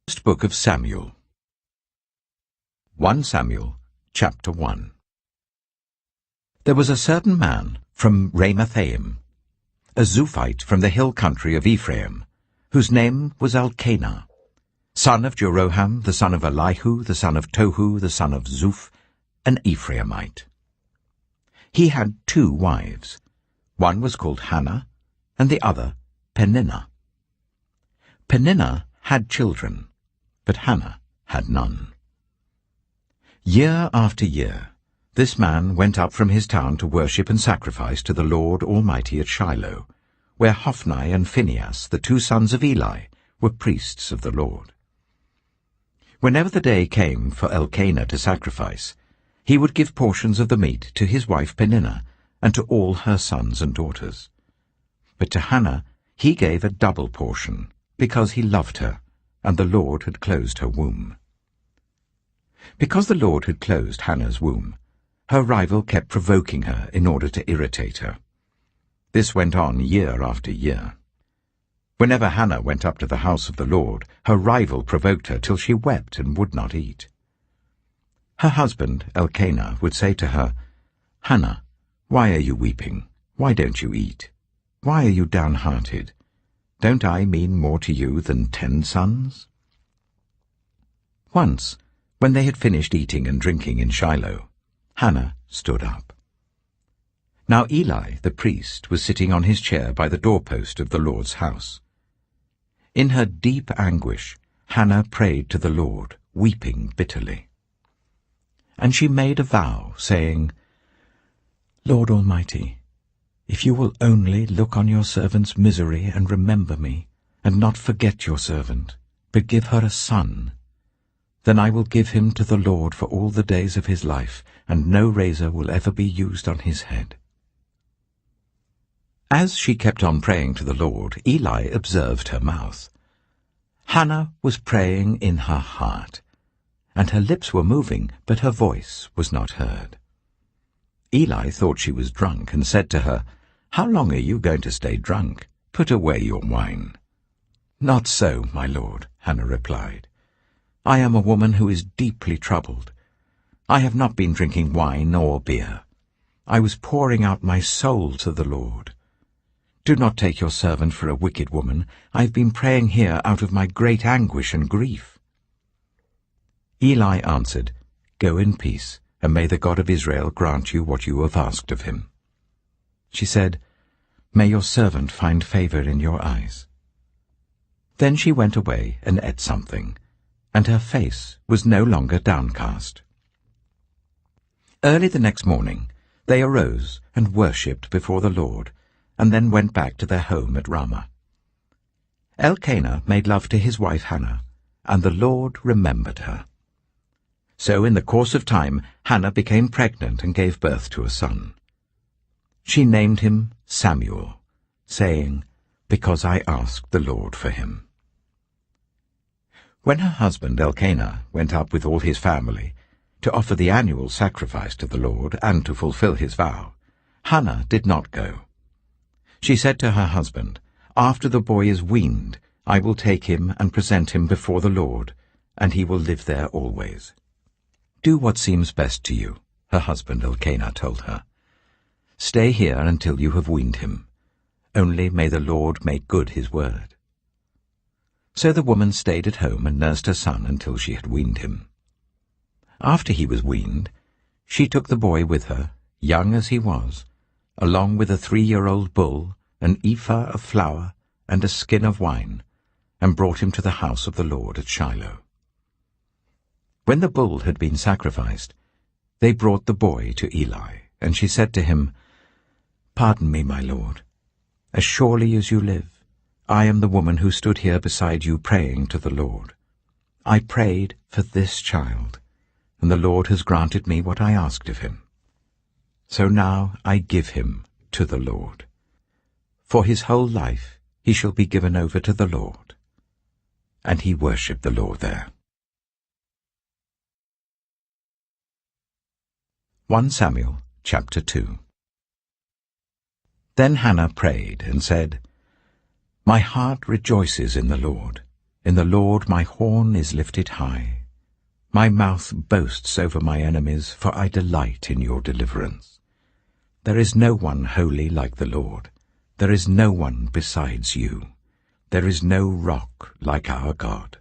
First Book of Samuel. 1 Samuel, chapter 1. There was a certain man from Ramathaim, a Zuphite from the hill country of Ephraim, whose name was Elkanah, son of Jeroham, the son of Elihu, the son of Tohu, the son of Zuph, an Ephraimite. He had 2 wives. One was called Hannah, and the other Peninnah. Peninnah had children, but Hannah had none. Year after year, this man went up from his town to worship and sacrifice to the Lord Almighty at Shiloh, where Hophni and Phinehas, the 2 sons of Eli, were priests of the Lord. Whenever the day came for Elkanah to sacrifice, he would give portions of the meat to his wife Peninnah and to all her sons and daughters. But to Hannah he gave a double portion, because he loved her, and the Lord had closed her womb. Because the Lord had closed Hannah's womb, her rival kept provoking her in order to irritate her. This went on year after year. Whenever Hannah went up to the house of the Lord, her rival provoked her till she wept and would not eat. Her husband, Elkanah, would say to her, "Hannah, why are you weeping? Why don't you eat? Why are you downhearted? Don't I mean more to you than 10 sons?" Once, when they had finished eating and drinking in Shiloh, Hannah stood up. Now Eli, the priest, was sitting on his chair by the doorpost of the Lord's house. In her deep anguish, Hannah prayed to the Lord, weeping bitterly. And she made a vow, saying, "Lord Almighty, if you will only look on your servant's misery and remember me, and not forget your servant, but give her a son, then I will give him to the Lord for all the days of his life, and no razor will ever be used on his head." As she kept on praying to the Lord, Eli observed her mouth. Hannah was praying in her heart, and her lips were moving, but her voice was not heard. Eli thought she was drunk and said to her, "How long are you going to stay drunk? Put away your wine." "Not so, my lord," Hannah replied. "I am a woman who is deeply troubled. I have not been drinking wine or beer. I was pouring out my soul to the Lord. Do not take your servant for a wicked woman. I have been praying here out of my great anguish and grief." Eli answered, "Go in peace, and may the God of Israel grant you what you have asked of him." She said, "May your servant find favor in your eyes." Then she went away and ate something, and her face was no longer downcast. Early the next morning they arose and worshipped before the Lord, and then went back to their home at Ramah. Elkanah made love to his wife Hannah, and the Lord remembered her. So in the course of time Hannah became pregnant and gave birth to a son. She named him Samuel, saying, "Because I asked the Lord for him." When her husband Elkanah went up with all his family to offer the annual sacrifice to the Lord and to fulfill his vow, Hannah did not go. She said to her husband, "After the boy is weaned, I will take him and present him before the Lord, and he will live there always." "Do what seems best to you," her husband Elkanah told her. "Stay here until you have weaned him. Only may the Lord make good his word." So the woman stayed at home and nursed her son until she had weaned him. After he was weaned, she took the boy with her, young as he was, along with a 3-year-old bull, an ephah of flour, and a skin of wine, and brought him to the house of the Lord at Shiloh. When the bull had been sacrificed, they brought the boy to Eli, and she said to him, "Pardon me, my lord. As surely as you live, I am the woman who stood here beside you praying to the Lord. I prayed for this child, and the Lord has granted me what I asked of him. So now I give him to the Lord. For his whole life he shall be given over to the Lord." And he worshipped the Lord there. 1 Samuel chapter 2. Then Hannah prayed and said, "My heart rejoices in the Lord. In the Lord my horn is lifted high. My mouth boasts over my enemies, for I delight in your deliverance. There is no one holy like the Lord. There is no one besides you. There is no rock like our God.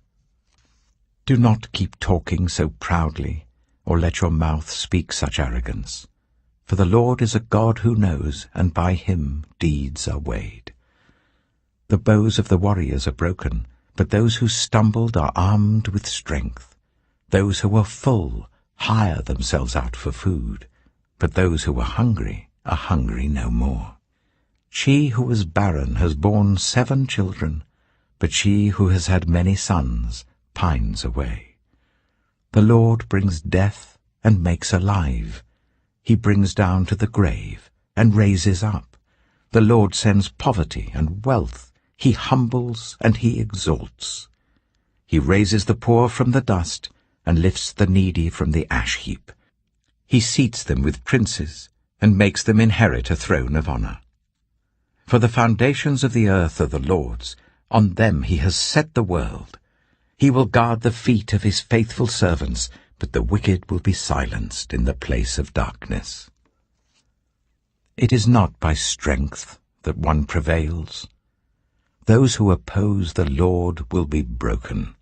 Do not keep talking so proudly, or let your mouth speak such arrogance. For the Lord is a God who knows, and by him deeds are weighed. The bows of the warriors are broken, but those who stumbled are armed with strength. Those who are full hire themselves out for food, but those who are hungry no more. She who was barren has borne 7 children, but she who has had many sons pines away. The Lord brings death and makes alive. He brings down to the grave and raises up. The Lord sends poverty and wealth. He humbles and he exalts. He raises the poor from the dust and lifts the needy from the ash heap. He seats them with princes and makes them inherit a throne of honor. For the foundations of the earth are the Lord's. On them he has set the world. He will guard the feet of his faithful servants, but the wicked will be silenced in the place of darkness. It is not by strength that one prevails. Those who oppose the Lord will be broken.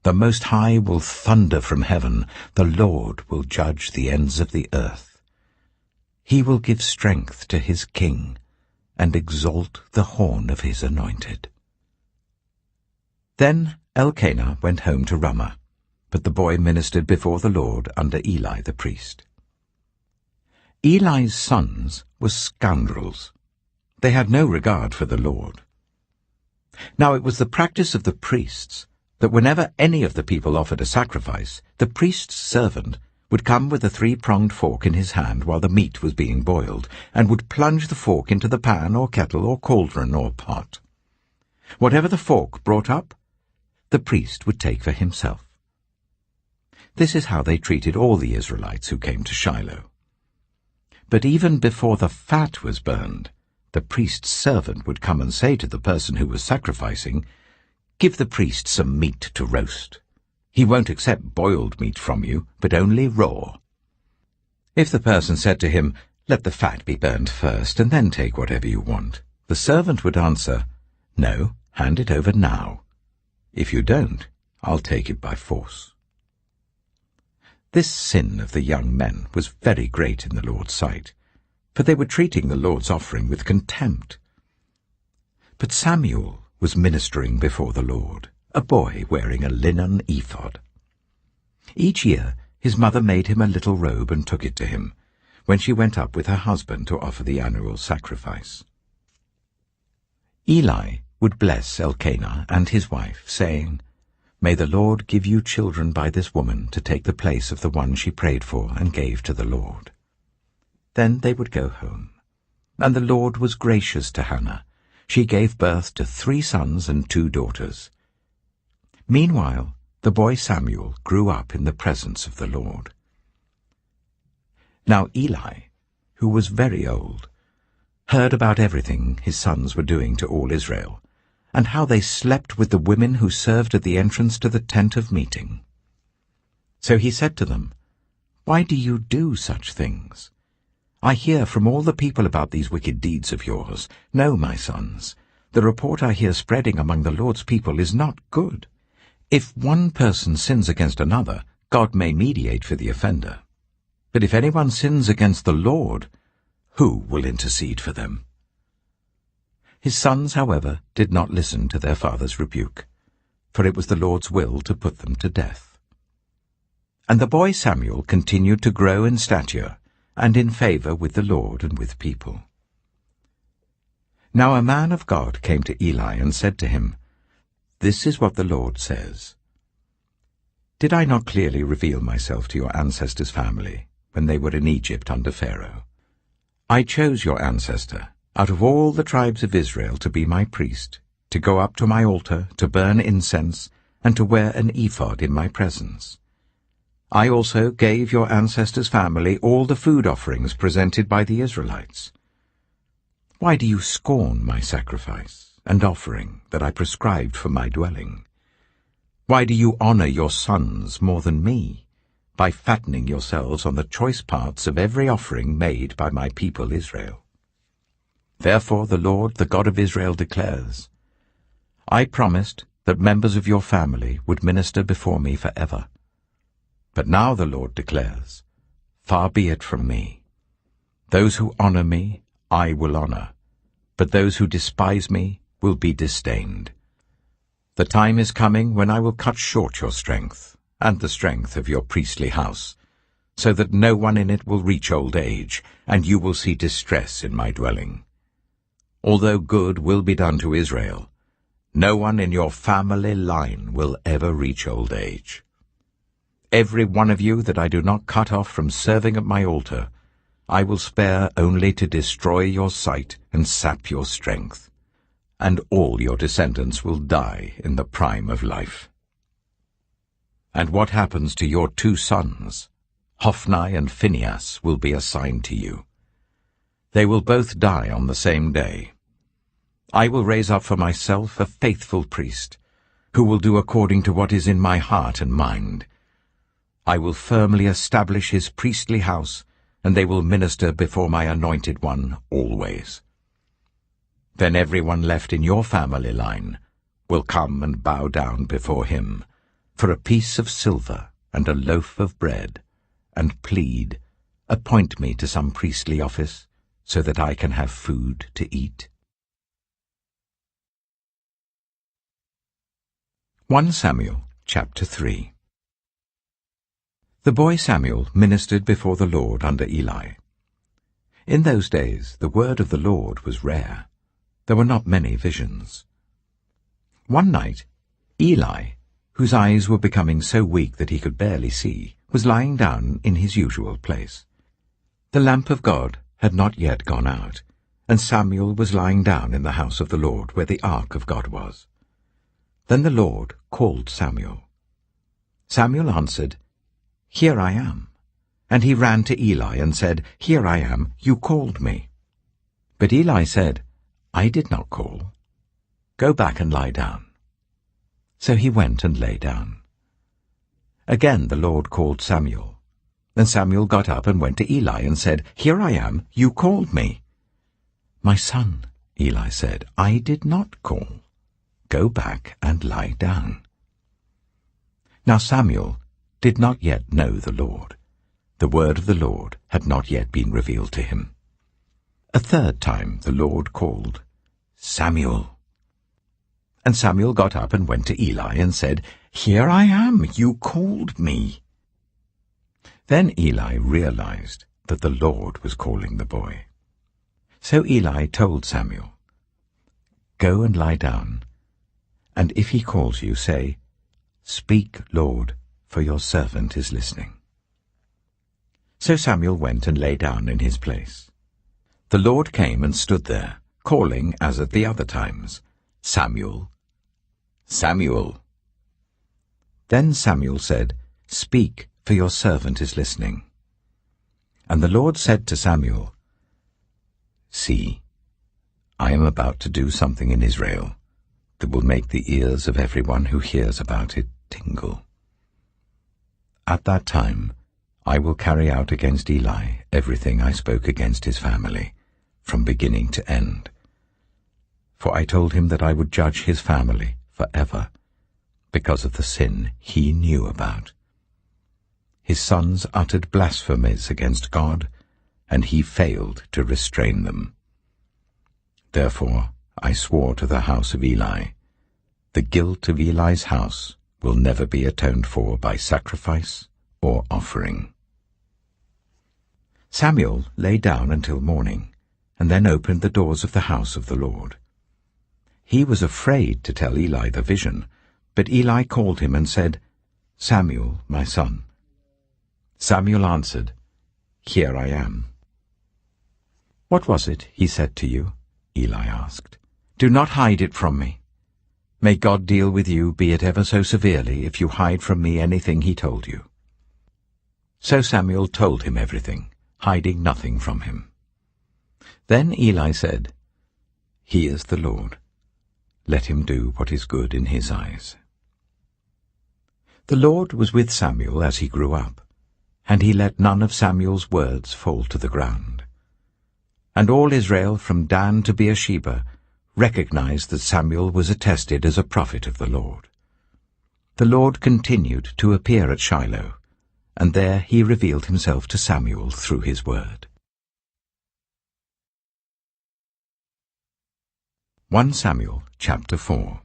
The Most High will thunder from heaven. The Lord will judge the ends of the earth. He will give strength to his king and exalt the horn of his anointed. Then Elkanah went home to Ramah, but the boy ministered before the Lord under Eli the priest. Eli's sons were scoundrels. They had no regard for the Lord. Now it was the practice of the priests that whenever any of the people offered a sacrifice, the priest's servant would come with a 3-pronged fork in his hand while the meat was being boiled, and would plunge the fork into the pan or kettle or cauldron or pot. Whatever the fork brought up, the priest would take for himself. This is how they treated all the Israelites who came to Shiloh. But even before the fat was burned, the priest's servant would come and say to the person who was sacrificing, "Give the priest some meat to roast. He won't accept boiled meat from you, but only raw." If the person said to him, "Let the fat be burned first, and then take whatever you want," the servant would answer, "No, hand it over now. If you don't, I'll take it by force." This sin of the young men was very great in the Lord's sight, for they were treating the Lord's offering with contempt. But Samuel was ministering before the Lord, a boy wearing a linen ephod. Each year his mother made him a little robe and took it to him, when she went up with her husband to offer the annual sacrifice. Eli would bless Elkanah and his wife, saying, "May the Lord give you children by this woman to take the place of the one she prayed for and gave to the Lord." Then they would go home. And the Lord was gracious to Hannah. She gave birth to 3 sons and 2 daughters. Meanwhile, the boy Samuel grew up in the presence of the Lord. Now Eli, who was very old, heard about everything his sons were doing to all Israel, and how they slept with the women who served at the entrance to the tent of meeting. So he said to them, "Why do you do such things? I hear from all the people about these wicked deeds of yours. No, my sons, the report I hear spreading among the Lord's people is not good. If one person sins against another, God may mediate for the offender. But if anyone sins against the Lord, who will intercede for them?" His sons, however, did not listen to their father's rebuke, for it was the Lord's will to put them to death. And the boy Samuel continued to grow in stature and in favor with the Lord and with people. Now a man of God came to Eli and said to him, "This is what the Lord says. Did I not clearly reveal myself to your ancestors' family when they were in Egypt under Pharaoh? I chose your ancestor out of all the tribes of Israel to be my priest, to go up to my altar, to burn incense, and to wear an ephod in my presence. I also gave your ancestors' family all the food offerings presented by the Israelites. Why do you scorn my sacrifice and offering that I prescribed for my dwelling? Why do you honor your sons more than me, by fattening yourselves on the choice parts of every offering made by my people Israel? Therefore the Lord, the God of Israel, declares, I promised that members of your family would minister before me forever. But now the Lord declares, far be it from me. Those who honor me I will honor, but those who despise me will be disdained. The time is coming when I will cut short your strength, and the strength of your priestly house, so that no one in it will reach old age, and you will see distress in my dwelling. Although good will be done to Israel, no one in your family line will ever reach old age. Every one of you that I do not cut off from serving at my altar, I will spare only to destroy your sight and sap your strength, and all your descendants will die in the prime of life. And what happens to your 2 sons, Hophni and Phinehas, will be assigned to you. They will both die on the same day. I will raise up for myself a faithful priest, who will do according to what is in my heart and mind. I will firmly establish his priestly house, and they will minister before my anointed one always. Then everyone left in your family line will come and bow down before him for a piece of silver and a loaf of bread, and plead, appoint me to some priestly office, so that I can have food to eat. 1 Samuel chapter 3. The boy Samuel ministered before the Lord under Eli. In those days the word of the Lord was rare. There were not many visions. One night, Eli, whose eyes were becoming so weak that he could barely see, was lying down in his usual place. The lamp of God had not yet gone out, and Samuel was lying down in the house of the Lord where the ark of God was. Then the Lord called Samuel. Samuel answered, Here I am. And he ran to Eli and said, Here I am, you called me. But Eli said, I did not call. Go back and lie down. So he went and lay down. Again the Lord called Samuel. Then Samuel got up and went to Eli and said, Here I am, you called me. My son, Eli said, I did not call. Go back and lie down. Now Samuel did not yet know the Lord. The word of the Lord had not yet been revealed to him. A third time the Lord called, Samuel. And Samuel got up and went to Eli and said, Here I am, you called me. Then Eli realized that the Lord was calling the boy. So Eli told Samuel, Go and lie down, and if he calls you, say, Speak, Lord, for your servant is listening. So Samuel went and lay down in his place. The Lord came and stood there, calling as at the other times, Samuel, Samuel. Then Samuel said, Speak, for your servant is listening. And the Lord said to Samuel, See, I am about to do something in Israel that will make the ears of everyone who hears about it tingle. At that time I will carry out against Eli everything I spoke against his family, from beginning to end. For I told him that I would judge his family forever, because of the sin he knew about. His sons uttered blasphemies against God, and he failed to restrain them. Therefore I swore to the house of Eli, the guilt of Eli's house will never be atoned for by sacrifice or offering. Samuel lay down until morning, and then opened the doors of the house of the Lord. He was afraid to tell Eli the vision, but Eli called him and said, Samuel, my son. Samuel answered, Here I am. What was it he said to you? Eli asked. Do not hide it from me. May God deal with you, be it ever so severely, if you hide from me anything he told you. So Samuel told him everything, hiding nothing from him. Then Eli said, He is the Lord. Let him do what is good in his eyes. The Lord was with Samuel as he grew up, and he let none of Samuel's words fall to the ground. And all Israel from Dan to Beersheba recognized that Samuel was attested as a prophet of the Lord. The Lord continued to appear at Shiloh, and there he revealed himself to Samuel through his word. 1 Samuel chapter 4.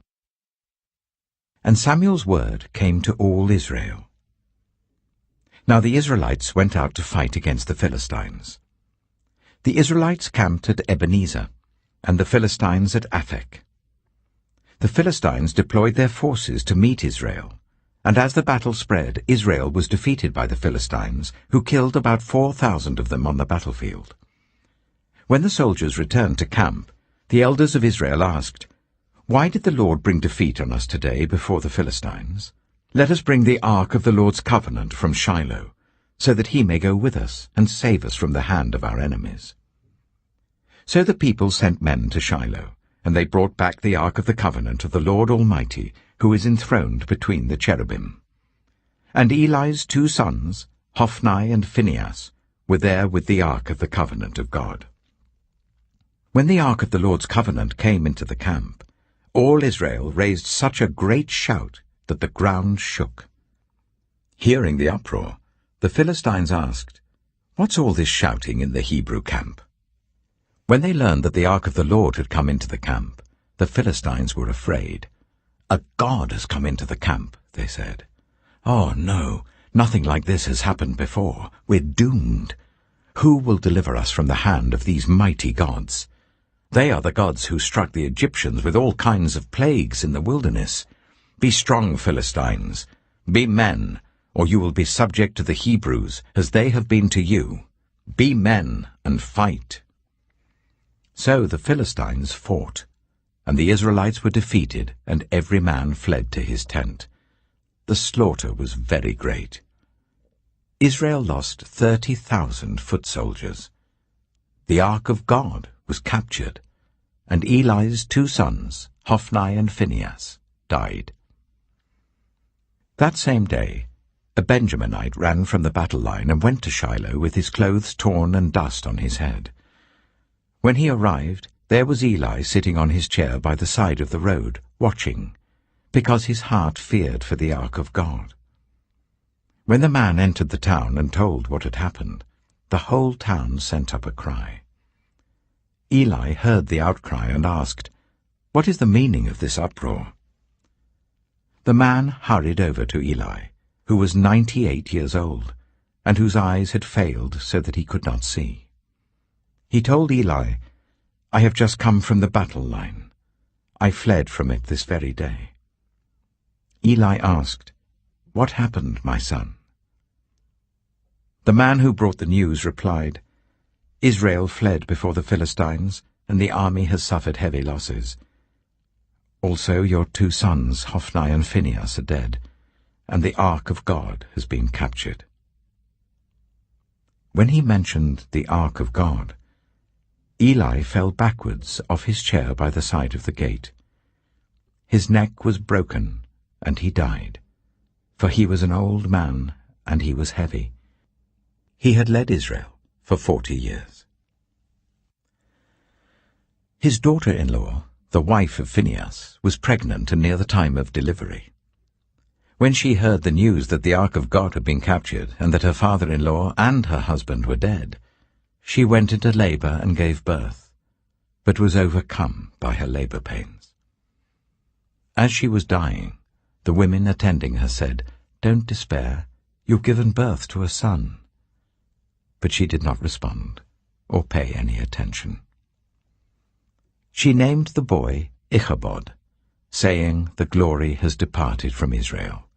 And Samuel's word came to all Israel. Now the Israelites went out to fight against the Philistines. The Israelites camped at Ebenezer, and the Philistines at Aphek. The Philistines deployed their forces to meet Israel, and as the battle spread, Israel was defeated by the Philistines, who killed about 4,000 of them on the battlefield. When the soldiers returned to camp, the elders of Israel asked, "Why did the Lord bring defeat on us today before the Philistines? Let us bring the ark of the Lord's covenant from Shiloh, so that he may go with us and save us from the hand of our enemies." So the people sent men to Shiloh, and they brought back the ark of the covenant of the Lord Almighty, who is enthroned between the cherubim. And Eli's 2 sons, Hophni and Phinehas, were there with the ark of the covenant of God. When the ark of the Lord's covenant came into the camp, all Israel raised such a great shout that the ground shook. Hearing the uproar, the Philistines asked, "What's all this shouting in the Hebrew camp?" When they learned that the ark of the Lord had come into the camp, the Philistines were afraid. "A god has come into the camp," they said. "Oh, no, nothing like this has happened before. We're doomed. Who will deliver us from the hand of these mighty gods? They are the gods who struck the Egyptians with all kinds of plagues in the wilderness. Be strong, Philistines. Be men, or you will be subject to the Hebrews, as they have been to you. Be men and fight." So the Philistines fought, and the Israelites were defeated, and every man fled to his tent. The slaughter was very great. Israel lost 30,000 foot soldiers. The ark of God was captured, and Eli's 2 sons, Hophni and Phinehas, died. That same day, a Benjaminite ran from the battle line and went to Shiloh with his clothes torn and dust on his head. When he arrived, there was Eli sitting on his chair by the side of the road, watching, because his heart feared for the ark of God. When the man entered the town and told what had happened, the whole town sent up a cry. Eli heard the outcry and asked, "What is the meaning of this uproar?" The man hurried over to Eli, who was 98 years old, and whose eyes had failed so that he could not see. He told Eli, "I have just come from the battle line. I fled from it this very day." Eli asked, "What happened, my son?" The man who brought the news replied, "Israel fled before the Philistines, and the army has suffered heavy losses. Also your 2 sons, Hophni and Phinehas, are dead, and the ark of God has been captured." When he mentioned the ark of God, Eli fell backwards off his chair by the side of the gate. His neck was broken, and he died, for he was an old man, and he was heavy. He had led Israel for 40 years. His daughter-in-law, the wife of Phinehas, was pregnant and near the time of delivery. When she heard the news that the ark of God had been captured, and that her father-in-law and her husband were dead, she went into labor and gave birth, but was overcome by her labor pains. As she was dying, the women attending her said, "Don't despair, you've given birth to a son." But she did not respond or pay any attention. She named the boy Ichabod, saying, "The glory has departed from Israel,"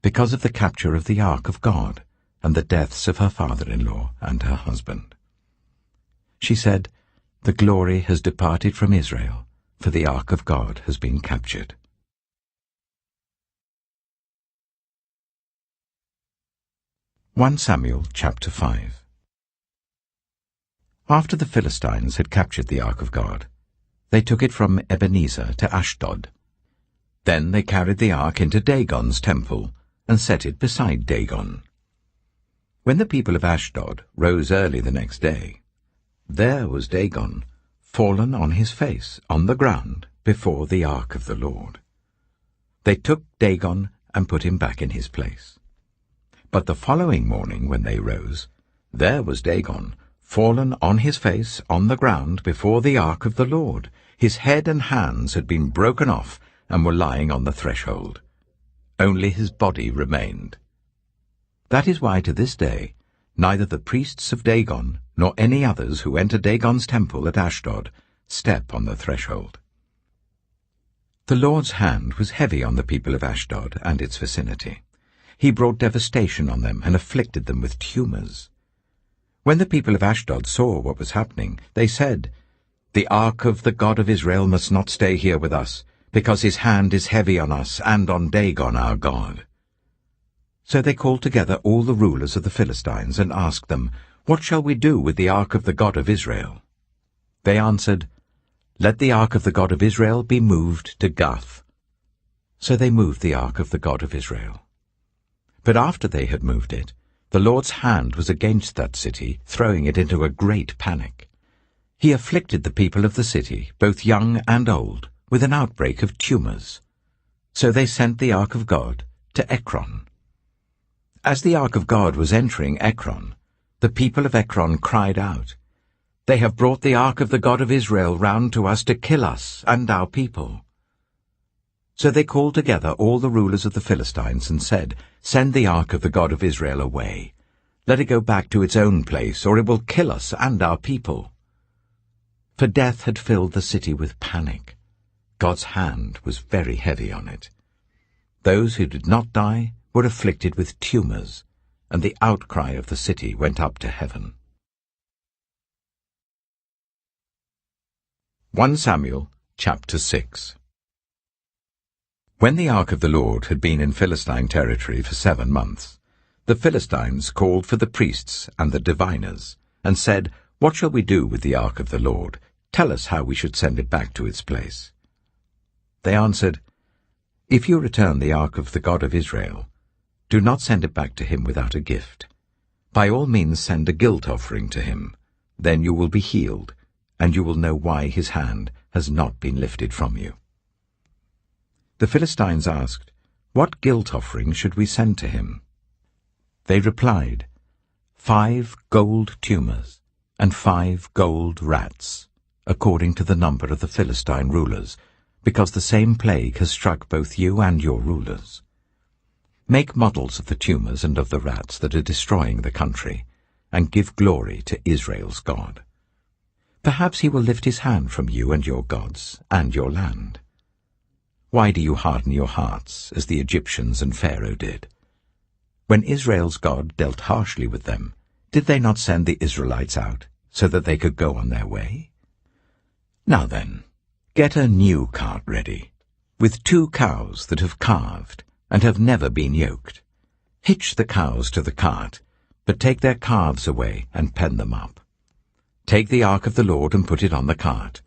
because of the capture of the ark of God and the deaths of her father-in-law and her husband. She said, "The glory has departed from Israel, for the ark of God has been captured." (1 Samuel chapter 5). After the Philistines had captured the ark of God, they took it from Ebenezer to Ashdod. Then they carried the ark into Dagon's temple, and set it beside Dagon. When the people of Ashdod rose early the next day, there was Dagon, fallen on his face on the ground before the ark of the Lord. They took Dagon and put him back in his place. But the following morning when they rose, there was Dagon, fallen on his face on the ground before the ark of the Lord. His head and hands had been broken off and were lying on the threshold. Only his body remained. That is why to this day neither the priests of Dagon nor any others who enter Dagon's temple at Ashdod step on the threshold. The Lord's hand was heavy on the people of Ashdod and its vicinity. He brought devastation on them and afflicted them with tumors. When the people of Ashdod saw what was happening, they said, "The ark of the God of Israel must not stay here with us, because his hand is heavy on us and on Dagon our God." So they called together all the rulers of the Philistines and asked them, "What shall we do with the ark of the God of Israel?" They answered, "Let the ark of the God of Israel be moved to Gath." So they moved the ark of the God of Israel. But after they had moved it, the Lord's hand was against that city, throwing it into a great panic. He afflicted the people of the city, both young and old, with an outbreak of tumors. So they sent the ark of God to Ekron. As the ark of God was entering Ekron, the people of Ekron cried out, "They have brought the ark of the God of Israel round to us to kill us and our people." So they called together all the rulers of the Philistines and said, "Send the ark of the God of Israel away. Let it go back to its own place, or it will kill us and our people." For death had filled the city with panic. God's hand was very heavy on it. Those who did not die were afflicted with tumors, and the outcry of the city went up to heaven. 1 Samuel chapter 6. When the ark of the Lord had been in Philistine territory for 7 months, the Philistines called for the priests and the diviners, and said, "What shall we do with the ark of the Lord? Tell us how we should send it back to its place." They answered, "If you return the ark of the God of Israel, do not send it back to him without a gift. By all means send a guilt offering to him. Then you will be healed, and you will know why his hand has not been lifted from you." The Philistines asked, "What guilt offering should we send to him?" They replied, 5 gold tumors and 5 gold rats, according to the number of the Philistine rulers, because the same plague has struck both you and your rulers. Make models of the tumors and of the rats that are destroying the country, and give glory to Israel's God. Perhaps he will lift his hand from you and your gods and your land. Why do you harden your hearts, as the Egyptians and Pharaoh did? When Israel's God dealt harshly with them, did they not send the Israelites out, so that they could go on their way? Now then, get a new cart ready, with 2 cows that have calved, and have never been yoked. Hitch the cows to the cart, but take their calves away and pen them up. Take the ark of the Lord and put it on the cart,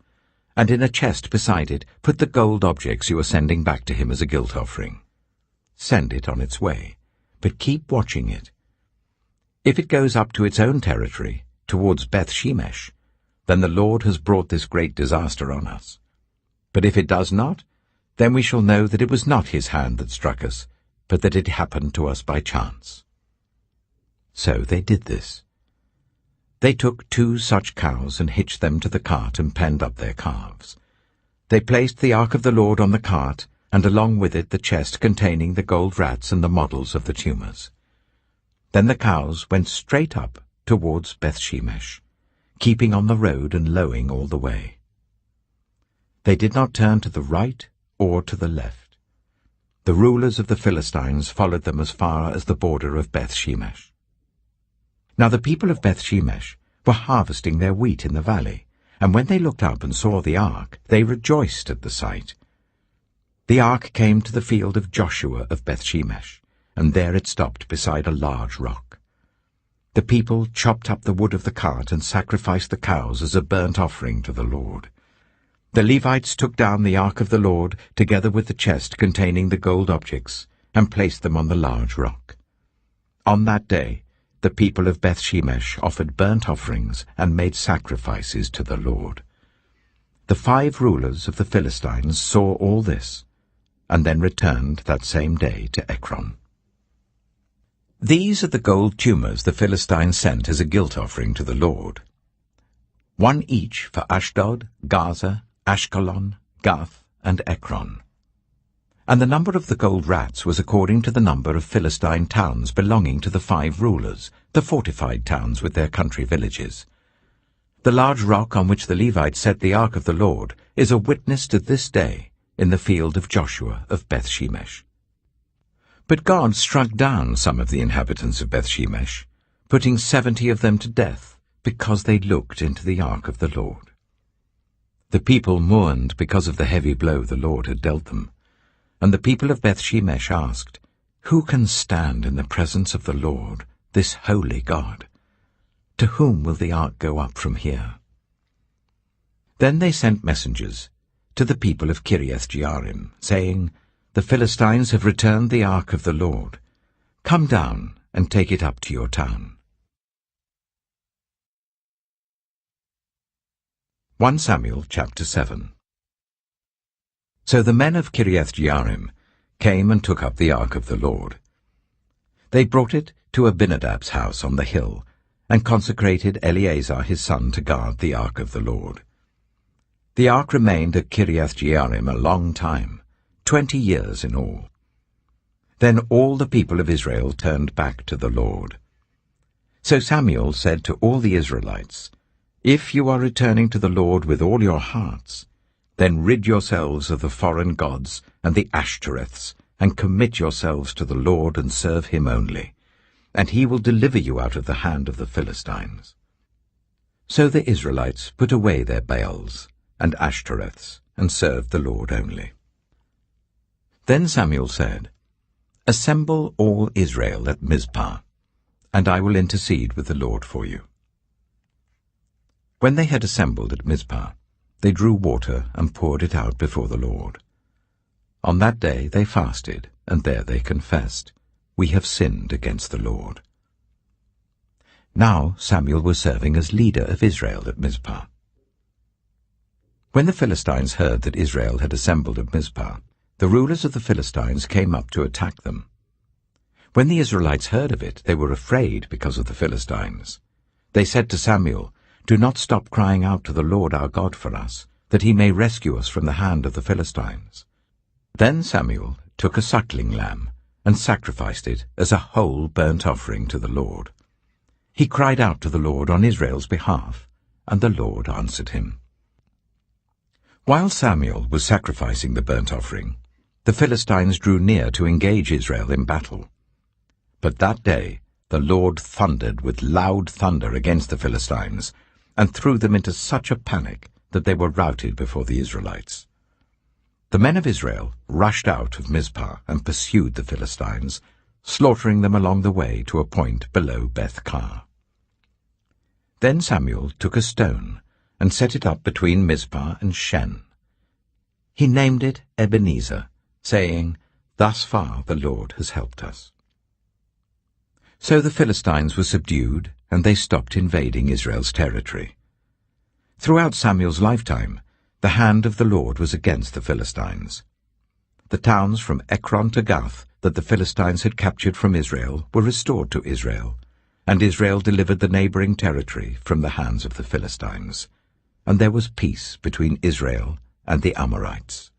and in a chest beside it put the gold objects you are sending back to him as a guilt offering. Send it on its way, but keep watching it. If it goes up to its own territory, towards Beth-Shemesh, then the Lord has brought this great disaster on us. But if it does not, then we shall know that it was not his hand that struck us, but that it happened to us by chance. So they did this. They took 2 such cows and hitched them to the cart and penned up their calves. They placed the ark of the Lord on the cart, and along with it the chest containing the gold rats and the models of the tumors. Then the cows went straight up towards Beth-Shemesh, keeping on the road and lowing all the way. They did not turn to the right or to the left. The rulers of the Philistines followed them as far as the border of Beth-Shemesh. Now the people of Beth-Shemesh were harvesting their wheat in the valley, and when they looked up and saw the ark, they rejoiced at the sight. The ark came to the field of Joshua of Beth-Shemesh, and there it stopped beside a large rock. The people chopped up the wood of the cart and sacrificed the cows as a burnt offering to the Lord. The Levites took down the ark of the Lord, together with the chest containing the gold objects, and placed them on the large rock. On that day, the people of Beth-shemesh offered burnt offerings and made sacrifices to the Lord. The 5 rulers of the Philistines saw all this, and then returned that same day to Ekron. These are the gold tumors the Philistines sent as a guilt offering to the Lord. 1 each for Ashdod, Gaza, Ashkelon, Gath, and Ekron. And the number of the gold rats was according to the number of Philistine towns belonging to the 5 rulers, the fortified towns with their country villages. The large rock on which the Levites set the ark of the Lord is a witness to this day in the field of Joshua of Beth-shemesh. But God struck down some of the inhabitants of Beth-shemesh, putting 70 of them to death, because they looked into the ark of the Lord. The people mourned because of the heavy blow the Lord had dealt them, and the people of Beth-shemesh asked, "Who can stand in the presence of the Lord, this holy God? To whom will the ark go up from here?" Then they sent messengers to the people of Kiriath-jearim, saying, "The Philistines have returned the ark of the Lord. Come down and take it up to your town." 1 Samuel chapter 7. So the men of Kiriath-jearim came and took up the ark of the Lord. They brought it to Abinadab's house on the hill, and consecrated Eleazar his son to guard the ark of the Lord. The ark remained at Kiriath-jearim a long time, 20 years in all. Then all the people of Israel turned back to the Lord. So Samuel said to all the Israelites, "If you are returning to the Lord with all your hearts, then rid yourselves of the foreign gods and the Ashtoreths, and commit yourselves to the Lord and serve him only, and he will deliver you out of the hand of the Philistines." So the Israelites put away their Baals and Ashtoreths, and served the Lord only. Then Samuel said, "Assemble all Israel at Mizpah, and I will intercede with the Lord for you." When they had assembled at Mizpah, they drew water and poured it out before the Lord. On that day they fasted, and there they confessed, "We have sinned against the Lord." Now Samuel was serving as leader of Israel at Mizpah. When the Philistines heard that Israel had assembled at Mizpah, the rulers of the Philistines came up to attack them. When the Israelites heard of it, they were afraid because of the Philistines. They said to Samuel, "Do not stop crying out to the Lord our God for us, that he may rescue us from the hand of the Philistines." Then Samuel took a suckling lamb and sacrificed it as a whole burnt offering to the Lord. He cried out to the Lord on Israel's behalf, and the Lord answered him. While Samuel was sacrificing the burnt offering, the Philistines drew near to engage Israel in battle. But that day the Lord thundered with loud thunder against the Philistines, and threw them into such a panic that they were routed before the Israelites. The men of Israel rushed out of Mizpah and pursued the Philistines, slaughtering them along the way to a point below Beth-kar. Then Samuel took a stone and set it up between Mizpah and Shen. He named it Ebenezer, saying, "Thus far the Lord has helped us." So the Philistines were subdued, and they stopped invading Israel's territory. Throughout Samuel's lifetime, the hand of the Lord was against the Philistines. The towns from Ekron to Gath that the Philistines had captured from Israel were restored to Israel, and Israel delivered the neighboring territory from the hands of the Philistines, and there was peace between Israel and the Amorites.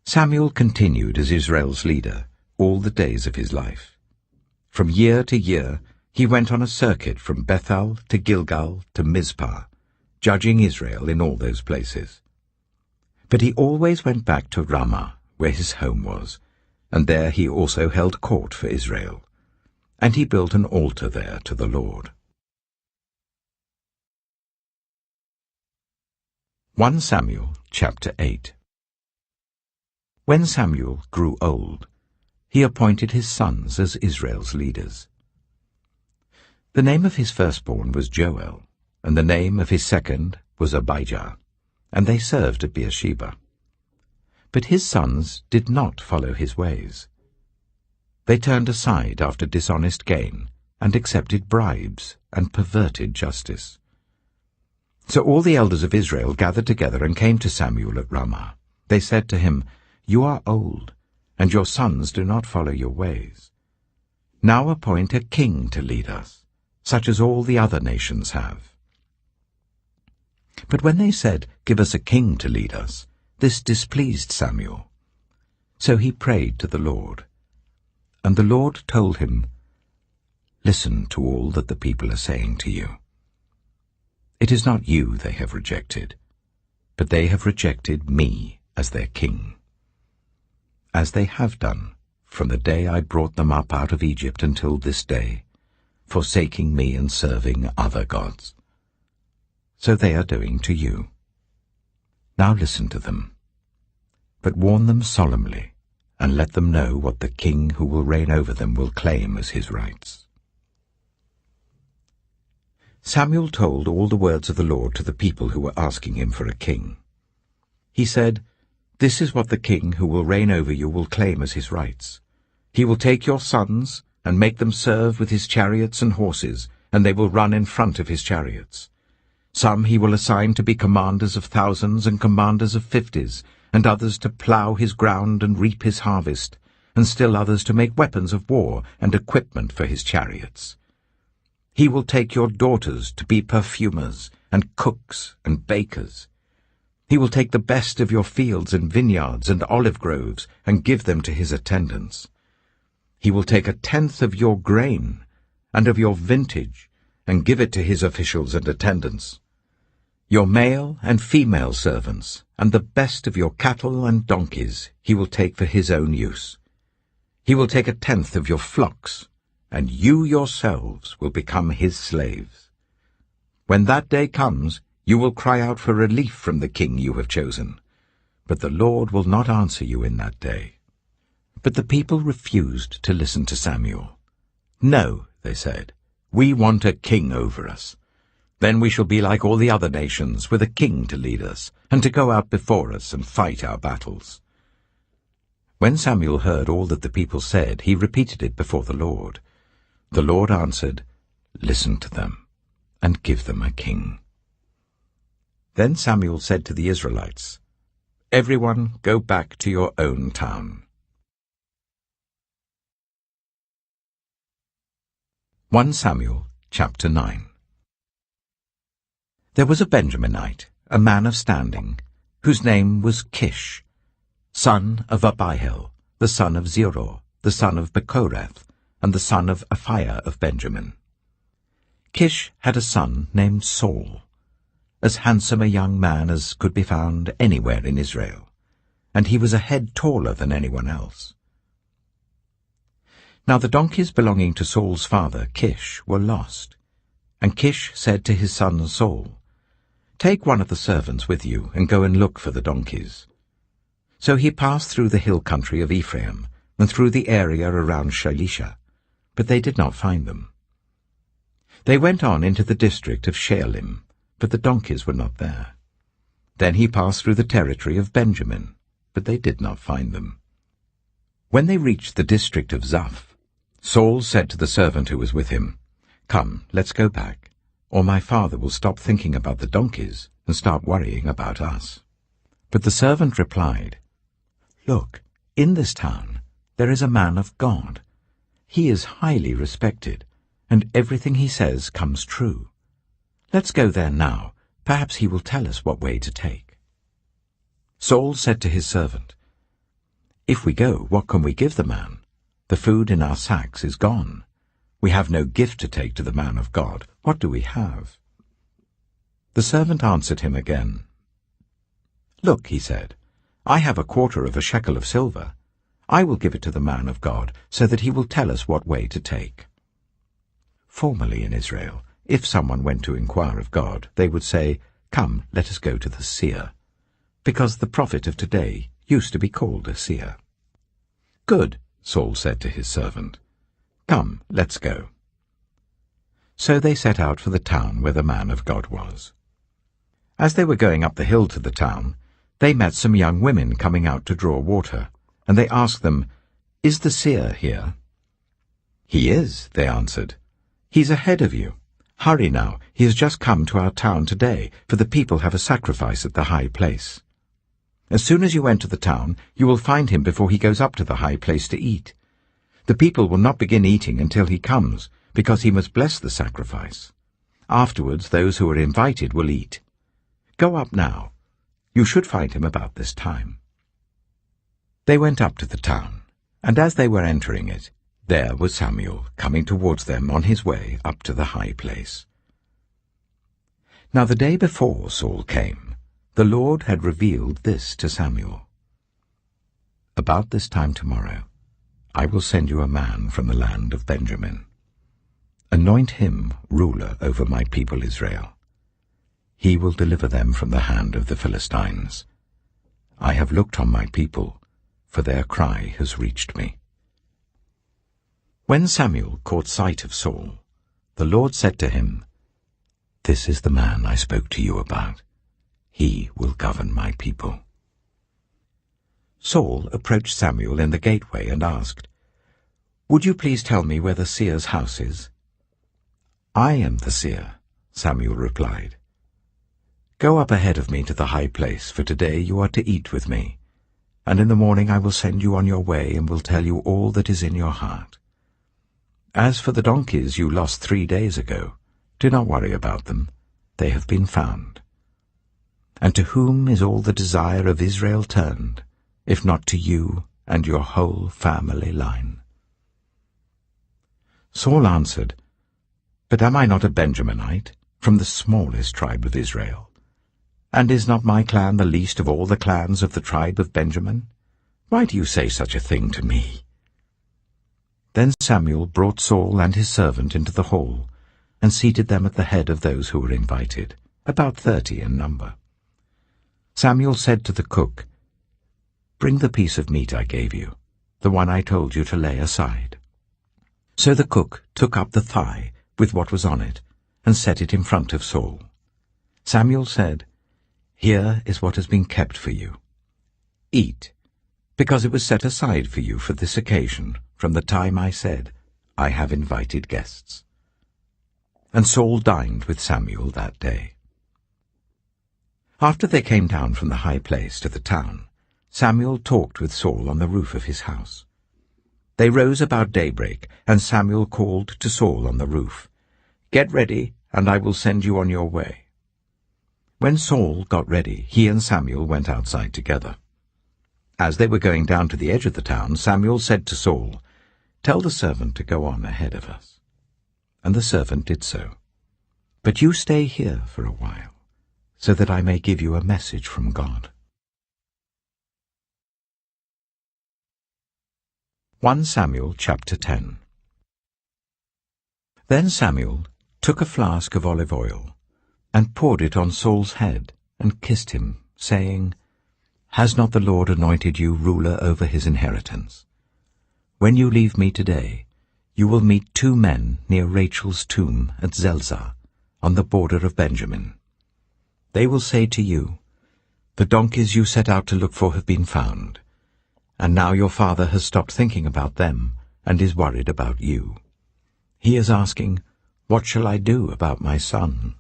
Samuel continued as Israel's leader all the days of his life. From year to year, he went on a circuit from Bethel to Gilgal to Mizpah, judging Israel in all those places. But he always went back to Ramah, where his home was, and there he also held court for Israel. And he built an altar there to the Lord. 1 Samuel chapter 8. When Samuel grew old, he appointed his sons as Israel's leaders. The name of his firstborn was Joel, and the name of his second was Abijah, and they served at Beersheba. But his sons did not follow his ways. They turned aside after dishonest gain, and accepted bribes, and perverted justice. So all the elders of Israel gathered together and came to Samuel at Ramah. They said to him, "You are old, and your sons do not follow your ways. Now appoint a king to lead us, such as all the other nations have." But when they said, "Give us a king to lead us," this displeased Samuel. So he prayed to the Lord. And the Lord told him, "Listen to all that the people are saying to you. It is not you they have rejected, but they have rejected me as their king, as they have done from the day I brought them up out of Egypt until this day, forsaking me and serving other gods. So they are doing to you. Now listen to them, but warn them solemnly, and let them know what the king who will reign over them will claim as his rights." Samuel told all the words of the Lord to the people who were asking him for a king. He said, "This is what the king who will reign over you will claim as his rights. He will take your sons and make them serve with his chariots and horses, and they will run in front of his chariots. Some he will assign to be commanders of thousands and commanders of 50s, and others to plough his ground and reap his harvest, and still others to make weapons of war and equipment for his chariots. He will take your daughters to be perfumers and cooks and bakers. He will take the best of your fields and vineyards and olive groves and give them to his attendants. He will take 1/10 of your grain and of your vintage and give it to his officials and attendants. Your male and female servants and the best of your cattle and donkeys he will take for his own use. He will take 1/10 of your flocks, and you yourselves will become his slaves. When that day comes, you will cry out for relief from the king you have chosen, but the Lord will not answer you in that day." But the people refused to listen to Samuel. "No," they said, "we want a king over us. Then we shall be like all the other nations, with a king to lead us, and to go out before us and fight our battles." When Samuel heard all that the people said, he repeated it before the Lord. The Lord answered, "Listen to them, and give them a king." Then Samuel said to the Israelites, "Everyone go back to your own town." 1 Samuel chapter 9. There was a Benjaminite, a man of standing, whose name was Kish, son of Abihail, the son of Zeror, the son of Bechorath, and the son of Aphiah of Benjamin. Kish had a son named Saul, as handsome a young man as could be found anywhere in Israel, and he was a head taller than anyone else. Now the donkeys belonging to Saul's father, Kish, were lost, and Kish said to his son Saul, "Take one of the servants with you and go and look for the donkeys." So he passed through the hill country of Ephraim and through the area around Shalisha, but they did not find them. They went on into the district of Shaalim, but the donkeys were not there. Then he passed through the territory of Benjamin, but they did not find them. When they reached the district of Zaph, Saul said to the servant who was with him, "Come, let's go back, or my father will stop thinking about the donkeys and start worrying about us." But the servant replied, "Look, in this town there is a man of God. He is highly respected, and everything he says comes true. Let's go there now. Perhaps he will tell us what way to take." Saul said to his servant, "If we go, what can we give the man? The food in our sacks is gone. We have no gift to take to the man of God. What do we have?" The servant answered him again. "Look," he said, "I have 1/4 of a shekel of silver. I will give it to the man of God, so that he will tell us what way to take." Formerly in Israel, if someone went to inquire of God, they would say, "Come, let us go to the seer," because the prophet of today used to be called a seer. "Good," Saul said to his servant. "Come, let's go." So they set out for the town where the man of God was. As they were going up the hill to the town, they met some young women coming out to draw water, and they asked them, "Is the seer here?" "He is," they answered. "He's ahead of you. Hurry now, he has just come to our town today, for the people have a sacrifice at the high place. As soon as you enter the town, you will find him before he goes up to the high place to eat. The people will not begin eating until he comes, because he must bless the sacrifice. Afterwards those who are invited will eat. Go up now. You should find him about this time." They went up to the town, and as they were entering it, there was Samuel coming towards them on his way up to the high place. Now the day before Saul came, the Lord had revealed this to Samuel. "About this time tomorrow, I will send you a man from the land of Benjamin. Anoint him ruler over my people Israel. He will deliver them from the hand of the Philistines. I have looked on my people, for their cry has reached me." When Samuel caught sight of Saul, the Lord said to him, "This is the man I spoke to you about. He will govern my people." Saul approached Samuel in the gateway and asked, "Would you please tell me where the seer's house is?" "I am the seer," Samuel replied. "Go up ahead of me to the high place, for today you are to eat with me, and in the morning I will send you on your way and will tell you all that is in your heart. As for the donkeys you lost 3 days ago, do not worry about them. They have been found. And to whom is all the desire of Israel turned, if not to you and your whole family line?" Saul answered, "But am I not a Benjaminite, from the smallest tribe of Israel? And is not my clan the least of all the clans of the tribe of Benjamin? Why do you say such a thing to me?" Then Samuel brought Saul and his servant into the hall, and seated them at the head of those who were invited, about 30 in number. Samuel said to the cook, "Bring the piece of meat I gave you, the one I told you to lay aside." So the cook took up the thigh with what was on it, and set it in front of Saul. Samuel said, "Here is what has been kept for you. Eat, because it was set aside for you for this occasion, from the time I said, 'I have invited guests.'" And Saul dined with Samuel that day. After they came down from the high place to the town, Samuel talked with Saul on the roof of his house. They rose about daybreak, and Samuel called to Saul on the roof, "Get ready, and I will send you on your way." When Saul got ready, he and Samuel went outside together. As they were going down to the edge of the town, Samuel said to Saul, "Tell the servant to go on ahead of us." And the servant did so. "But you stay here for a while, so that I may give you a message from God." 1 Samuel chapter 10. Then Samuel took a flask of olive oil, and poured it on Saul's head, and kissed him, saying, "Has not the Lord anointed you ruler over his inheritance? When you leave me today, you will meet 2 men near Rachel's tomb at Zelzah, on the border of Benjamin. They will say to you, 'The donkeys you set out to look for have been found,' and now your father has stopped thinking about them and is worried about you. He is asking, 'What shall I do about my son?'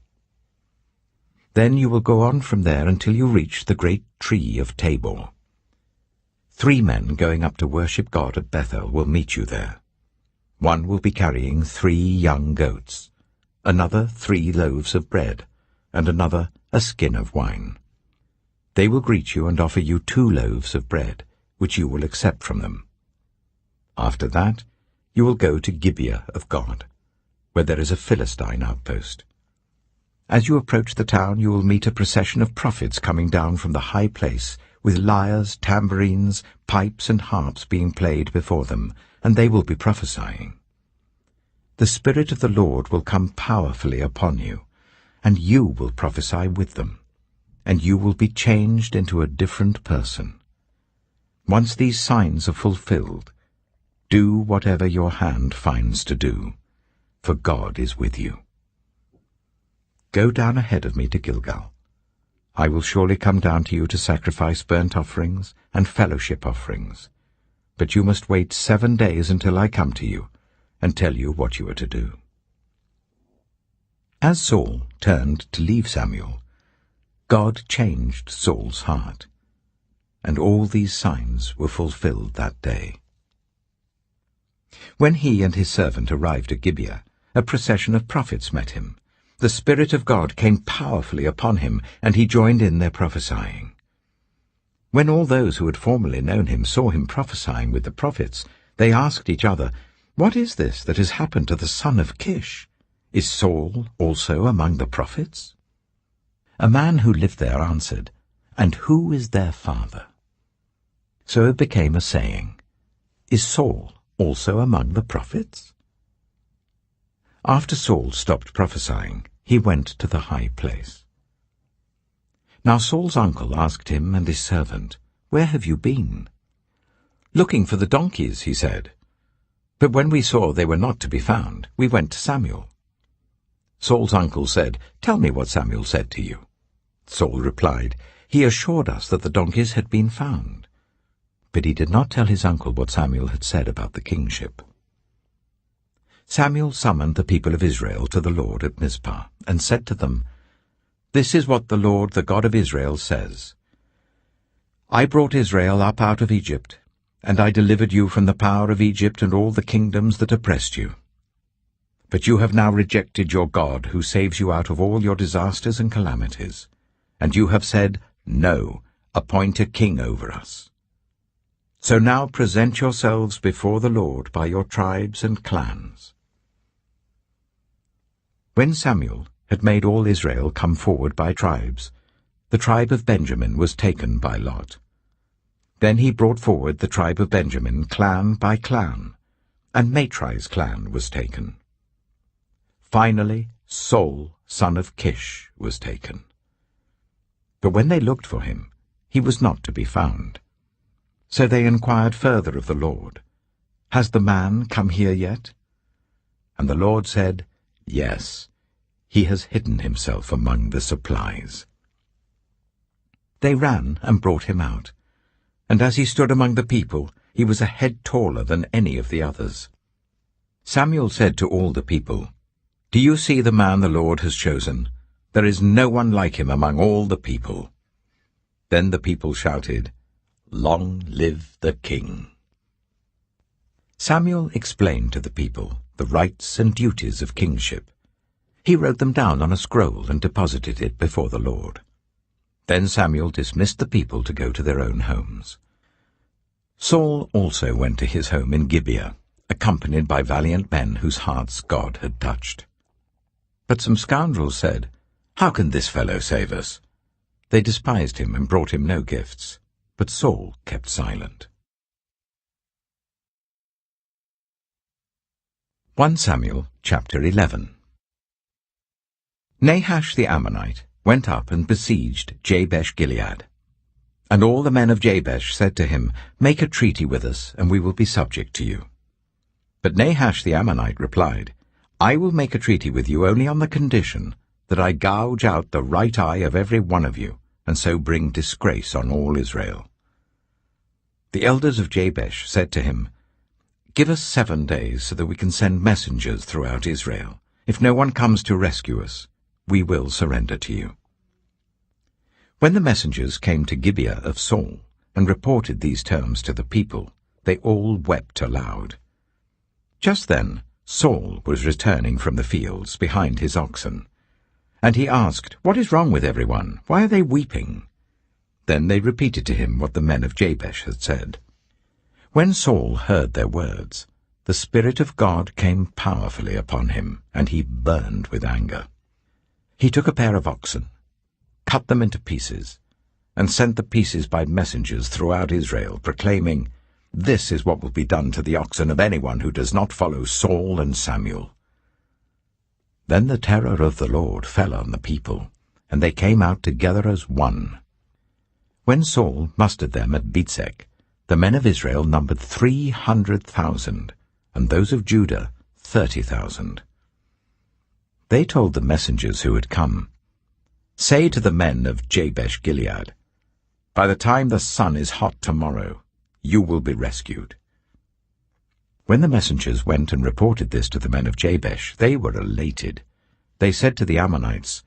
Then you will go on from there until you reach the great tree of Tabor. 3 men going up to worship God at Bethel will meet you there. One will be carrying 3 young goats, another 3 loaves of bread, and another a skin of wine. They will greet you and offer you 2 loaves of bread, which you will accept from them. After that, you will go to Gibeah of God, where there is a Philistine outpost. As you approach the town, you will meet a procession of prophets coming down from the high place, with lyres, tambourines, pipes, and harps being played before them, and they will be prophesying. The Spirit of the Lord will come powerfully upon you, and you will prophesy with them, and you will be changed into a different person. Once these signs are fulfilled, do whatever your hand finds to do, for God is with you. Go down ahead of me to Gilgal. I will surely come down to you to sacrifice burnt offerings and fellowship offerings. But you must wait 7 days until I come to you and tell you what you are to do." As Saul turned to leave Samuel, God changed Saul's heart, and all these signs were fulfilled that day. When he and his servant arrived at Gibeah, a procession of prophets met him. The Spirit of God came powerfully upon him, and he joined in their prophesying. When all those who had formerly known him saw him prophesying with the prophets, they asked each other, "What is this that has happened to the son of Kish? Is Saul also among the prophets?" A man who lived there answered, "And who is their father?" So it became a saying, "Is Saul also among the prophets?" After Saul stopped prophesying, he went to the high place. Now Saul's uncle asked him and his servant, "Where have you been?" "Looking for the donkeys," he said. "But when we saw they were not to be found, we went to Samuel." Saul's uncle said, "Tell me what Samuel said to you." Saul replied, "He assured us that the donkeys had been found." But he did not tell his uncle what Samuel had said about the kingship. Samuel summoned the people of Israel to the Lord at Mizpah, and said to them, "This is what the Lord, the God of Israel, says. I brought Israel up out of Egypt, and I delivered you from the power of Egypt and all the kingdoms that oppressed you. But you have now rejected your God, who saves you out of all your disasters and calamities. And you have said, 'No, appoint a king over us.' So now present yourselves before the Lord by your tribes and clans." When Samuel had made all Israel come forward by tribes, the tribe of Benjamin was taken by lot. Then he brought forward the tribe of Benjamin clan by clan, and Matri's clan was taken. Finally, Saul, son of Kish, was taken. But when they looked for him, he was not to be found. So they inquired further of the Lord, "Has the man come here yet?" And the Lord said, "Yes, he has hidden himself among the supplies." They ran and brought him out, and as he stood among the people, he was a head taller than any of the others. Samuel said to all the people, "Do you see the man the Lord has chosen? There is no one like him among all the people." Then the people shouted, "Long live the king!" Samuel explained to the people the rights and duties of kingship. He wrote them down on a scroll and deposited it before the Lord. Then Samuel dismissed the people to go to their own homes. Saul also went to his home in Gibeah, accompanied by valiant men whose hearts God had touched. But some scoundrels said, "How can this fellow save us?" They despised him and brought him no gifts, but Saul kept silent. 1 Samuel chapter 11. Nahash the Ammonite went up and besieged Jabesh-Gilead. And all the men of Jabesh said to him, "Make a treaty with us, and we will be subject to you." But Nahash the Ammonite replied, "I will make a treaty with you only on the condition that I gouge out the right eye of every one of you, and so bring disgrace on all Israel." The elders of Jabesh said to him, "Give us 7 days so that we can send messengers throughout Israel. If no one comes to rescue us, we will surrender to you." When the messengers came to Gibeah of Saul and reported these terms to the people, they all wept aloud. Just then Saul was returning from the fields behind his oxen, and he asked, "What is wrong with everyone? Why are they weeping?" Then they repeated to him what the men of Jabesh had said. When Saul heard their words, the Spirit of God came powerfully upon him, and he burned with anger. He took a pair of oxen, cut them into pieces, and sent the pieces by messengers throughout Israel, proclaiming, "This is what will be done to the oxen of anyone who does not follow Saul and Samuel." Then the terror of the Lord fell on the people, and they came out together as one. When Saul mustered them at Bezek, the men of Israel numbered 300,000, and those of Judah 30,000. They told the messengers who had come, "Say to the men of Jabesh-Gilead, by the time the sun is hot tomorrow, you will be rescued." When the messengers went and reported this to the men of Jabesh, they were elated. They said to the Ammonites,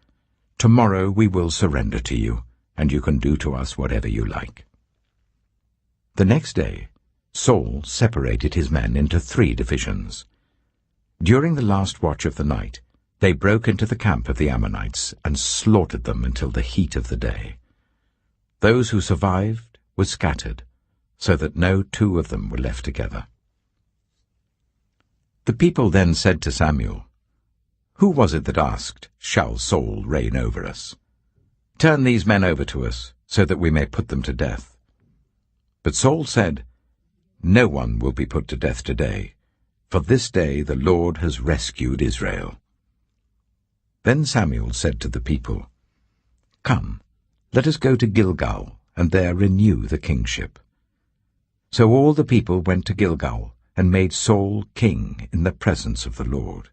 "Tomorrow we will surrender to you, and you can do to us whatever you like." The next day, Saul separated his men into 3 divisions. During the last watch of the night, they broke into the camp of the Ammonites and slaughtered them until the heat of the day. Those who survived were scattered, so that no 2 of them were left together. The people then said to Samuel, "Who was it that asked, 'Shall Saul reign over us?' Turn these men over to us, so that we may put them to death." But Saul said, "No one will be put to death today, for this day the Lord has rescued Israel." Then Samuel said to the people, "Come, let us go to Gilgal, and there renew the kingship." So all the people went to Gilgal, and made Saul king in the presence of the Lord.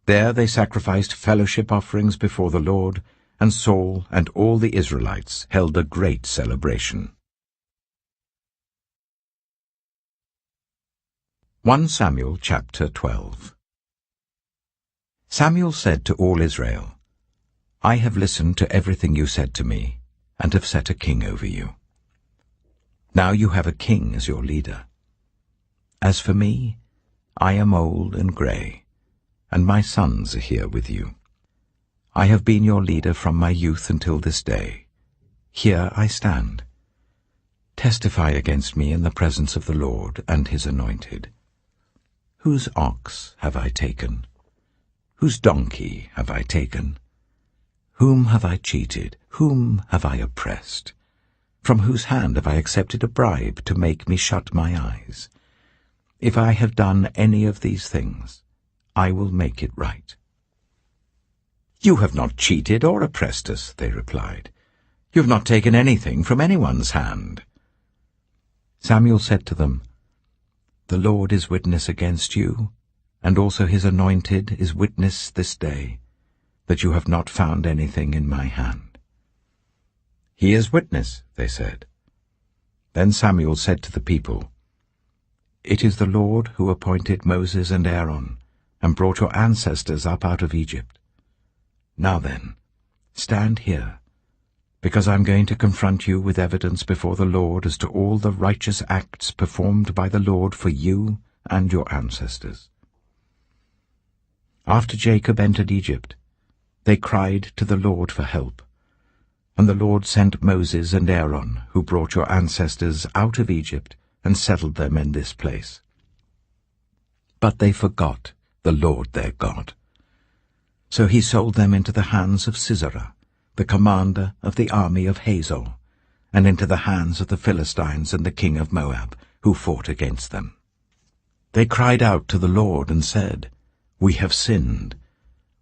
There they sacrificed fellowship offerings before the Lord, and Saul and all the Israelites held a great celebration. 1 Samuel chapter 12. Samuel said to all Israel, "I have listened to everything you said to me, and have set a king over you. Now you have a king as your leader. As for me, I am old and grey, and my sons are here with you. I have been your leader from my youth until this day. Here I stand. Testify against me in the presence of the Lord and his anointed. Whose ox have I taken? Whose donkey have I taken? Whom have I cheated? Whom have I oppressed? From whose hand have I accepted a bribe to make me shut my eyes? If I have done any of these things, I will make it right." "You have not cheated or oppressed us," they replied. "You have not taken anything from anyone's hand." Samuel said to them, "The Lord is witness against you, and also his anointed is witness this day, that you have not found anything in my hand." "He is witness," they said. Then Samuel said to the people, "It is the Lord who appointed Moses and Aaron, and brought your ancestors up out of Egypt. Now then, stand here, because I am going to confront you with evidence before the Lord as to all the righteous acts performed by the Lord for you and your ancestors. After Jacob entered Egypt, they cried to the Lord for help, and the Lord sent Moses and Aaron, who brought your ancestors out of Egypt and settled them in this place. But they forgot the Lord their God. So he sold them into the hands of Sisera, the commander of the army of Hazor, and into the hands of the Philistines and the king of Moab, who fought against them. They cried out to the Lord and said, "We have sinned.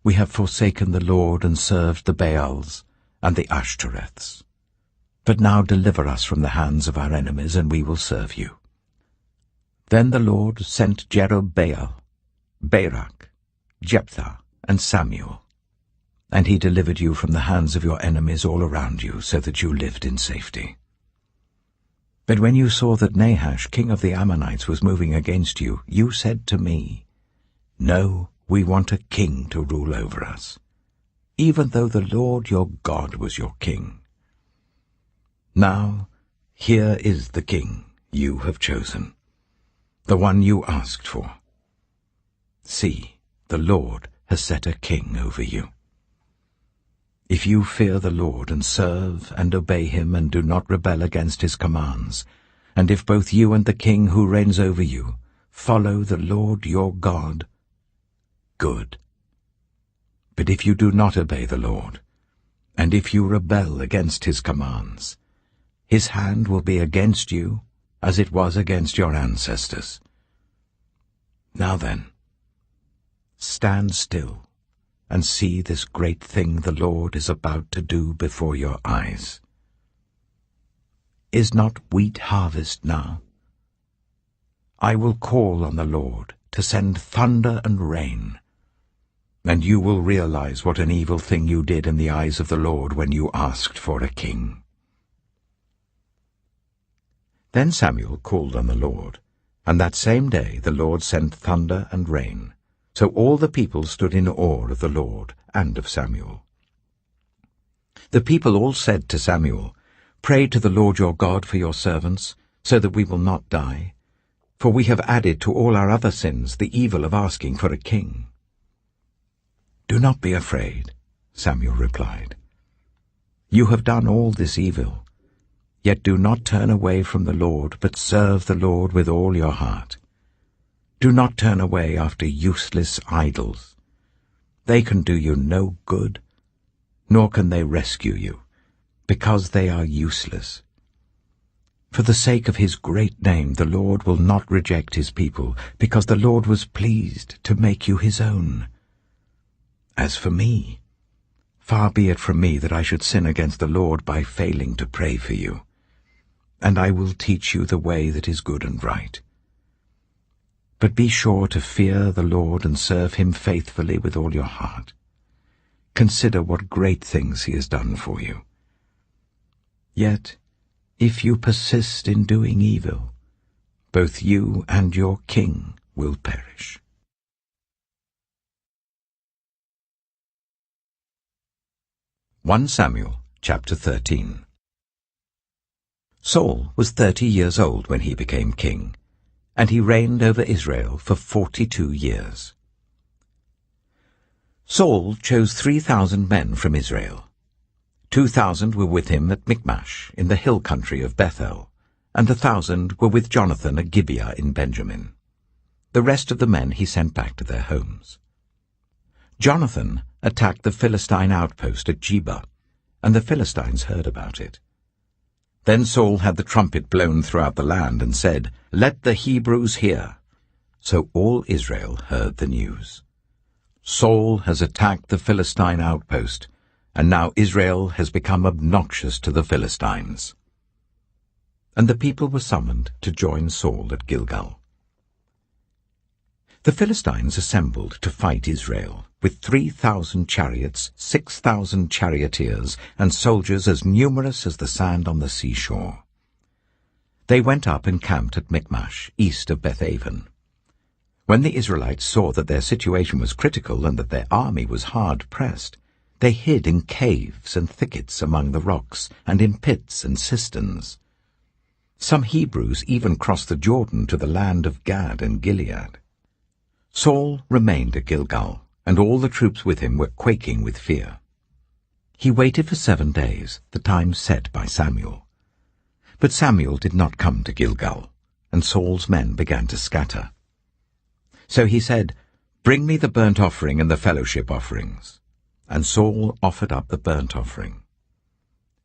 We have forsaken the Lord and served the Baals and the Ashtoreths. But now deliver us from the hands of our enemies, and we will serve you." Then the Lord sent Jerubbaal, Barak, Jephthah, and Samuel, and he delivered you from the hands of your enemies all around you, so that you lived in safety. But when you saw that Nahash, king of the Ammonites, was moving against you, you said to me, "No, we want a king to rule over us, even though the Lord your God was your king. Now, here is the king you have chosen, the one you asked for. See, the Lord has set a king over you. If you fear the Lord and serve and obey him and do not rebel against his commands, and if both you and the king who reigns over you follow the Lord your God, good. But if you do not obey the Lord, and if you rebel against his commands, his hand will be against you as it was against your ancestors. Now then, stand still and see this great thing the Lord is about to do before your eyes. Is not wheat harvest now? I will call on the Lord to send thunder and rain, and you will realize what an evil thing you did in the eyes of the Lord when you asked for a king." Then Samuel called on the Lord, and that same day the Lord sent thunder and rain. So all the people stood in awe of the Lord and of Samuel. The people all said to Samuel, "Pray to the Lord your God for your servants, so that we will not die. For we have added to all our other sins the evil of asking for a king." "Do not be afraid," Samuel replied. "You have done all this evil. Yet do not turn away from the Lord, but serve the Lord with all your heart. Do not turn away after useless idols. They can do you no good, nor can they rescue you, because they are useless. For the sake of his great name the Lord will not reject his people, because the Lord was pleased to make you his own. As for me, far be it from me that I should sin against the Lord by failing to pray for you. And I will teach you the way that is good and right. But be sure to fear the Lord and serve him faithfully with all your heart. Consider what great things he has done for you. Yet, if you persist in doing evil, both you and your king will perish." 1 Samuel chapter 13. Saul was 30 years old when he became king, and he reigned over Israel for 42 years. Saul chose 3,000 men from Israel. 2,000 were with him at Michmash in the hill country of Bethel, and 1,000 were with Jonathan at Gibeah in Benjamin. The rest of the men he sent back to their homes. Jonathan attacked the Philistine outpost at Geba, and the Philistines heard about it. Then Saul had the trumpet blown throughout the land and said, "Let the Hebrews hear." So all Israel heard the news. Saul has attacked the Philistine outpost, and now Israel has become obnoxious to the Philistines. And the people were summoned to join Saul at Gilgal. The Philistines assembled to fight Israel, with 3,000 chariots, 6,000 charioteers, and soldiers as numerous as the sand on the seashore. They went up and camped at Michmash, east of Bethaven. When the Israelites saw that their situation was critical and that their army was hard-pressed, they hid in caves and thickets among the rocks, and in pits and cisterns. Some Hebrews even crossed the Jordan to the land of Gad and Gilead. Saul remained at Gilgal, and all the troops with him were quaking with fear. He waited for 7 days, the time set by Samuel. But Samuel did not come to Gilgal, and Saul's men began to scatter. So he said, "Bring me the burnt offering and the fellowship offerings." And Saul offered up the burnt offering.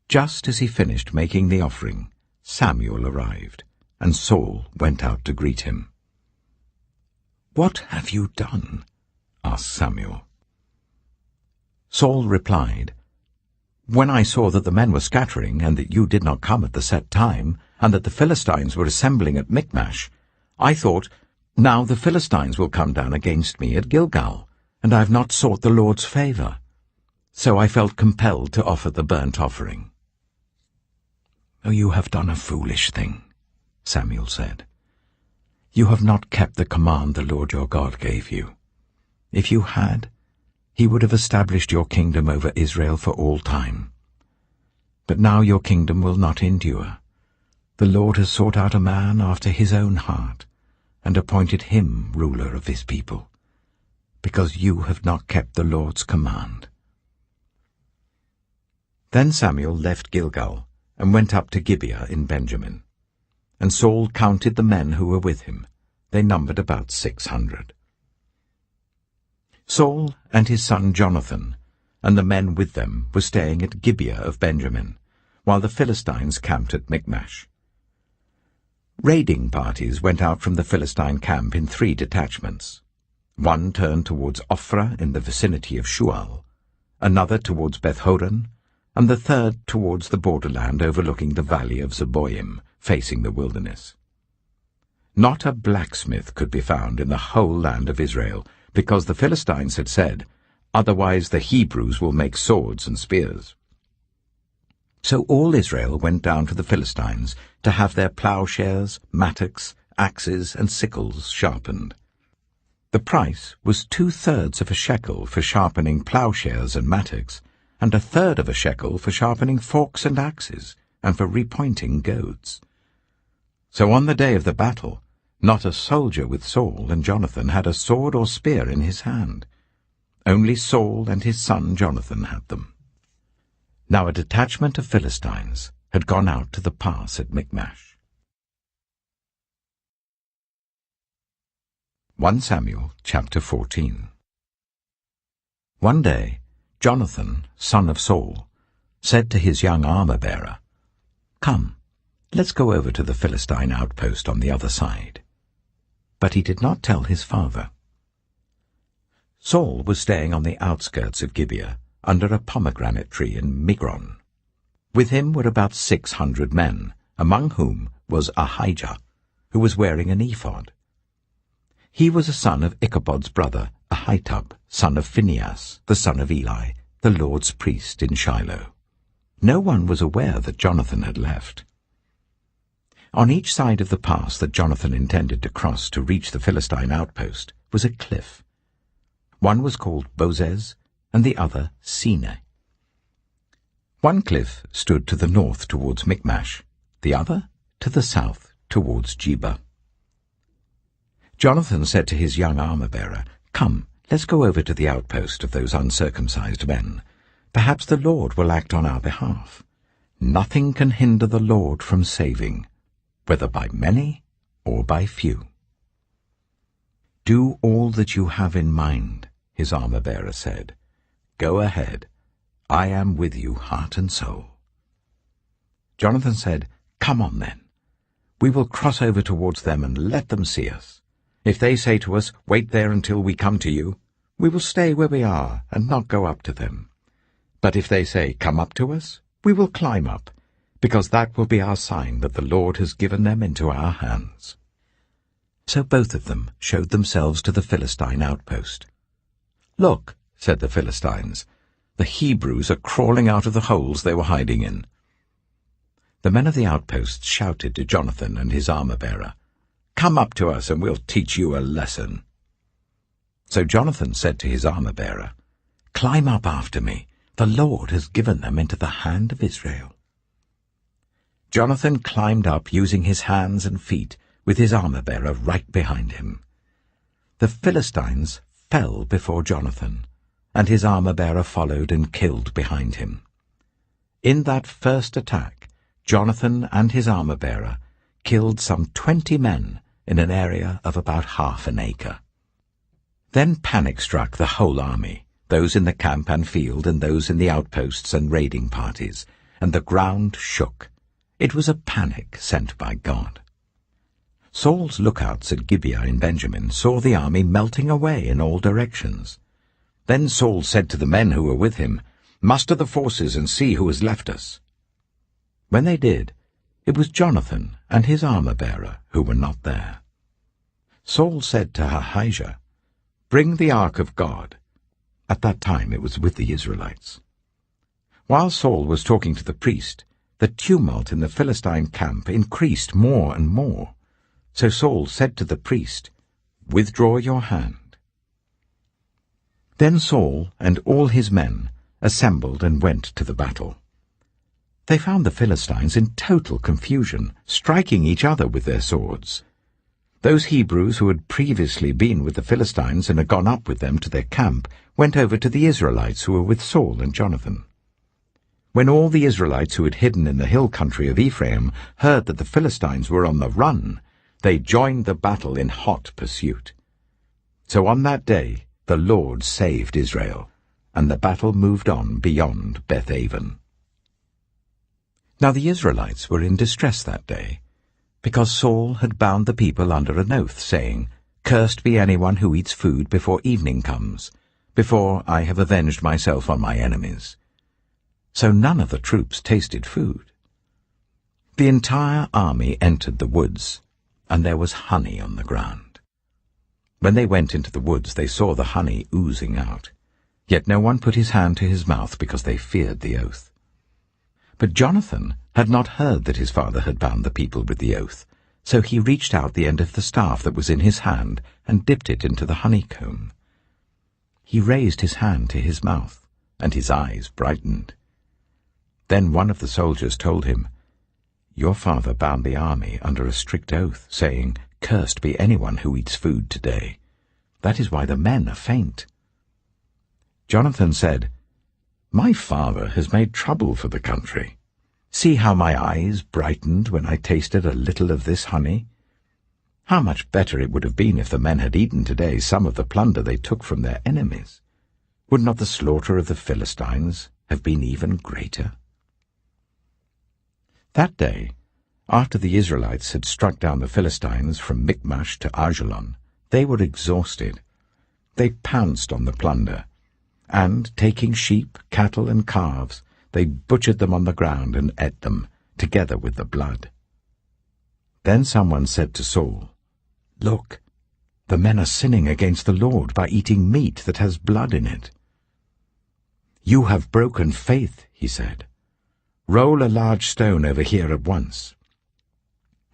Just as he finished making the offering, Samuel arrived, and Saul went out to greet him. "What have you done?" asked Samuel. Saul replied, "When I saw that the men were scattering, and that you did not come at the set time, and that the Philistines were assembling at Michmash, I thought, now the Philistines will come down against me at Gilgal, and I have not sought the Lord's favor. So I felt compelled to offer the burnt offering." "Oh, you have done a foolish thing," Samuel said. "You have not kept the command the Lord your God gave you. If you had, he would have established your kingdom over Israel for all time. But now your kingdom will not endure. The Lord has sought out a man after his own heart, and appointed him ruler of his people, because you have not kept the Lord's command." Then Samuel left Gilgal, and went up to Gibeah in Benjamin. And Saul counted the men who were with him. They numbered about 600. Saul and his son Jonathan, and the men with them, were staying at Gibeah of Benjamin, while the Philistines camped at Michmash. Raiding parties went out from the Philistine camp in 3 detachments. One turned towards Ophrah in the vicinity of Shual, another towards Beth-horon, and the third towards the borderland overlooking the valley of Zeboim, facing the wilderness. Not a blacksmith could be found in the whole land of Israel, because the Philistines had said, Otherwise the Hebrews will make swords and spears." So all Israel went down to the Philistines to have their plowshares, mattocks, axes, and sickles sharpened. The price was 2/3 of a shekel for sharpening plowshares and mattocks, and 1/3 of a shekel for sharpening forks and axes, and for repointing goads. So on the day of the battle, not a soldier with Saul and Jonathan had a sword or spear in his hand. Only Saul and his son Jonathan had them. Now a detachment of Philistines had gone out to the pass at Michmash. 1 Samuel chapter 14. One day Jonathan, son of Saul, said to his young armor-bearer, "Come, let's go over to the Philistine outpost on the other side." But he did not tell his father. Saul was staying on the outskirts of Gibeah, under a pomegranate tree in Migron. With him were about 600 men, among whom was Ahijah, who was wearing an ephod. He was a son of Ichabod's brother, Ahitub, son of Phinehas, the son of Eli, the Lord's priest in Shiloh. No one was aware that Jonathan had left. On each side of the pass that Jonathan intended to cross to reach the Philistine outpost was a cliff. One was called Bozez, and the other Sineh. One cliff stood to the north towards Michmash, the other to the south towards Geba. Jonathan said to his young armor-bearer, "Come, let's go over to the outpost of those uncircumcised men. Perhaps the Lord will act on our behalf. Nothing can hinder the Lord from saving, whether by many or by few." "Do all that you have in mind," his armor-bearer said. "Go ahead. I am with you, heart and soul." Jonathan said, "Come on then. We will cross over towards them and let them see us. If they say to us, 'Wait there until we come to you,' we will stay where we are and not go up to them. But if they say, 'Come up to us,' we will climb up, because that will be our sign that the Lord has given them into our hands." So both of them showed themselves to the Philistine outpost. "Look," said the Philistines, "the Hebrews are crawling out of the holes they were hiding in." The men of the outpost shouted to Jonathan and his armor-bearer, "Come up to us and we'll teach you a lesson." So Jonathan said to his armor-bearer, "Climb up after me. The Lord has given them into the hand of Israel." Jonathan climbed up using his hands and feet, with his armor-bearer right behind him. The Philistines fell before Jonathan, and his armor-bearer followed and killed behind him. In that first attack, Jonathan and his armor-bearer killed some 20 men in an area of about half an acre. Then panic struck the whole army, those in the camp and field and those in the outposts and raiding parties, and the ground shook. It was a panic sent by God. Saul's lookouts at Gibeah in Benjamin saw the army melting away in all directions. Then Saul said to the men who were with him, "Muster the forces and see who has left us." When they did, it was Jonathan and his armor-bearer who were not there. Saul said to Ahijah, "Bring the ark of God." At that time it was with the Israelites. While Saul was talking to the priest, the tumult in the Philistine camp increased more and more. So Saul said to the priest, "Withdraw your hand." Then Saul and all his men assembled and went to the battle. They found the Philistines in total confusion, striking each other with their swords. Those Hebrews who had previously been with the Philistines and had gone up with them to their camp went over to the Israelites who were with Saul and Jonathan. When all the Israelites who had hidden in the hill country of Ephraim heard that the Philistines were on the run, they joined the battle in hot pursuit. So on that day the Lord saved Israel, and the battle moved on beyond Beth-aven. Now the Israelites were in distress that day, because Saul had bound the people under an oath, saying, "Cursed be anyone who eats food before evening comes, before I have avenged myself on my enemies." So none of the troops tasted food. The entire army entered the woods, and there was honey on the ground. When they went into the woods, they saw the honey oozing out. Yet no one put his hand to his mouth because they feared the oath. But Jonathan had not heard that his father had bound the people with the oath, so he reached out the end of the staff that was in his hand and dipped it into the honeycomb. He raised his hand to his mouth, and his eyes brightened. Then one of the soldiers told him, "Your father bound the army under a strict oath, saying, 'Cursed be anyone who eats food today.' That is why the men are faint." Jonathan said, "My father has made trouble for the country. See how my eyes brightened when I tasted a little of this honey. How much better it would have been if the men had eaten today some of the plunder they took from their enemies. Would not the slaughter of the Philistines have been even greater?" That day, after the Israelites had struck down the Philistines from Michmash to Ajalon, they were exhausted. They pounced on the plunder, and, taking sheep, cattle, and calves, they butchered them on the ground and ate them, together with the blood. Then someone said to Saul, "Look, the men are sinning against the Lord by eating meat that has blood in it." "You have broken faith," he said. "Roll a large stone over here at once."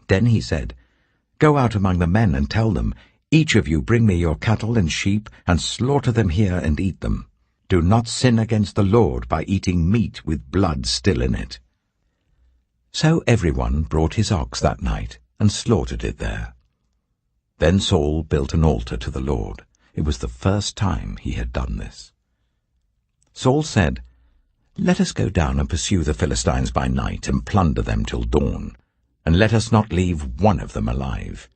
Then he said, "Go out among the men and tell them, 'Each of you bring me your cattle and sheep, and slaughter them here and eat them. Do not sin against the Lord by eating meat with blood still in it.'" So everyone brought his ox that night and slaughtered it there. Then Saul built an altar to the Lord. It was the first time he had done this. Saul said, "Let us go down and pursue the Philistines by night and plunder them till dawn, and let us not leave one of them alive."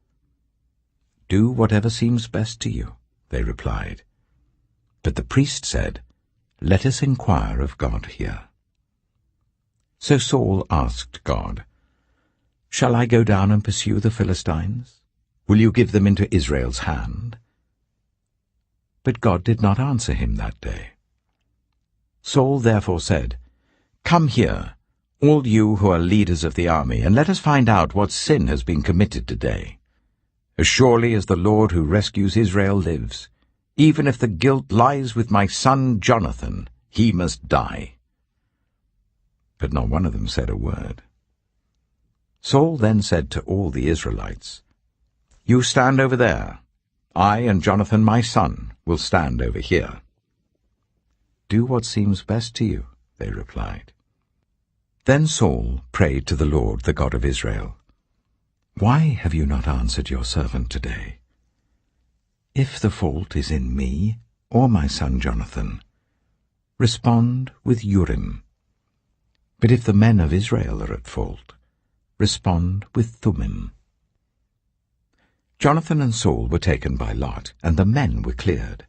"Do whatever seems best to you," they replied. But the priest said, "Let us inquire of God here." So Saul asked God, "Shall I go down and pursue the Philistines? Will you give them into Israel's hand?" But God did not answer him that day. Saul therefore said, "Come here, all you who are leaders of the army, and let us find out what sin has been committed today. As surely as the Lord who rescues Israel lives, even if the guilt lies with my son Jonathan, he must die." But not one of them said a word. Saul then said to all the Israelites, "You stand over there. I and Jonathan my son will stand over here." "Do what seems best to you," they replied. Then Saul prayed to the Lord, the God of Israel, "Why have you not answered your servant today? If the fault is in me or my son Jonathan, respond with Urim. But if the men of Israel are at fault, respond with Thummim." Jonathan and Saul were taken by lot, and the men were cleared.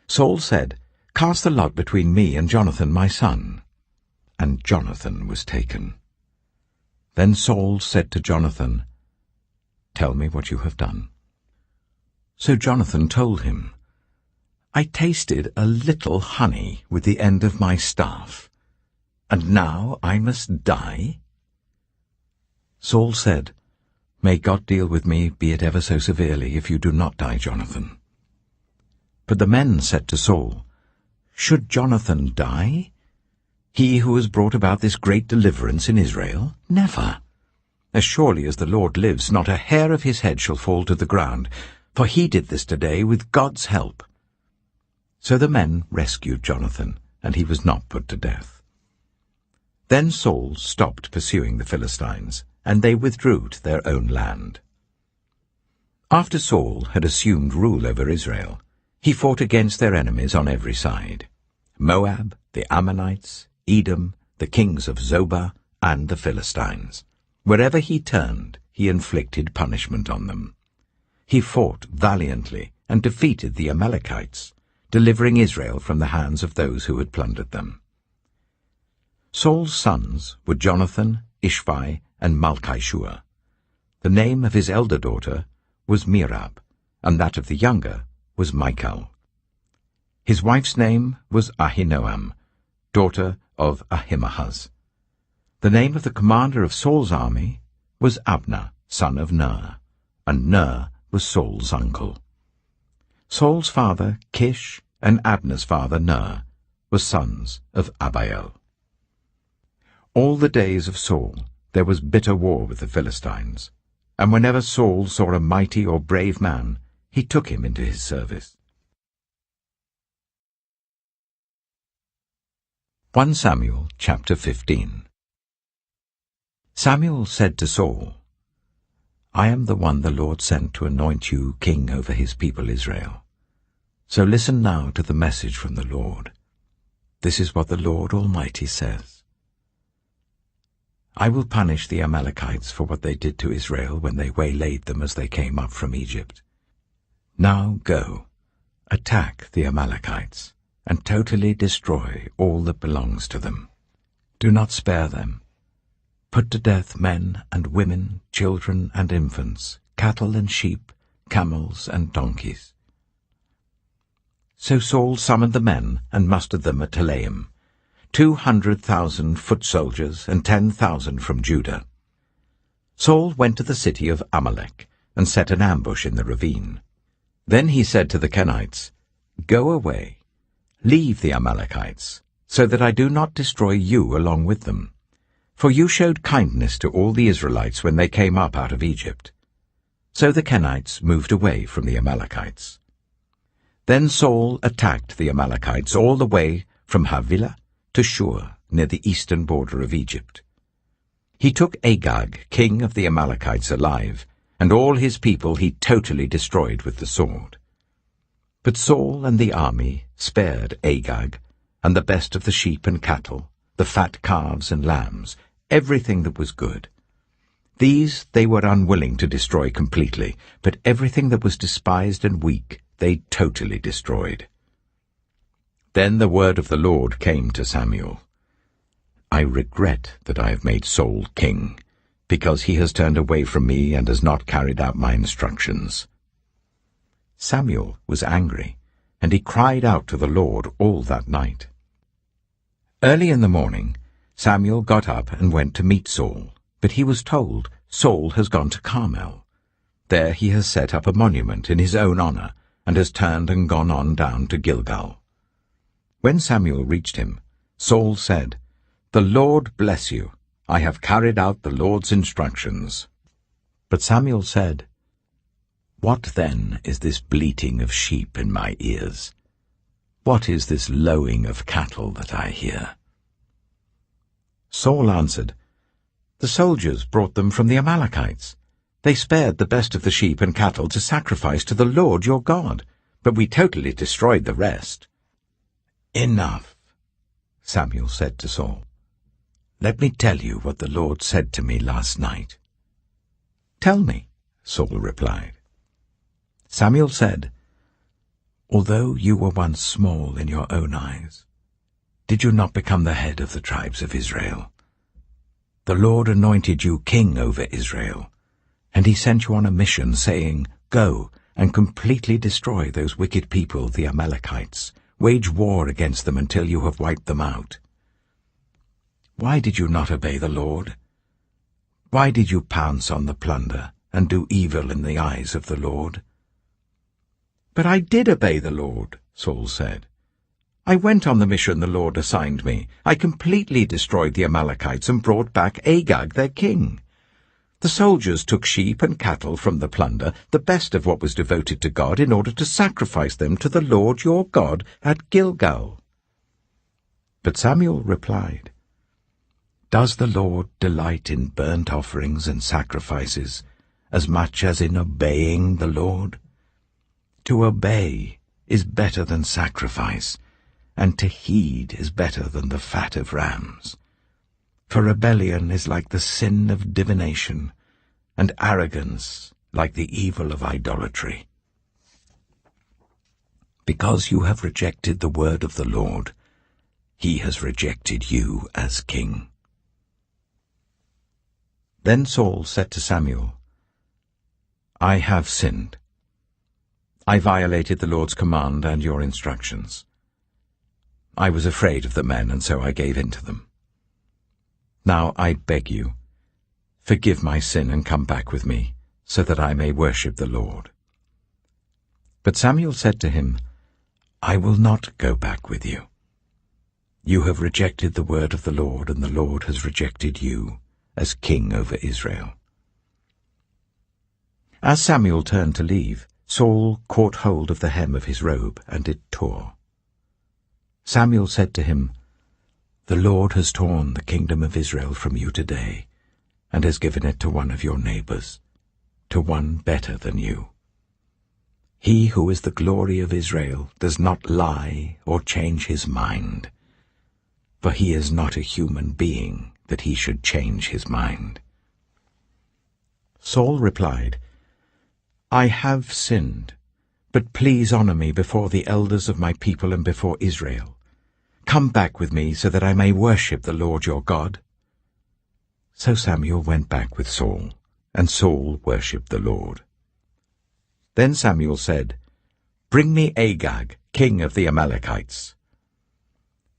Saul said, "Cast the lot between me and Jonathan my son." And Jonathan was taken. Then Saul said to Jonathan, "Tell me what you have done." So Jonathan told him, "I tasted a little honey with the end of my staff, and now I must die?" Saul said, "May God deal with me, be it ever so severely, if you do not die, Jonathan." But the men said to Saul, "Should Jonathan die? He who has brought about this great deliverance in Israel? Never! As surely as the Lord lives, not a hair of his head shall fall to the ground, for he did this today with God's help." So the men rescued Jonathan, and he was not put to death. Then Saul stopped pursuing the Philistines, and they withdrew to their own land. After Saul had assumed rule over Israel, he fought against their enemies on every side: Moab, the Ammonites, Edom, the kings of Zobah, and the Philistines. Wherever he turned, he inflicted punishment on them. He fought valiantly and defeated the Amalekites, delivering Israel from the hands of those who had plundered them. Saul's sons were Jonathan, Ishvi, and Malchishua. The name of his elder daughter was Merab, and that of the younger was Michal. His wife's name was Ahinoam, daughter of Ahimaaz. The name of the commander of Saul's army was Abner, son of Ner, and Ner was Saul's uncle. Saul's father, Kish, and Abner's father Ner, were sons of Abiel. All the days of Saul there was bitter war with the Philistines, and whenever Saul saw a mighty or brave man, he took him into his service. 1 Samuel chapter 15. Samuel said to Saul, I am the one the Lord sent to anoint you king over his people Israel. So listen now to the message from the Lord. This is what the Lord Almighty says. I will punish the Amalekites for what they did to Israel when they waylaid them as they came up from Egypt. Now go, attack the Amalekites, and totally destroy all that belongs to them. Do not spare them. Put to death men and women, children and infants, cattle and sheep, camels and donkeys. So Saul summoned the men and mustered them at Telaim, 200,000 foot soldiers and 10,000 from Judah. Saul went to the city of Amalek and set an ambush in the ravine. Then he said to the Kenites, Go away, leave the Amalekites, so that I do not destroy you along with them. For you showed kindness to all the Israelites when they came up out of Egypt. So the Kenites moved away from the Amalekites. Then Saul attacked the Amalekites all the way from Havilah to Shur, near the eastern border of Egypt. He took Agag, king of the Amalekites, alive, and all his people he totally destroyed with the sword. But Saul and the army spared Agag, and the best of the sheep and cattle, the fat calves and lambs, everything that was good. These they were unwilling to destroy completely, but everything that was despised and weak they totally destroyed. Then the word of the Lord came to Samuel. I regret that I have made Saul king, because he has turned away from me and has not carried out my instructions. Samuel was angry, and he cried out to the Lord all that night. Early in the morning, Samuel got up and went to meet Saul, but he was told, Saul has gone to Carmel. There he has set up a monument in his own honor, and has turned and gone on down to Gilgal. When Samuel reached him, Saul said, The Lord bless you. I have carried out the Lord's instructions. But Samuel said, What then is this bleating of sheep in my ears? What is this lowing of cattle that I hear? Saul answered, The soldiers brought them from the Amalekites. They spared the best of the sheep and cattle to sacrifice to the Lord your God, but we totally destroyed the rest. Enough, Samuel said to Saul. Let me tell you what the Lord said to me last night. Tell me, Saul replied. Samuel said, Although you were once small in your own eyes, did you not become the head of the tribes of Israel? The Lord anointed you king over Israel, and he sent you on a mission, saying, Go and completely destroy those wicked people, the Amalekites. Wage war against them until you have wiped them out. Why did you not obey the Lord? Why did you pounce on the plunder and do evil in the eyes of the Lord? But I did obey the Lord, Saul said. I went on the mission the Lord assigned me. I completely destroyed the Amalekites and brought back Agag, their king. The soldiers took sheep and cattle from the plunder, the best of what was devoted to God, in order to sacrifice them to the Lord your God at Gilgal. But Samuel replied, Does the Lord delight in burnt offerings and sacrifices as much as in obeying the Lord? To obey is better than sacrifice, and to heed is better than the fat of rams. For rebellion is like the sin of divination, and arrogance like the evil of idolatry. Because you have rejected the word of the Lord, he has rejected you as king. Then Saul said to Samuel, I have sinned. I violated the Lord's command and your instructions. I was afraid of the men, and so I gave in to them. Now I beg you, forgive my sin and come back with me, so that I may worship the Lord. But Samuel said to him, I will not go back with you. You have rejected the word of the Lord, and the Lord has rejected you as king over Israel." As Samuel turned to leave, Saul caught hold of the hem of his robe, and it tore. Samuel said to him, "The Lord has torn the kingdom of Israel from you today, and has given it to one of your neighbors, to one better than you. He who is the glory of Israel does not lie or change his mind, for he is not a human being that he should change his mind." Saul replied, "I have sinned, but please honor me before the elders of my people and before Israel. Come back with me so that I may worship the Lord your God." So Samuel went back with Saul, and Saul worshipped the Lord. Then Samuel said, "Bring me Agag, king of the Amalekites."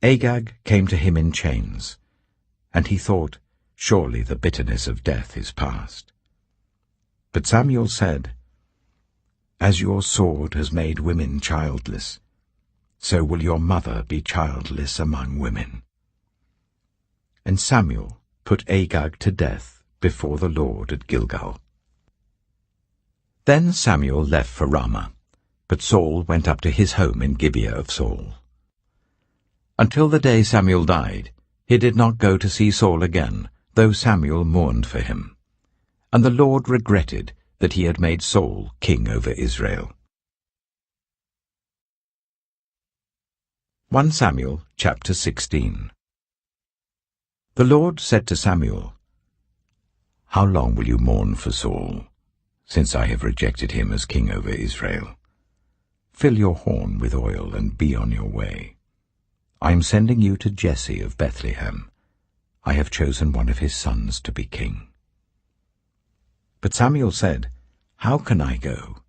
Agag came to him in chains, and he thought, "Surely the bitterness of death is past." But Samuel said, "As your sword has made women childless, so will your mother be childless among women." And Samuel put Agag to death before the Lord at Gilgal. Then Samuel left for Ramah, but Saul went up to his home in Gibeah of Saul. Until the day Samuel died, he did not go to see Saul again, though Samuel mourned for him. And the Lord regretted that he had made Saul king over Israel. 1 Samuel chapter 16. The Lord said to Samuel, "How long will you mourn for Saul, since I have rejected him as king over Israel? Fill your horn with oil and be on your way. I am sending you to Jesse of Bethlehem. I have chosen one of his sons to be king." But Samuel said, "How can I go?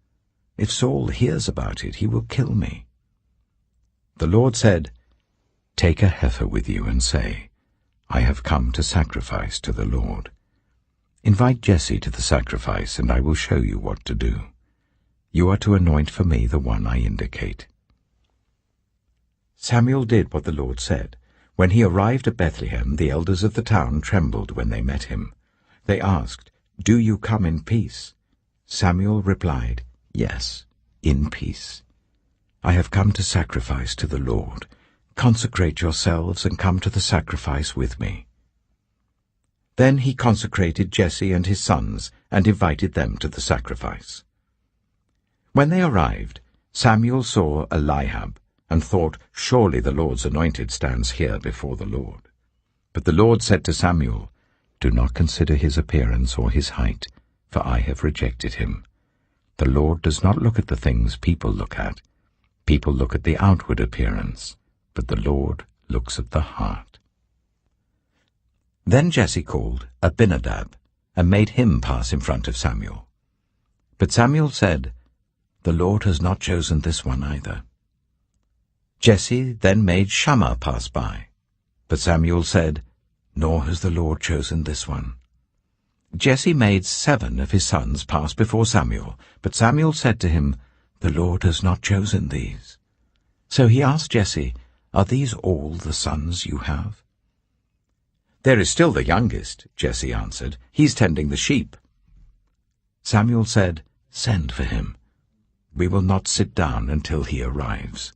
If Saul hears about it, he will kill me." The Lord said, "Take a heifer with you and say, 'I have come to sacrifice to the Lord.' Invite Jesse to the sacrifice, and I will show you what to do. You are to anoint for me the one I indicate." Samuel did what the Lord said. When he arrived at Bethlehem, the elders of the town trembled when they met him. They asked, "Do you come in peace?" Samuel replied, "Yes, in peace. I have come to sacrifice to the Lord. Consecrate yourselves and come to the sacrifice with me." Then he consecrated Jesse and his sons and invited them to the sacrifice. When they arrived, Samuel saw Eliab and thought, "Surely the Lord's anointed stands here before the Lord." But the Lord said to Samuel, "Do not consider his appearance or his height, for I have rejected him. The Lord does not look at the things people look at. People look at the outward appearance, but the Lord looks at the heart." Then Jesse called Abinadab and made him pass in front of Samuel. But Samuel said, "The Lord has not chosen this one either." Jesse then made Shammah pass by, but Samuel said, "Nor has the Lord chosen this one." Jesse made 7 of his sons pass before Samuel, but Samuel said to him, "The Lord has not chosen these." So he asked Jesse, "Are these all the sons you have?" "There is still the youngest," Jesse answered. "He's tending the sheep." Samuel said, "Send for him. We will not sit down until he arrives."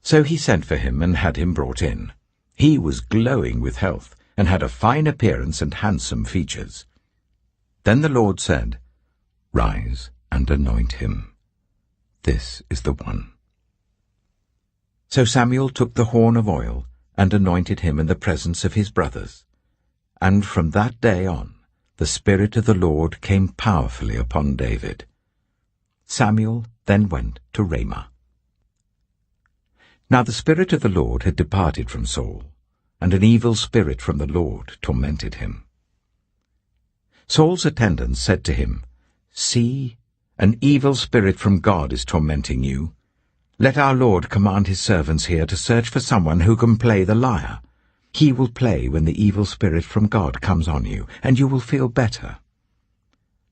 So he sent for him and had him brought in. He was glowing with health and had a fine appearance and handsome features. Then the Lord said, "Rise and anoint him. This is the one." So Samuel took the horn of oil and anointed him in the presence of his brothers. And from that day on, the Spirit of the Lord came powerfully upon David. Samuel then went to Ramah. Now the Spirit of the Lord had departed from Saul, and an evil spirit from the Lord tormented him. Saul's attendants said to him, "See, an evil spirit from God is tormenting you. Let our Lord command his servants here to search for someone who can play the lyre. He will play when the evil spirit from God comes on you, and you will feel better."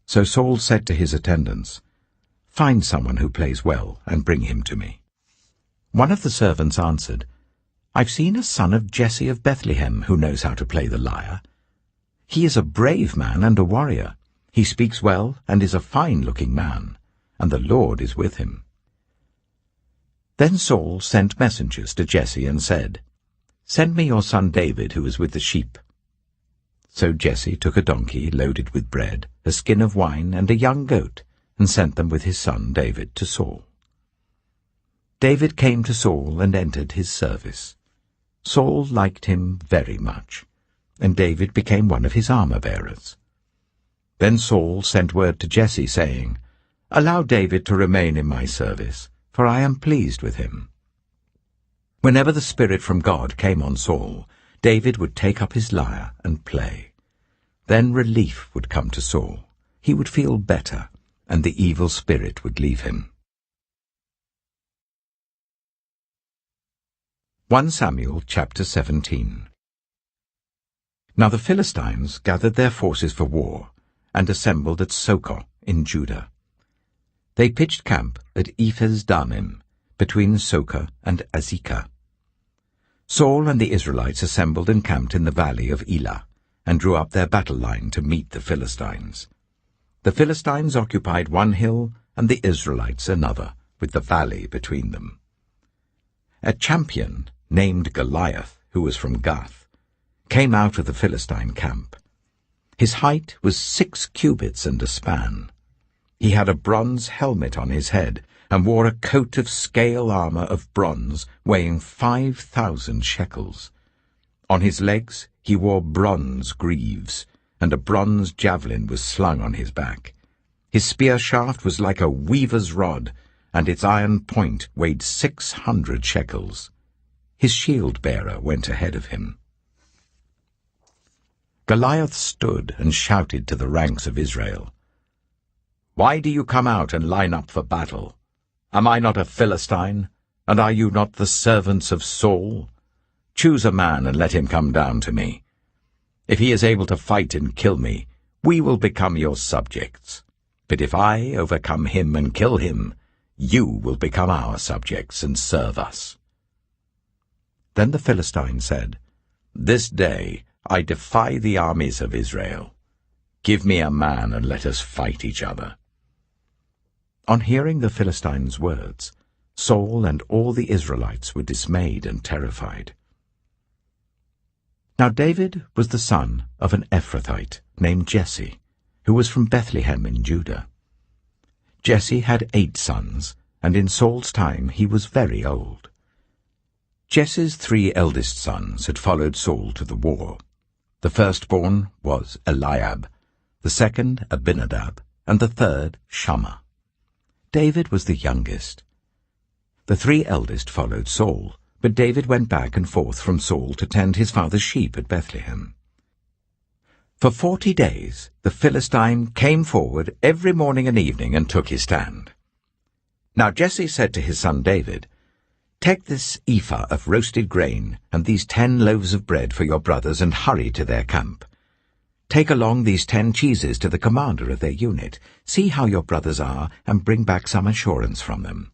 So Saul said to his attendants, "Find someone who plays well and bring him to me." One of the servants answered, "I've seen a son of Jesse of Bethlehem who knows how to play the lyre. He is a brave man and a warrior. He speaks well and is a fine-looking man, and the Lord is with him." Then Saul sent messengers to Jesse and said, "Send me your son David, who is with the sheep." So Jesse took a donkey loaded with bread, a skin of wine, and a young goat, and sent them with his son David to Saul. David came to Saul and entered his service. Saul liked him very much, and David became one of his armor-bearers. Then Saul sent word to Jesse, saying, "Allow David to remain in my service, for I am pleased with him." Whenever the Spirit from God came on Saul, David would take up his lyre and play. Then relief would come to Saul. He would feel better, and the evil spirit would leave him. 1 Samuel chapter 17. Now the Philistines gathered their forces for war, and assembled at Socoh in Judah. They pitched camp at Ephes-dammim, between Socoh and Azekah. Saul and the Israelites assembled and camped in the valley of Elah, and drew up their battle line to meet the Philistines. The Philistines occupied one hill, and the Israelites another, with the valley between them. A champion named Goliath, who was from Gath, came out of the Philistine camp. His height was 6 cubits and a span. He had a bronze helmet on his head, and wore a coat of scale armor of bronze weighing 5,000 shekels. On his legs he wore bronze greaves, and a bronze javelin was slung on his back. His spear shaft was like a weaver's rod, and its iron point weighed 600 shekels. His shield-bearer went ahead of him. Goliath stood and shouted to the ranks of Israel, "Why do you come out and line up for battle? Am I not a Philistine, and are you not the servants of Saul? Choose a man and let him come down to me. If he is able to fight and kill me, we will become your subjects. But if I overcome him and kill him, you will become our subjects and serve us." Then the Philistine said, "This day I defy the armies of Israel. Give me a man and let us fight each other." On hearing the Philistines' words, Saul and all the Israelites were dismayed and terrified. Now David was the son of an Ephrathite named Jesse, who was from Bethlehem in Judah. Jesse had 8 sons, and in Saul's time he was very old. Jesse's 3 eldest sons had followed Saul to the war. The firstborn was Eliab, the second Abinadab, and the third Shammah. David was the youngest. The 3 eldest followed Saul, but David went back and forth from Saul to tend his father's sheep at Bethlehem. For 40 days the Philistine came forward every morning and evening and took his stand. Now Jesse said to his son David, "Take this ephah of roasted grain and these 10 loaves of bread for your brothers and hurry to their camp. Take along these 10 cheeses to the commander of their unit. See how your brothers are and bring back some assurance from them.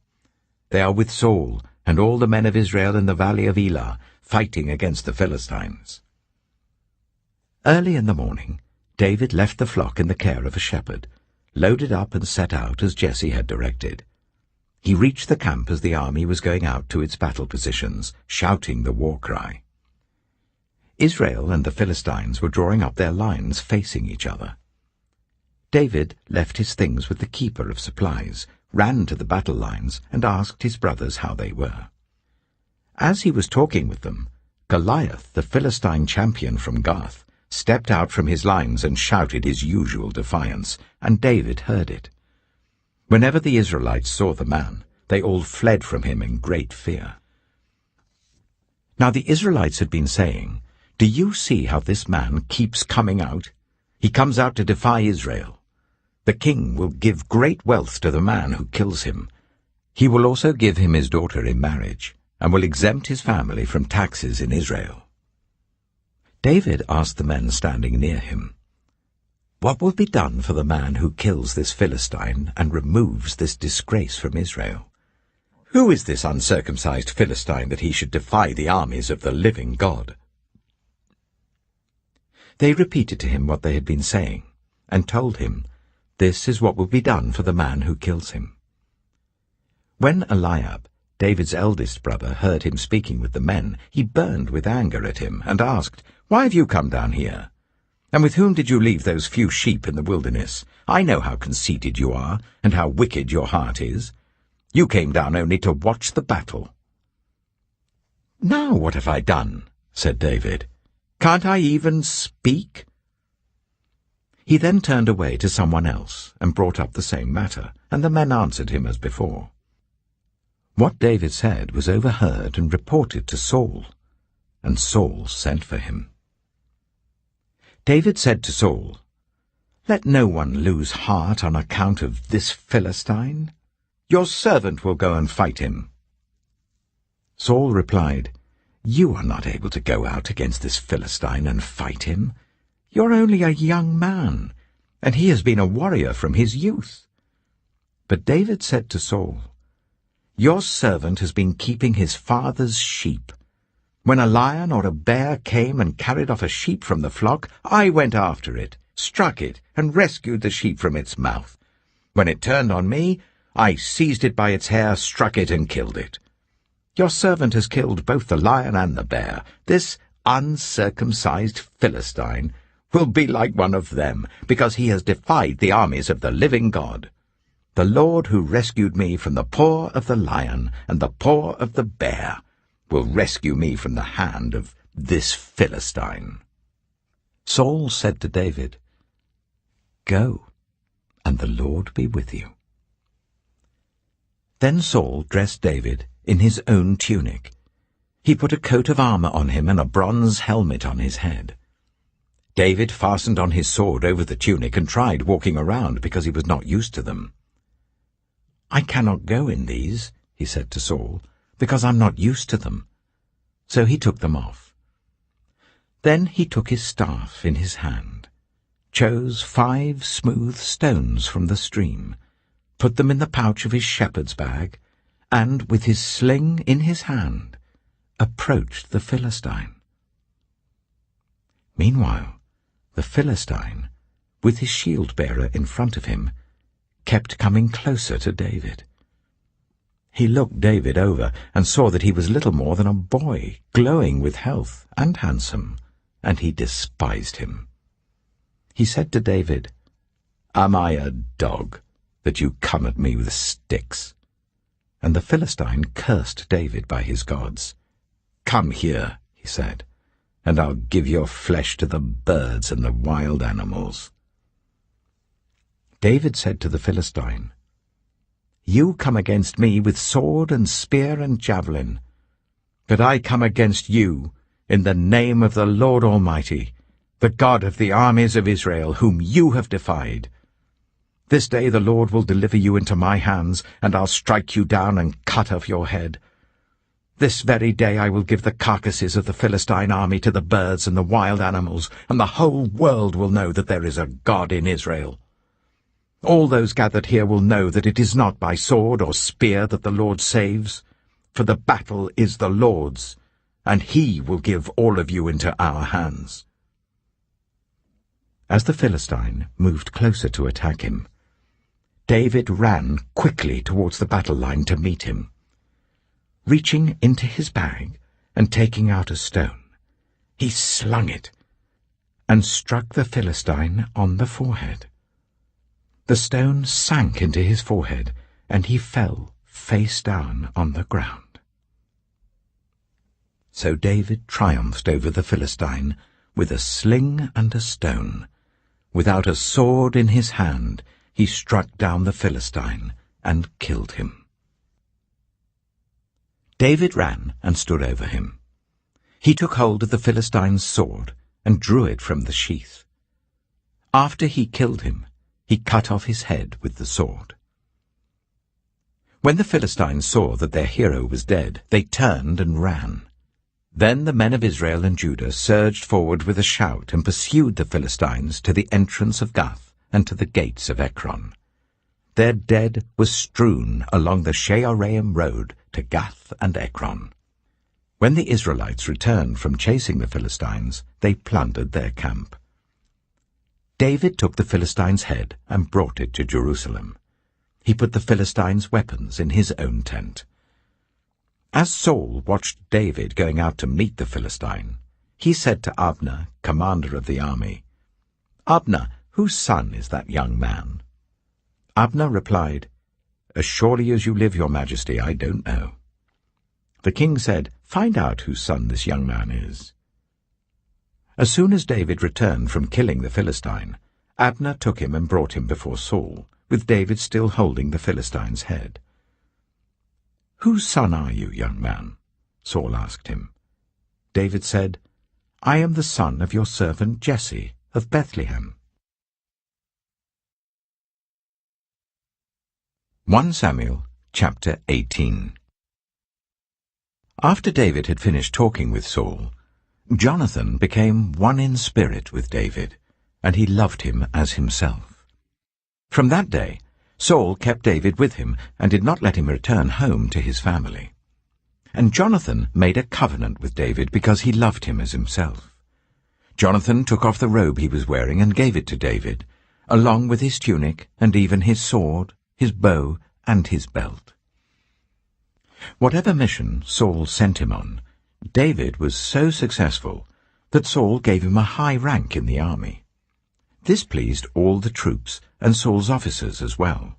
They are with Saul and all the men of Israel in the valley of Elah, fighting against the Philistines." Early in the morning, David left the flock in the care of a shepherd, loaded up and set out as Jesse had directed. He reached the camp as the army was going out to its battle positions, shouting the war cry. Israel and the Philistines were drawing up their lines facing each other. David left his things with the keeper of supplies, ran to the battle lines, and asked his brothers how they were. As he was talking with them, Goliath, the Philistine champion from Gath, stepped out from his lines and shouted his usual defiance, and David heard it. Whenever the Israelites saw the man, they all fled from him in great fear. Now the Israelites had been saying, "Do you see how this man keeps coming out? He comes out to defy Israel. The king will give great wealth to the man who kills him. He will also give him his daughter in marriage, and will exempt his family from taxes in Israel." David asked the men standing near him, "What will be done for the man who kills this Philistine and removes this disgrace from Israel? "Who is this uncircumcised Philistine that he should defy the armies of the living God?" They repeated to him what they had been saying, and told him, "This is what will be done for the man who kills him." When Eliab, David's eldest brother, heard him speaking with the men, he burned with anger at him, and asked, "Why have you come down here? And with whom did you leave those few sheep in the wilderness? I know how conceited you are, and how wicked your heart is. You came down only to watch the battle." "Now what have I done?" said David. "Can't I even speak?" He then turned away to someone else and brought up the same matter, and the men answered him as before. What David said was overheard and reported to Saul, and Saul sent for him. David said to Saul, "Let no one lose heart on account of this Philistine. Your servant will go and fight him." Saul replied, "You are not able to go out against this Philistine and fight him. You're only a young man, and he has been a warrior from his youth." But David said to Saul, "Your servant has been keeping his father's sheep. When a lion or a bear came and carried off a sheep from the flock, I went after it, struck it, and rescued the sheep from its mouth. When it turned on me, I seized it by its hair, struck it, and killed it. Your servant has killed both the lion and the bear. This uncircumcised Philistine will be like one of them, because he has defied the armies of the living God. The Lord who rescued me from the paw of the lion and the paw of the bear will rescue me from the hand of this Philistine." Saul said to David, "Go, and the Lord be with you." Then Saul dressed David in his own tunic. He put a coat of armor on him and a bronze helmet on his head. David fastened on his sword over the tunic and tried walking around because he was not used to them. "I cannot go in these," he said to Saul, "because I'm not used to them." So he took them off. Then he took his staff in his hand, chose 5 smooth stones from the stream, put them in the pouch of his shepherd's bag, and, with his sling in his hand, approached the Philistine. Meanwhile, the Philistine, with his shield-bearer in front of him, kept coming closer to David. He looked David over and saw that he was little more than a boy, glowing with health and handsome, and he despised him. He said to David, "Am I a dog, that you come at me with sticks?" And the Philistine cursed David by his gods. "Come here," he said, "and I'll give your flesh to the birds and the wild animals." David said to the Philistine, "You come against me with sword and spear and javelin, but I come against you in the name of the Lord Almighty, the God of the armies of Israel, whom you have defied. This day the Lord will deliver you into my hands, and I'll strike you down and cut off your head. This very day I will give the carcasses of the Philistine army to the birds and the wild animals, and the whole world will know that there is a God in Israel. All those gathered here will know that it is not by sword or spear that the Lord saves, for the battle is the Lord's, and he will give all of you into our hands." As the Philistine moved closer to attack him, David ran quickly towards the battle line to meet him. Reaching into his bag and taking out a stone, he slung it and struck the Philistine on the forehead. The stone sank into his forehead, and he fell face down on the ground. So David triumphed over the Philistine with a sling and a stone. Without a sword in his hand, he struck down the Philistine and killed him. David ran and stood over him. He took hold of the Philistine's sword and drew it from the sheath. After he killed him, he cut off his head with the sword. When the Philistines saw that their hero was dead, they turned and ran. Then the men of Israel and Judah surged forward with a shout and pursued the Philistines to the entrance of Gath and to the gates of Ekron. Their dead was strewn along the Shearaim road to Gath and Ekron. When the Israelites returned from chasing the Philistines, they plundered their camp. David took the Philistines' head and brought it to Jerusalem. He put the Philistines' weapons in his own tent. As Saul watched David going out to meet the Philistine, he said to Abner, commander of the army, "Abner, whose son is that young man?" Abner replied, "As surely as you live, your majesty, I don't know." The king said, "Find out whose son this young man is." As soon as David returned from killing the Philistine, Abner took him and brought him before Saul, with David still holding the Philistine's head. "Whose son are you, young man?" Saul asked him. David said, "I am the son of your servant Jesse of Bethlehem." 1 Samuel chapter 18. After David had finished talking with Saul, Jonathan became one in spirit with David, and he loved him as himself. From that day, Saul kept David with him and did not let him return home to his family. And Jonathan made a covenant with David because he loved him as himself. Jonathan took off the robe he was wearing and gave it to David, along with his tunic and even his sword, his bow, and his belt. Whatever mission Saul sent him on, David was so successful that Saul gave him a high rank in the army. This pleased all the troops and Saul's officers as well.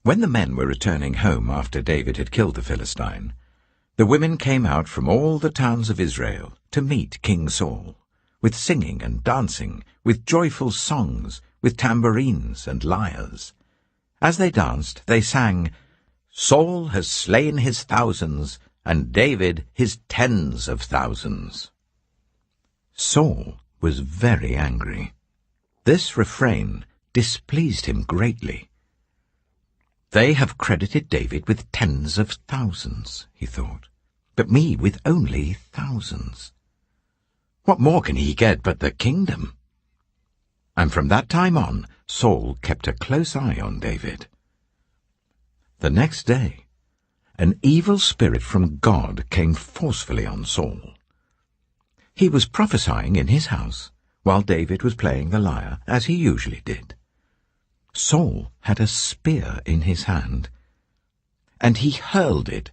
When the men were returning home after David had killed the Philistine, the women came out from all the towns of Israel to meet King Saul, with singing and dancing, with joyful songs, with tambourines and lyres. As they danced, they sang, "Saul has slain his thousands, and David his tens of thousands." Saul was very angry. This refrain displeased him greatly. "They have credited David with tens of thousands," he thought, "but me with only thousands. What more can he get but the kingdom?" And from that time on, Saul kept a close eye on David. The next day, an evil spirit from God came forcefully on Saul. He was prophesying in his house, while David was playing the lyre, as he usually did. Saul had a spear in his hand, and he hurled it,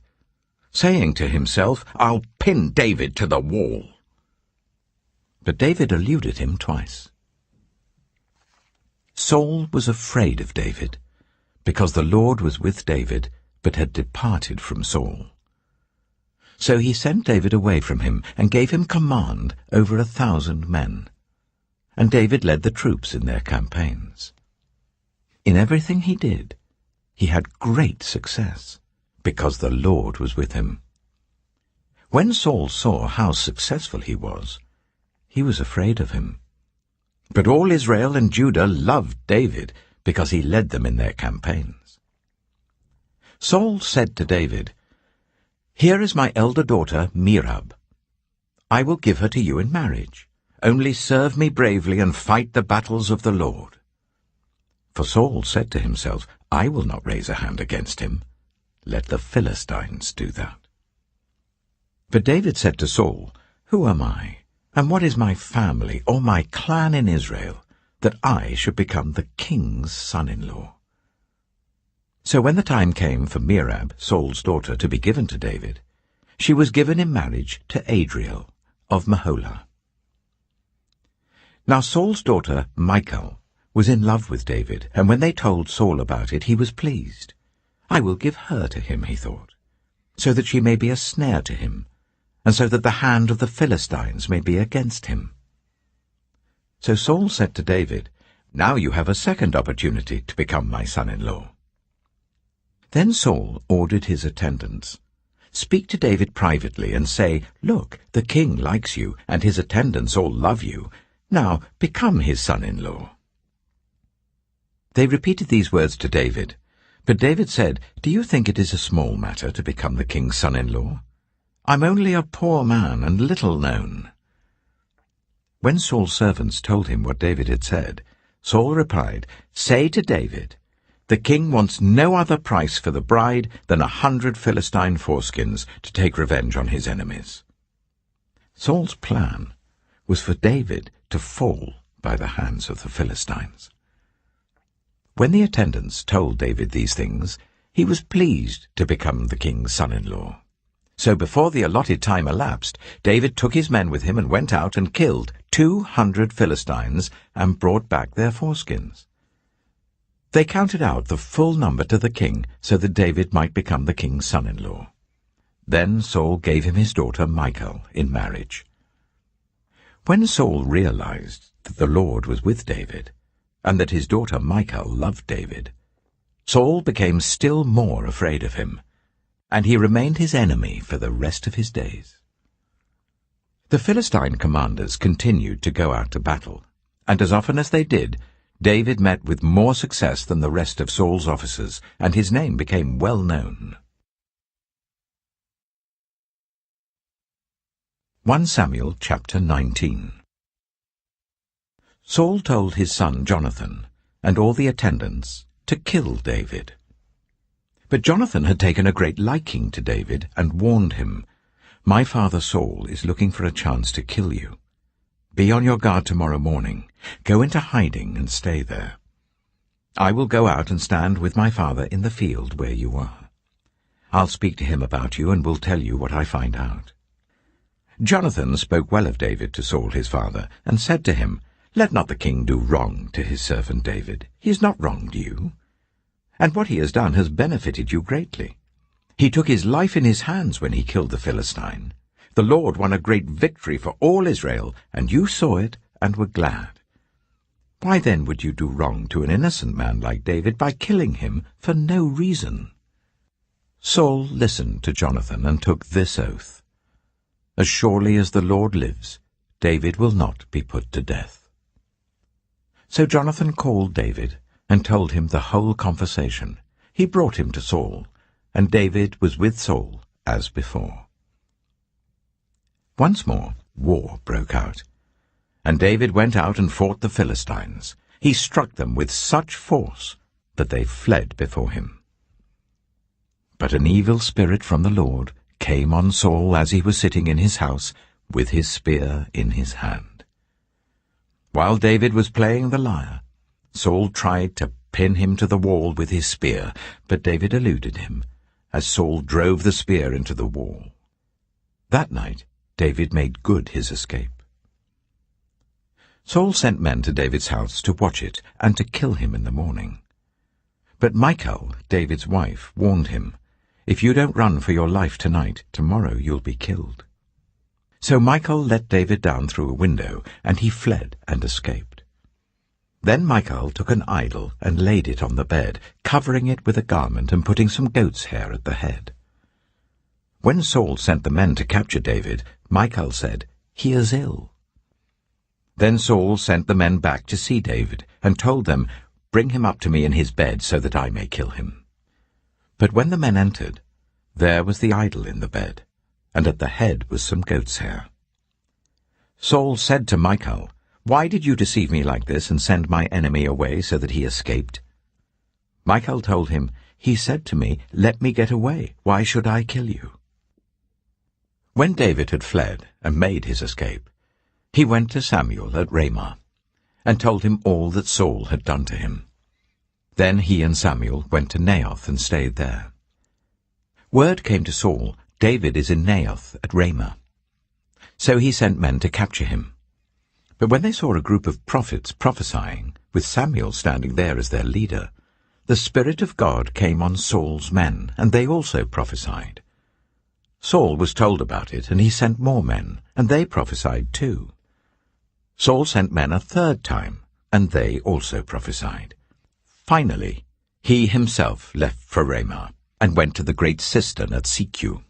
saying to himself, "I'll pin David to the wall." But David eluded him twice. Saul was afraid of David, because the Lord was with David, but had departed from Saul. So he sent David away from him and gave him command over 1,000 men. And David led the troops in their campaigns. In everything he did, he had great success, because the Lord was with him. When Saul saw how successful he was afraid of him. But all Israel and Judah loved David, because he led them in their campaigns. Saul said to David, "Here is my elder daughter, Merab. I will give her to you in marriage. Only serve me bravely and fight the battles of the Lord." For Saul said to himself, "I will not raise a hand against him. Let the Philistines do that." But David said to Saul, "Who am I, and what is my family or my clan in Israel, that I should become the king's son-in-law?" So when the time came for Merab, Saul's daughter, to be given to David, she was given in marriage to Adriel of Meholah. Now Saul's daughter, Michal, was in love with David, and when they told Saul about it, he was pleased. "I will give her to him," he thought, "so that she may be a snare to him, and so that the hand of the Philistines may be against him." So Saul said to David, "Now you have a second opportunity to become my son-in-law." Then Saul ordered his attendants, "Speak to David privately and say, 'Look, the king likes you, and his attendants all love you. Now become his son-in-law.'" They repeated these words to David, but David said, "Do you think it is a small matter to become the king's son-in-law? I'm only a poor man and little known." When Saul's servants told him what David had said, Saul replied, "Say to David, The king wants no other price for the bride than 100 Philistine foreskins to take revenge on his enemies. Saul's plan was for David to fall by the hands of the Philistines. When the attendants told David these things, he was pleased to become the king's son-in-law. So before the allotted time elapsed, David took his men with him and went out and killed 200 Philistines and brought back their foreskins. They counted out the full number to the king so that David might become the king's son-in-law. Then Saul gave him his daughter Michal in marriage. When Saul realized that the Lord was with David, and that his daughter Michal loved David, Saul became still more afraid of him, and he remained his enemy for the rest of his days. The Philistine commanders continued to go out to battle, and as often as they did, David met with more success than the rest of Saul's officers, and his name became well known. 1 Samuel chapter 19. Saul told his son Jonathan and all the attendants to kill David. But Jonathan had taken a great liking to David and warned him, "My father Saul is looking for a chance to kill you. Be on your guard tomorrow morning. Go into hiding and stay there. I will go out and stand with my father in the field where you are. I'll speak to him about you and will tell you what I find out." Jonathan spoke well of David to Saul his father, and said to him, "Let not the king do wrong to his servant David. He has not wronged you, and what he has done has benefited you greatly. He took his life in his hands when he killed the Philistine. The Lord won a great victory for all Israel, and you saw it and were glad. Why then would you do wrong to an innocent man like David by killing him for no reason?" Saul listened to Jonathan and took this oath, "As surely as the Lord lives, David will not be put to death." So Jonathan called David and told him the whole conversation. He brought him to Saul, and David was with Saul as before. Once more war broke out, and David went out and fought the Philistines. He struck them with such force that they fled before him. But an evil spirit from the Lord came on Saul as he was sitting in his house with his spear in his hand. While David was playing the lyre, Saul tried to pin him to the wall with his spear, but David eluded him as Saul drove the spear into the wall. That night David made good his escape. Saul sent men to David's house to watch it and to kill him in the morning. But Michal, David's wife, warned him, "If you don't run for your life tonight, tomorrow you'll be killed." So Michal let David down through a window, and he fled and escaped. Then Michal took an idol and laid it on the bed, covering it with a garment and putting some goat's hair at the head. When Saul sent the men to capture David, Michal said, "He is ill." Then Saul sent the men back to see David, and told them, "Bring him up to me in his bed so that I may kill him." But when the men entered, there was the idol in the bed, and at the head was some goat's hair. Saul said to Michal, "Why did you deceive me like this and send my enemy away so that he escaped?" Michal told him, "He said to me, 'Let me get away. Why should I kill you?'" When David had fled and made his escape, he went to Samuel at Ramah, and told him all that Saul had done to him. Then he and Samuel went to Naioth and stayed there. Word came to Saul, "David is in Naioth at Ramah." So he sent men to capture him. But when they saw a group of prophets prophesying, with Samuel standing there as their leader, the Spirit of God came on Saul's men, and they also prophesied. Saul was told about it, and he sent more men, and they prophesied too. Saul sent men a third time, and they also prophesied. Finally, he himself left for Ramah, and went to the great cistern at Sikhu.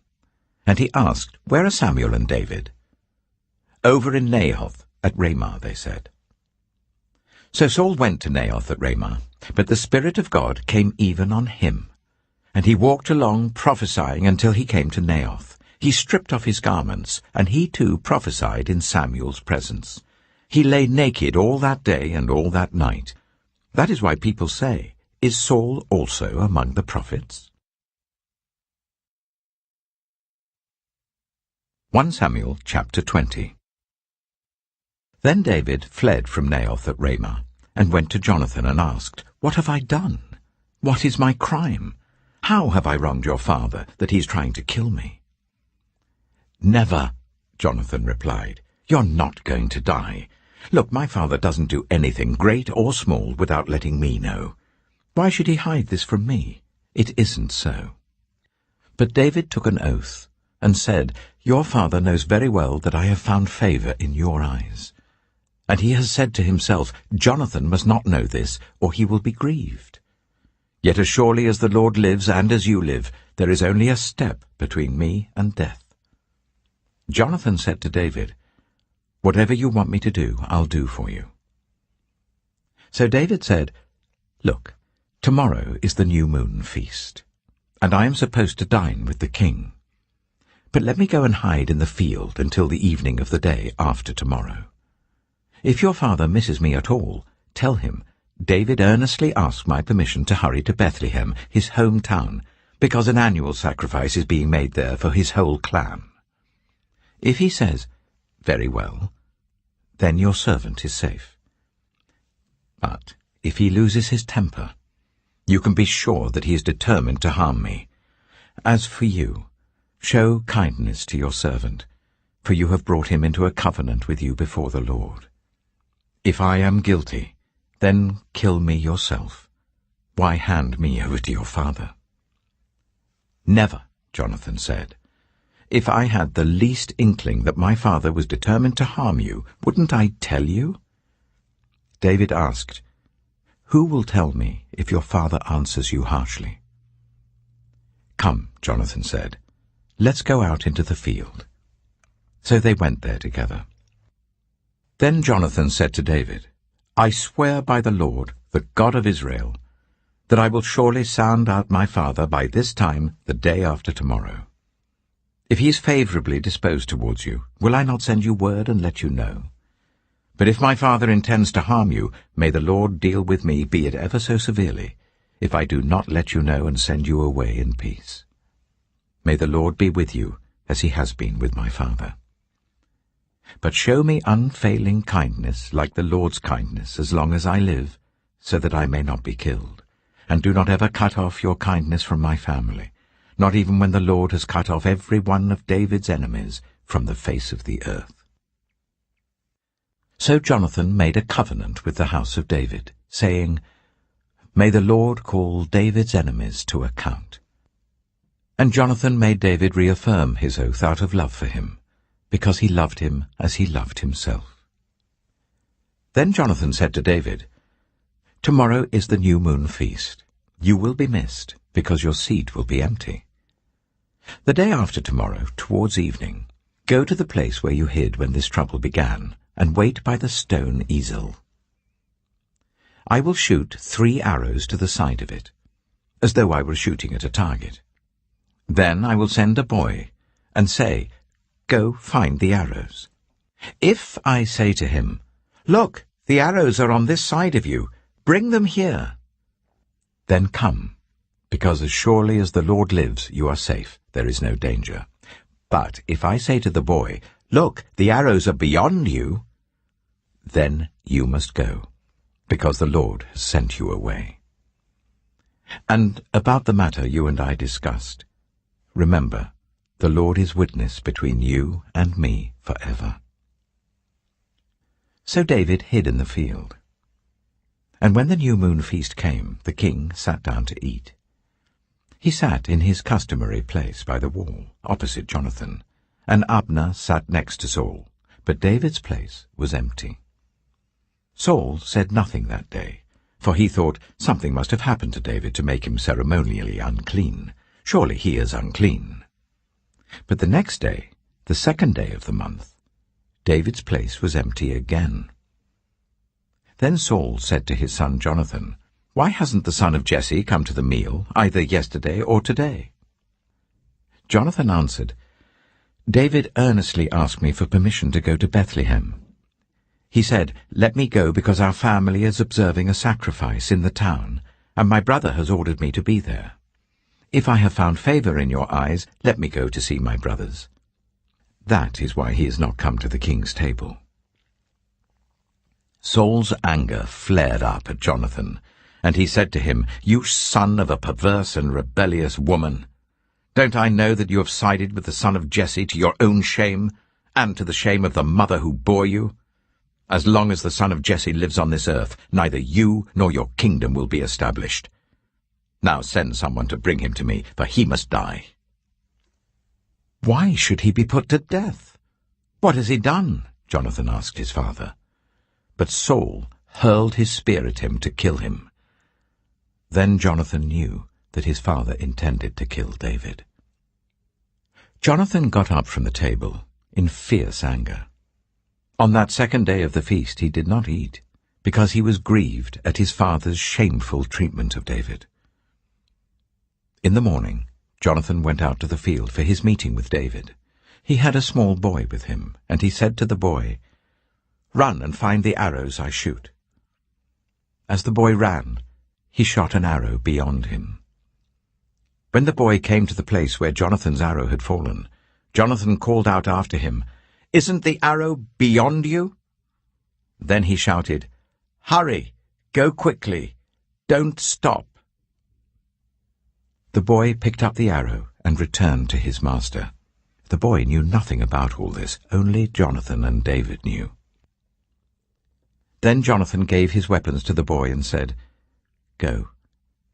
And he asked, "Where are Samuel and David?" "Over in Naioth at Ramah," they said. So Saul went to Naioth at Ramah, but the Spirit of God came even on him. And he walked along prophesying until he came to Naioth. He stripped off his garments, and he too prophesied in Samuel's presence. He lay naked all that day and all that night. That is why people say, Is Saul also among the prophets? 1 Samuel chapter 20. Then David fled from Naioth at Ramah, and went to Jonathan and asked, "What have I done? What is my crime? How have I wronged your father, that he is trying to kill me?" "Never," Jonathan replied. "You're not going to die. Look, my father doesn't do anything, great or small, without letting me know. Why should he hide this from me? It isn't so." But David took an oath, and said, "Your father knows very well that I have found favor in your eyes. And he has said to himself, 'Jonathan must not know this, or he will be grieved.' Yet as surely as the Lord lives and as you live, there is only a step between me and death." Jonathan said to David, "Whatever you want me to do, I'll do for you." So David said, "Look, tomorrow is the new moon feast, and I am supposed to dine with the king. But let me go and hide in the field until the evening of the day after tomorrow. If your father misses me at all, tell him, 'David earnestly asked my permission to hurry to Bethlehem, his hometown, because an annual sacrifice is being made there for his whole clan.' If he says, 'Very well,' then your servant is safe. But if he loses his temper, you can be sure that he is determined to harm me. As for you, show kindness to your servant, for you have brought him into a covenant with you before the Lord. If I am guilty, then kill me yourself. Why hand me over to your father?" "Never," Jonathan said. "If I had the least inkling that my father was determined to harm you, wouldn't I tell you?" David asked, "Who will tell me if your father answers you harshly?" "Come," Jonathan said, "let's go out into the field." So they went there together. Then Jonathan said to David, "I swear by the Lord, the God of Israel, that I will surely sound out my father by this time the day after tomorrow. If he is favorably disposed towards you, will I not send you word and let you know? But if my father intends to harm you, may the Lord deal with me, be it ever so severely, if I do not let you know and send you away in peace. May the Lord be with you, as he has been with my father. But show me unfailing kindness like the Lord's kindness as long as I live, so that I may not be killed. And do not ever cut off your kindness from my family, not even when the Lord has cut off every one of David's enemies from the face of the earth." So Jonathan made a covenant with the house of David, saying, "May the Lord call David's enemies to account." And Jonathan made David reaffirm his oath out of love for him, because he loved him as he loved himself. Then Jonathan said to David, "Tomorrow is the new moon feast. You will be missed, because your seat will be empty. The day after tomorrow, towards evening, go to the place where you hid when this trouble began, and wait by the stone easel. I will shoot 3 arrows to the side of it, as though I were shooting at a target. Then I will send a boy, and say, 'Go find the arrows.' If I say to him, 'Look, the arrows are on this side of you, bring them here,' then come, because as surely as the Lord lives you are safe, there is no danger. But if I say to the boy, 'Look, the arrows are beyond you,' then you must go, because the Lord has sent you away. And about the matter you and I discussed, remember, the Lord is witness between you and me forever." So David hid in the field. And when the new moon feast came, the king sat down to eat. He sat in his customary place by the wall, opposite Jonathan, and Abner sat next to Saul, but David's place was empty. Saul said nothing that day, for he thought something must have happened to David to make him ceremonially unclean. Surely he is unclean. But the next day, the 2nd day of the month, David's place was empty again. Then Saul said to his son Jonathan, "Why hasn't the son of Jesse come to the meal, either yesterday or today?" Jonathan answered, "David earnestly asked me for permission to go to Bethlehem. He said, 'Let me go because our family is observing a sacrifice in the town, and my brother has ordered me to be there. If I have found favor in your eyes, let me go to see my brothers. That is why he has not come to the king's table." Saul's anger flared up at Jonathan, and he said to him, "You son of a perverse and rebellious woman! Don't I know that you have sided with the son of Jesse to your own shame, and to the shame of the mother who bore you? As long as the son of Jesse lives on this earth, neither you nor your kingdom will be established. Now send someone to bring him to me, for he must die." "Why should he be put to death? What has he done?" Jonathan asked his father. But Saul hurled his spear at him to kill him. Then Jonathan knew that his father intended to kill David. Jonathan got up from the table in fierce anger. On that second day of the feast he did not eat, because he was grieved at his father's shameful treatment of David. In the morning, Jonathan went out to the field for his meeting with David. He had a small boy with him, and he said to the boy, "Run and find the arrows I shoot." As the boy ran, he shot an arrow beyond him. When the boy came to the place where Jonathan's arrow had fallen, Jonathan called out after him, "Isn't the arrow beyond you?" Then he shouted, "Hurry! Go quickly! Don't stop!" The boy picked up the arrow and returned to his master. The boy knew nothing about all this, only Jonathan and David knew. Then Jonathan gave his weapons to the boy and said, "Go,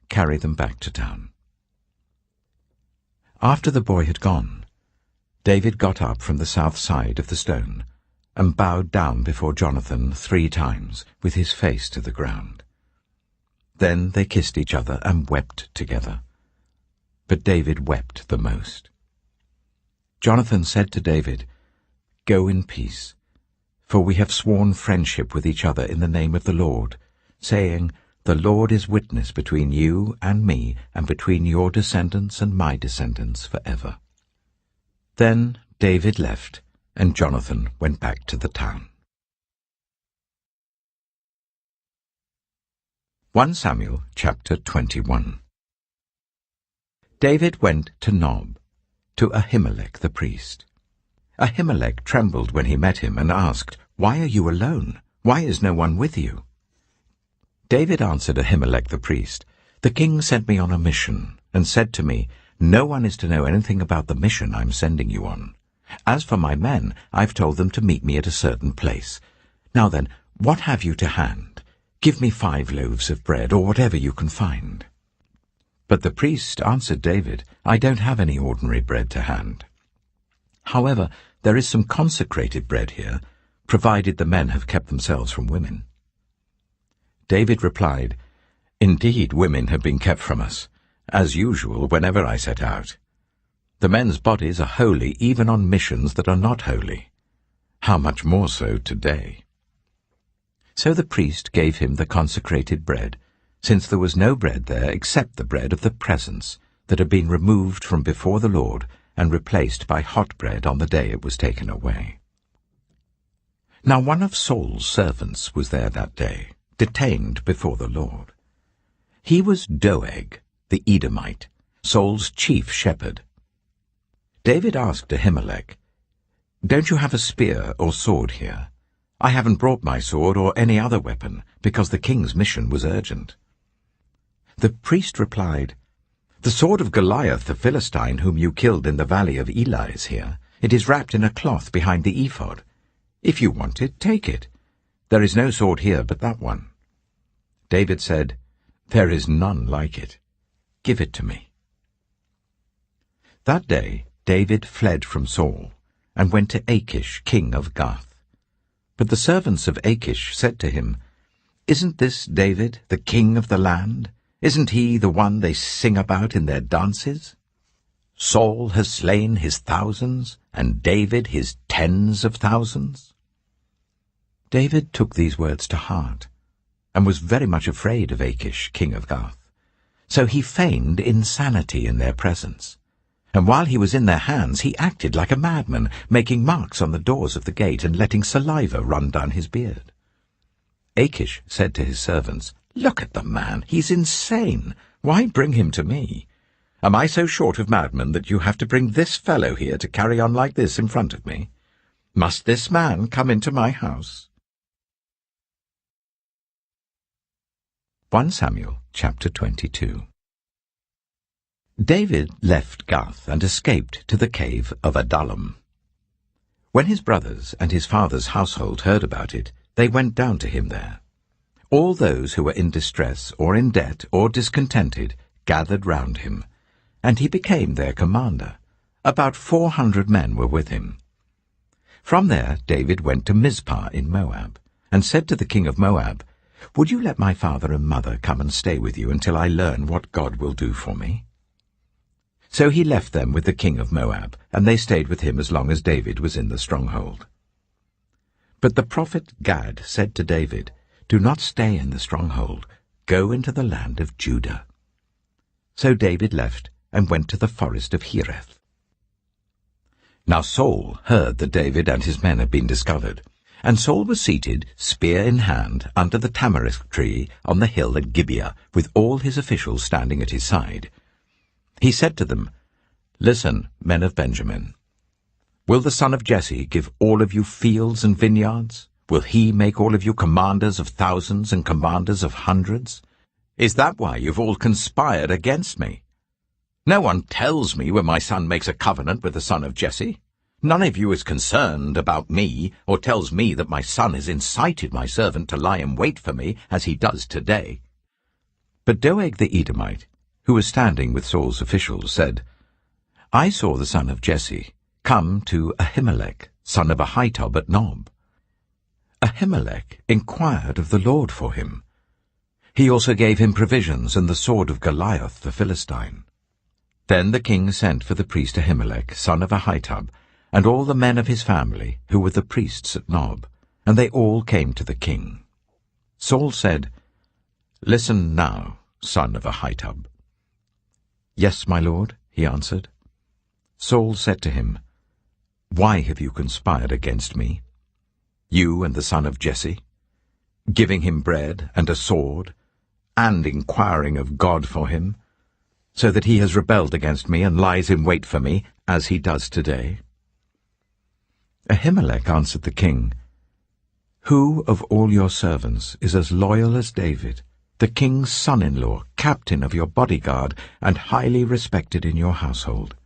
carry them back to town." After the boy had gone, David got up from the south side of the stone and bowed down before Jonathan 3 times, with his face to the ground. Then they kissed each other and wept together. But David wept the most. Jonathan said to David, "Go in peace, for we have sworn friendship with each other in the name of the Lord, saying, 'The Lord is witness between you and me, and between your descendants and my descendants forever.'" Then David left, and Jonathan went back to the town. 1 Samuel chapter 21. David went to Nob, to Ahimelech the priest. Ahimelech trembled when he met him and asked, "Why are you alone? Why is no one with you?" David answered Ahimelech the priest, "The king sent me on a mission, and said to me, 'No one is to know anything about the mission I'm sending you on. As for my men, I've told them to meet me at a certain place. Now then, what have you to hand? Give me 5 loaves of bread, or whatever you can find.' But the priest answered David, 'I don't have any ordinary bread to hand. However, there is some consecrated bread here, provided the men have kept themselves from women.' David replied, 'Indeed, women have been kept from us, as usual whenever I set out. The men's bodies are holy even on missions that are not holy. How much more so today?' So the priest gave him the consecrated bread, since there was no bread there except the bread of the presence that had been removed from before the Lord and replaced by hot bread on the day it was taken away. Now one of Saul's servants was there that day, detained before the Lord. He was Doeg, the Edomite, Saul's chief shepherd. David asked Ahimelech, "Don't you have a spear or sword here? I haven't brought my sword or any other weapon, because the king's mission was urgent." The priest replied, "The sword of Goliath the Philistine, whom you killed in the valley of Elah, is here. It is wrapped in a cloth behind the ephod. If you want it, take it. There is no sword here but that one." David said, "There is none like it. Give it to me." That day David fled from Saul and went to Achish, king of Gath. But the servants of Achish said to him, "Isn't this David, the king of the land? Isn't he the one they sing about in their dances? Saul has slain his thousands, and David his tens of thousands." David took these words to heart, and was very much afraid of Achish, king of Gath. So he feigned insanity in their presence, and while he was in their hands he acted like a madman, making marks on the doors of the gate and letting saliva run down his beard. Achish said to his servants, Look at the man. He's insane. Why bring him to me? Am I so short of madmen that you have to bring this fellow here to carry on like this in front of me? Must this man come into my house?" 1 Samuel chapter 22. David left Gath and escaped to the cave of Adullam. When his brothers and his father's household heard about it, they went down to him there. All those who were in distress or in debt or discontented gathered round him, and he became their commander. About 400 men were with him. From there David went to Mizpah in Moab, and said to the king of Moab, "Would you let my father and mother come and stay with you until I learn what God will do for me?" So he left them with the king of Moab, and they stayed with him as long as David was in the stronghold. But the prophet Gad said to David, "Do not stay in the stronghold. Go into the land of Judah." So David left and went to the forest of Hereth. Now Saul heard that David and his men had been discovered, and Saul was seated, spear in hand, under the tamarisk tree on the hill at Gibeah, with all his officials standing at his side. He said to them, "Listen, men of Benjamin. Will the son of Jesse give all of you fields and vineyards? Will he make all of you commanders of thousands and commanders of hundreds? Is that why you've all conspired against me? No one tells me when my son makes a covenant with the son of Jesse. None of you is concerned about me, or tells me that my son has incited my servant to lie in wait for me, as he does today." But Doeg the Edomite, who was standing with Saul's officials, said, "I saw the son of Jesse come to Ahimelech, son of Ahitub at Nob. Ahimelech inquired of the Lord for him. He also gave him provisions and the sword of Goliath the Philistine." Then the king sent for the priest Ahimelech, son of Ahitub, and all the men of his family, who were the priests at Nob, and they all came to the king. Saul said, "Listen now, son of Ahitub." "Yes, my lord," he answered. Saul said to him, "Why have you conspired against me, you and the son of Jesse, giving him bread and a sword, and inquiring of God for him, so that he has rebelled against me and lies in wait for me, as he does today?" Ahimelech answered the king, "Who of all your servants is as loyal as David, the king's son-in-law, captain of your bodyguard, and highly respected in your household?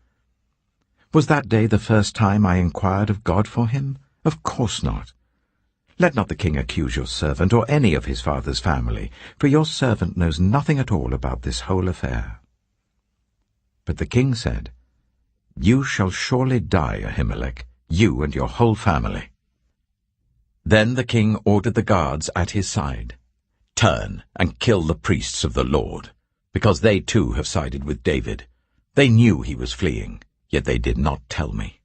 Was that day the first time I inquired of God for him? Of course not. Let not the king accuse your servant or any of his father's family, for your servant knows nothing at all about this whole affair." But the king said, "You shall surely die, Ahimelech, you and your whole family." Then the king ordered the guards at his side, "Turn and kill the priests of the Lord, because they too have sided with David. They knew he was fleeing, yet they did not tell me."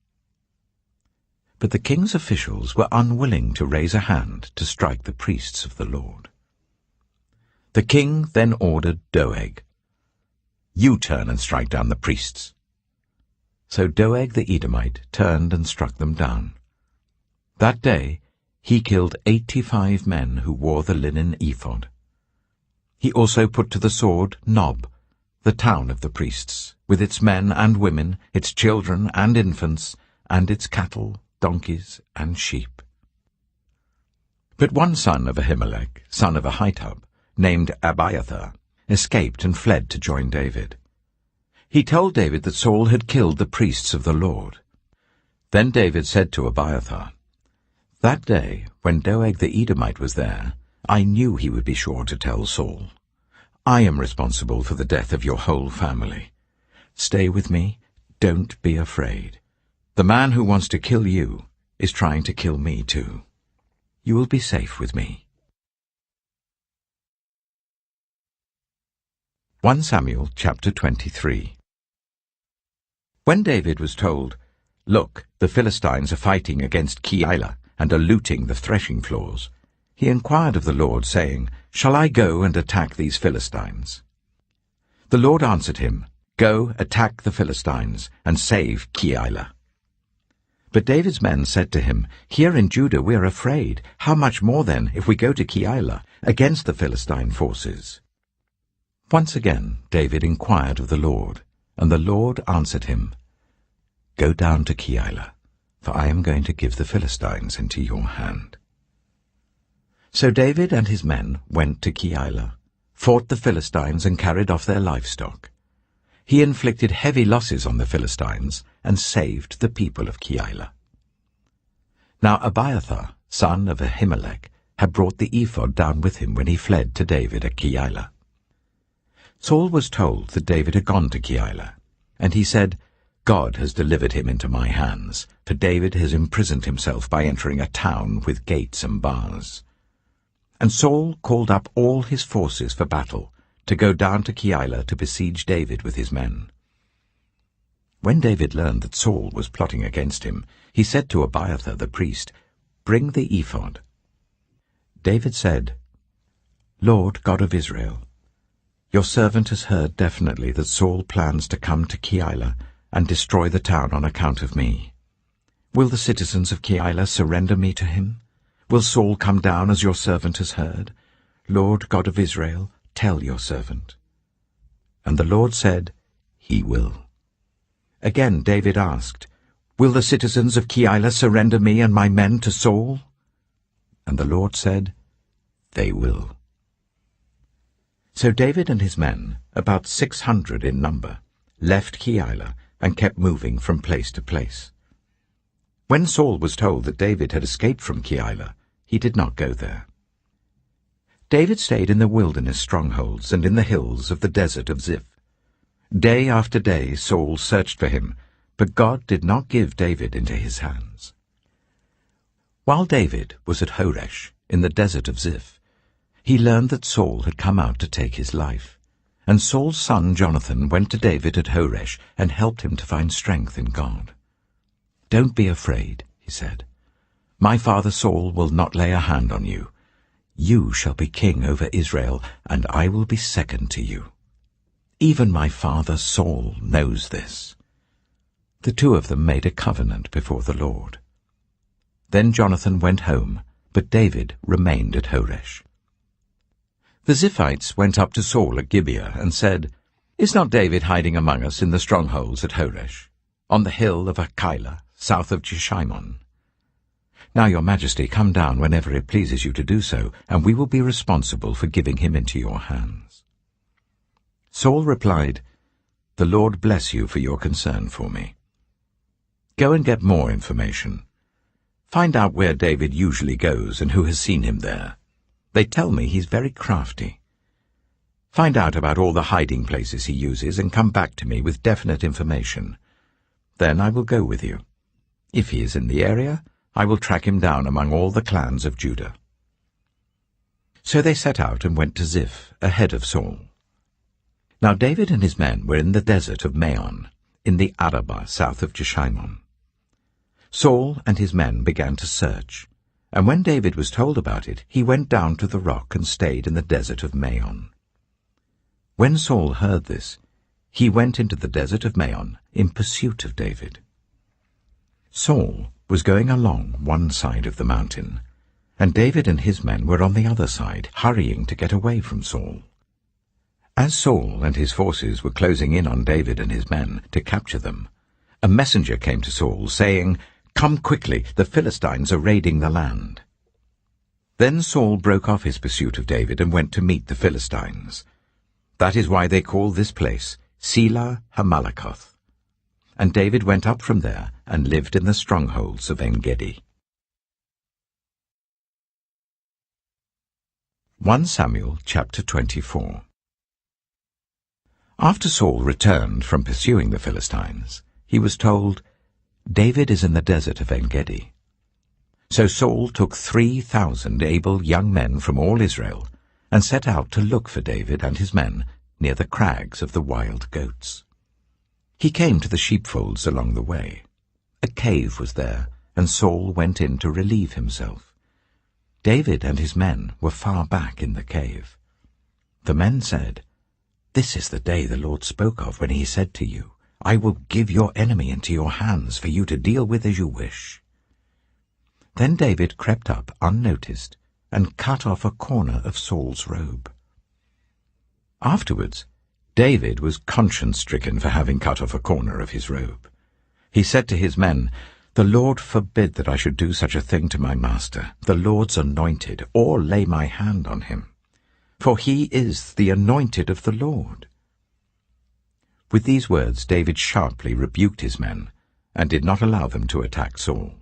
But the king's officials were unwilling to raise a hand to strike the priests of the Lord. The king then ordered Doeg, "You turn and strike down the priests." So Doeg the Edomite turned and struck them down. That day he killed 85 men who wore the linen ephod. He also put to the sword Nob, the town of the priests, with its men and women, its children and infants, and its cattle, donkeys, and sheep. But one son of Ahimelech, son of Ahitub, named Abiathar, escaped and fled to join David. He told David that Saul had killed the priests of the Lord. Then David said to Abiathar, "That day, when Doeg the Edomite was there, I knew he would be sure to tell Saul. I am responsible for the death of your whole family. Stay with me, don't be afraid. The man who wants to kill you is trying to kill me too. You will be safe with me." 1 Samuel chapter 23. When David was told, "Look, the Philistines are fighting against Keilah and are looting the threshing floors," he inquired of the Lord, saying, "Shall I go and attack these Philistines?" The Lord answered him, "Go, attack the Philistines, and save Keilah." But David's men said to him, "Here in Judah we are afraid. How much more then if we go to Keilah against the Philistine forces?" Once again David inquired of the Lord, and the Lord answered him, "Go down to Keilah, for I am going to give the Philistines into your hand." So David and his men went to Keilah, fought the Philistines and carried off their livestock. He inflicted heavy losses on the Philistines and saved the people of Keilah. Now Abiathar, son of Ahimelech, had brought the ephod down with him when he fled to David at Keilah. Saul was told that David had gone to Keilah, and he said, "God has delivered him into my hands, for David has imprisoned himself by entering a town with gates and bars." And Saul called up all his forces for battle, to go down to Keilah to besiege David with his men. When David learned that Saul was plotting against him, he said to Abiathar the priest, "Bring the ephod." David said, "Lord God of Israel, your servant has heard definitely that Saul plans to come to Keilah and destroy the town on account of me. Will the citizens of Keilah surrender me to him? Will Saul come down as your servant has heard? Lord God of Israel, tell your servant." And the Lord said, "He will." Again David asked, "Will the citizens of Keilah surrender me and my men to Saul?" And the Lord said, "They will." So David and his men, about 600 in number, left Keilah and kept moving from place to place. When Saul was told that David had escaped from Keilah, he did not go there. David stayed in the wilderness strongholds and in the hills of the desert of Ziph. Day after day Saul searched for him, but God did not give David into his hands. While David was at Horesh, in the desert of Ziph, he learned that Saul had come out to take his life, and Saul's son Jonathan went to David at Horesh and helped him to find strength in God. "Don't be afraid," he said. "My father Saul will not lay a hand on you. You shall be king over Israel, and I will be second to you. Even my father Saul knows this." The two of them made a covenant before the Lord. Then Jonathan went home, but David remained at Horesh. The Ziphites went up to Saul at Gibeah and said, "Is not David hiding among us in the strongholds at Horesh, on the hill of Keilah, south of Jeshimon? Now, your majesty, come down whenever it pleases you to do so, and we will be responsible for giving him into your hands." Saul replied, "The Lord bless you for your concern for me. Go and get more information. Find out where David usually goes and who has seen him there. They tell me he's very crafty. Find out about all the hiding places he uses and come back to me with definite information. Then I will go with you. If he is in the area, I will track him down among all the clans of Judah." So they set out and went to Ziph, ahead of Saul. Now David and his men were in the desert of Maon, in the Arabah south of Jeshimon. Saul and his men began to search, and when David was told about it, he went down to the rock and stayed in the desert of Maon. When Saul heard this, he went into the desert of Maon in pursuit of David. Saul was going along one side of the mountain, and David and his men were on the other side, hurrying to get away from Saul. As Saul and his forces were closing in on David and his men to capture them, a messenger came to Saul, saying, "Come quickly, the Philistines are raiding the land." Then Saul broke off his pursuit of David and went to meet the Philistines. That is why they call this place Selah Hamalakoth. And David went up from there and lived in the strongholds of En-gedi. 1 Samuel chapter 24. After Saul returned from pursuing the Philistines, he was told, "David is in the desert of En-gedi." So Saul took 3,000 able young men from all Israel and set out to look for David and his men near the crags of the wild goats. He came to the sheepfolds along the way. A cave was there, and Saul went in to relieve himself. David and his men were far back in the cave. The men said, "This is the day the Lord spoke of when he said to you, I will give your enemy into your hands for you to deal with as you wish." Then David crept up unnoticed and cut off a corner of Saul's robe. Afterwards, David was conscience-stricken for having cut off a corner of his robe. He said to his men, "The Lord forbid that I should do such a thing to my master, the Lord's anointed, or lay my hand on him. For he is the anointed of the Lord." With these words David sharply rebuked his men, and did not allow them to attack Saul.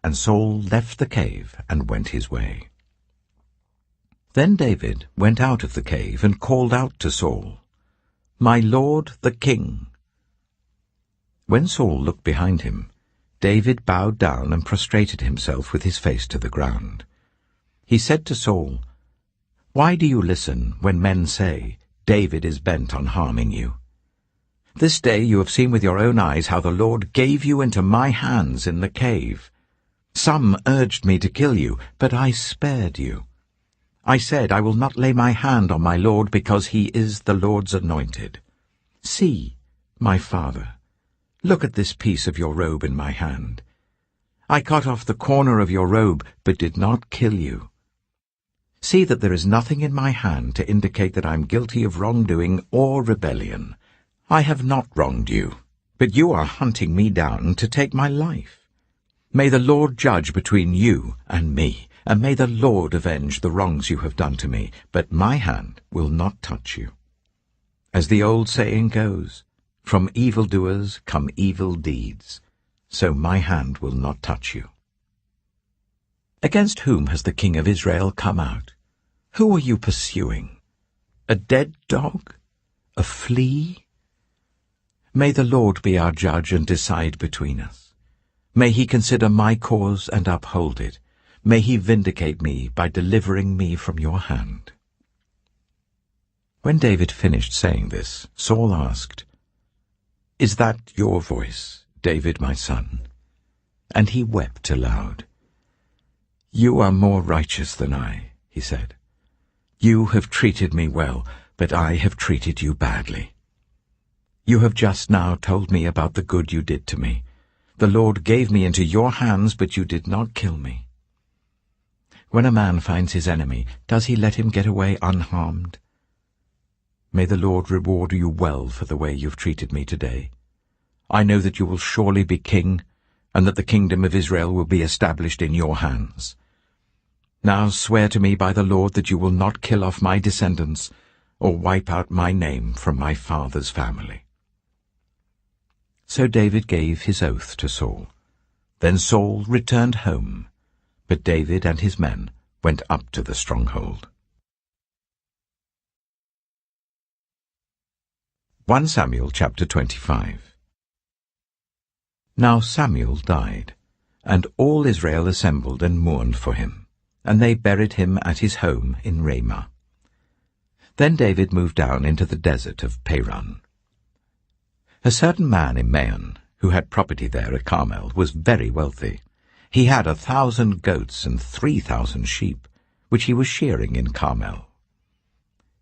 And Saul left the cave and went his way. Then David went out of the cave and called out to Saul, "My lord the king." When Saul looked behind him, David bowed down and prostrated himself with his face to the ground. He said to Saul, "Why do you listen when men say, 'David is bent on harming you'? This day you have seen with your own eyes how the Lord gave you into my hands in the cave. Some urged me to kill you, but I spared you. I said, I will not lay my hand on my Lord, because he is the Lord's anointed. See, my father, look at this piece of your robe in my hand. I cut off the corner of your robe, but did not kill you. See that there is nothing in my hand to indicate that I am guilty of wrongdoing or rebellion. I have not wronged you, but you are hunting me down to take my life. May the Lord judge between you and me, and may the Lord avenge the wrongs you have done to me, but my hand will not touch you. As the old saying goes, from evildoers come evil deeds, so my hand will not touch you. Against whom has the king of Israel come out? Who are you pursuing? A dead dog? A flea? May the Lord be our judge and decide between us. May he consider my cause and uphold it. May he vindicate me by delivering me from your hand." When David finished saying this, Saul asked, "Is that your voice, David my son?" And he wept aloud. "You are more righteous than I," he said. "You have treated me well, but I have treated you badly. You have just now told me about the good you did to me. The Lord gave me into your hands, but you did not kill me. When a man finds his enemy, does he let him get away unharmed? May the Lord reward you well for the way you've treated me today. I know that you will surely be king, and that the kingdom of Israel will be established in your hands. Now swear to me by the Lord that you will not kill off my descendants, or wipe out my name from my father's family." So David gave his oath to Saul. Then Saul returned home, but David and his men went up to the stronghold. 1 Samuel chapter 25. Now Samuel died, and all Israel assembled and mourned for him, and they buried him at his home in Ramah. Then David moved down into the desert of Paran. A certain man in Maon, who had property there at Carmel, was very wealthy. He had 1,000 goats and 3,000 sheep, which he was shearing in Carmel.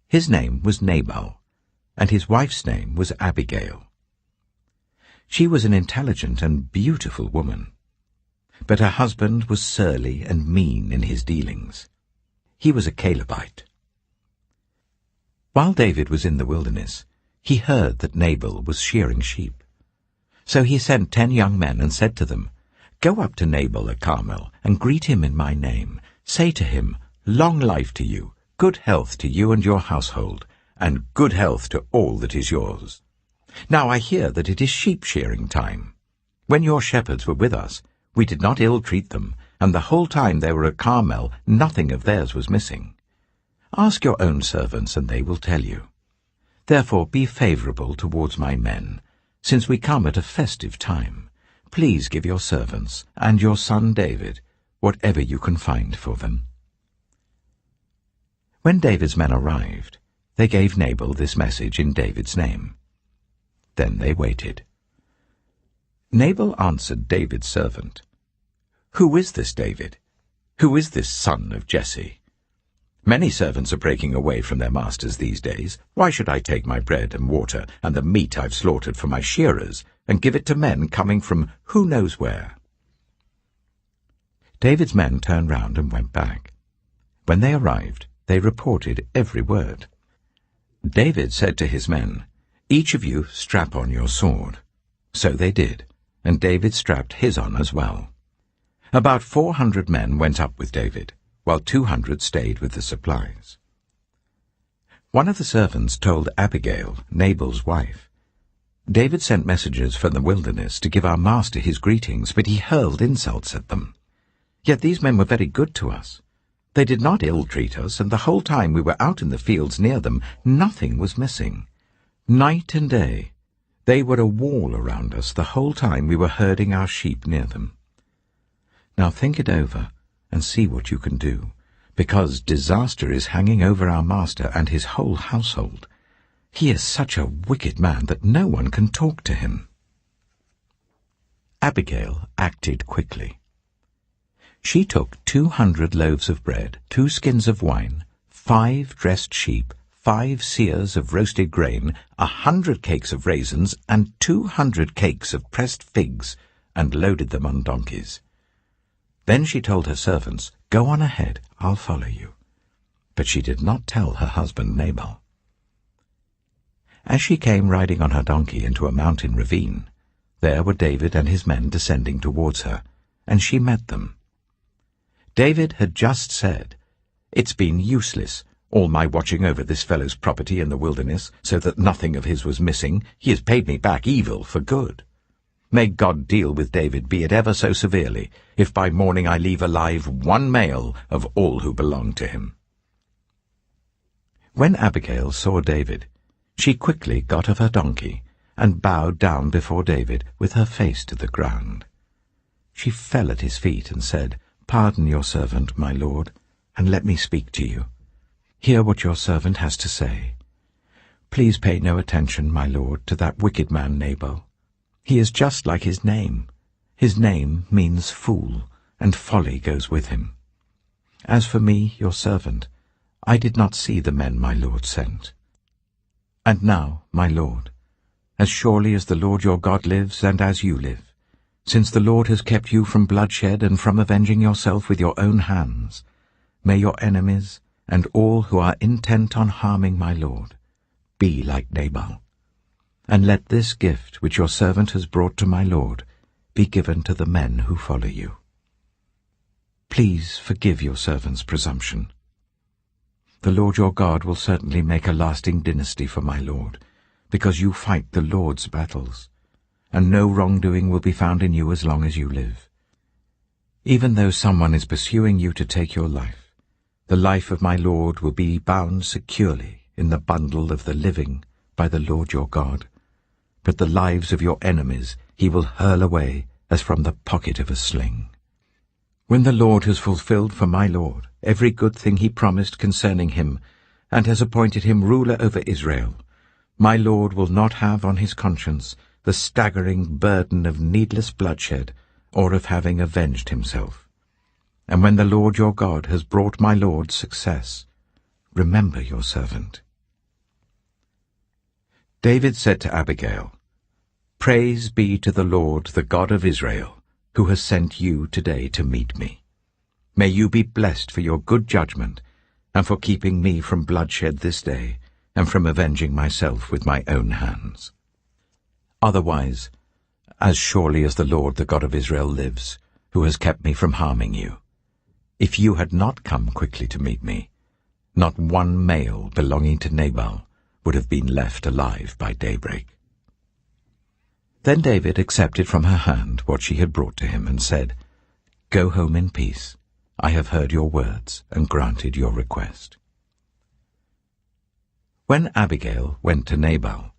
His name was Nabal, and his wife's name was Abigail. She was an intelligent and beautiful woman, but her husband was surly and mean in his dealings. He was a Calebite. While David was in the wilderness, he heard that Nabal was shearing sheep. So he sent 10 young men and said to them, "Go up to Nabal at Carmel and greet him in my name. Say to him, 'Long life to you, good health to you and your household, and good health to all that is yours. Now I hear that it is sheep-shearing time. When your shepherds were with us, we did not ill-treat them, and the whole time they were at Carmel nothing of theirs was missing. Ask your own servants, and they will tell you. Therefore be favorable towards my men, since we come at a festive time. Please give your servants and your son David whatever you can find for them." When David's men arrived, they gave Nabal this message in David's name. Then they waited. Nabal answered David's servant, "Who is this David? Who is this son of Jesse? Many servants are breaking away from their masters these days. Why should I take my bread and water and the meat I've slaughtered for my shearers and give it to men coming from who knows where?" David's men turned round and went back. When they arrived, they reported every word. David said to his men, "Each of you strap on your sword." So they did, and David strapped his on as well. About 400 men went up with David, while 200 stayed with the supplies. One of the servants told Abigail, Nabal's wife, "David sent messengers from the wilderness to give our master his greetings, but he hurled insults at them. Yet these men were very good to us. They did not ill-treat us, and the whole time we were out in the fields near them, nothing was missing. Night and day, they were a wall around us the whole time we were herding our sheep near them. Now think it over and see what you can do, because disaster is hanging over our master and his whole household. He is such a wicked man that no one can talk to him." Abigail acted quickly. She took 200 loaves of bread, 2 skins of wine, 5 dressed sheep, 5 seahs of roasted grain, 100 cakes of raisins, and 200 cakes of pressed figs, and loaded them on donkeys. Then she told her servants, "Go on ahead, I'll follow you." But she did not tell her husband Nabal. As she came riding on her donkey into a mountain ravine, there were David and his men descending towards her, and she met them. David had just said, "It's been useless, all my watching over this fellow's property in the wilderness, so that nothing of his was missing. He has paid me back evil for good. May God deal with David, be it ever so severely, if by morning I leave alive 1 male of all who belong to him." When Abigail saw David, she quickly got off her donkey and bowed down before David with her face to the ground. She fell at his feet and said, "Pardon your servant, my lord, and let me speak to you. Hear what your servant has to say. Please pay no attention, my lord, to that wicked man Nabal. He is just like his name. His name means fool, and folly goes with him. As for me, your servant, I did not see the men my lord sent. And now, my lord, as surely as the Lord your God lives and as you live, since the Lord has kept you from bloodshed and from avenging yourself with your own hands, may your enemies and all who are intent on harming my lord be like Nabal. And let this gift which your servant has brought to my lord be given to the men who follow you. Please forgive your servant's presumption. The Lord your God will certainly make a lasting dynasty for my lord, because you fight the Lord's battles, and no wrongdoing will be found in you as long as you live. Even though someone is pursuing you to take your life, the life of my lord will be bound securely in the bundle of the living by the Lord your God, but the lives of your enemies he will hurl away as from the pocket of a sling. When the Lord has fulfilled for my lord every good thing he promised concerning him, and has appointed him ruler over Israel, my lord will not have on his conscience the staggering burden of needless bloodshed, or of having avenged himself. And when the Lord your God has brought my lord success, remember your servant." David said to Abigail, "Praise be to the Lord, the God of Israel, who has sent you today to meet me. May you be blessed for your good judgment, and for keeping me from bloodshed this day, and from avenging myself with my own hands. Otherwise, as surely as the Lord, the God of Israel, lives, who has kept me from harming you, if you had not come quickly to meet me, not one male belonging to Nabal would have been left alive by daybreak." Then David accepted from her hand what she had brought to him, and said, "Go home in peace. I have heard your words and granted your request." When Abigail went to Nabal,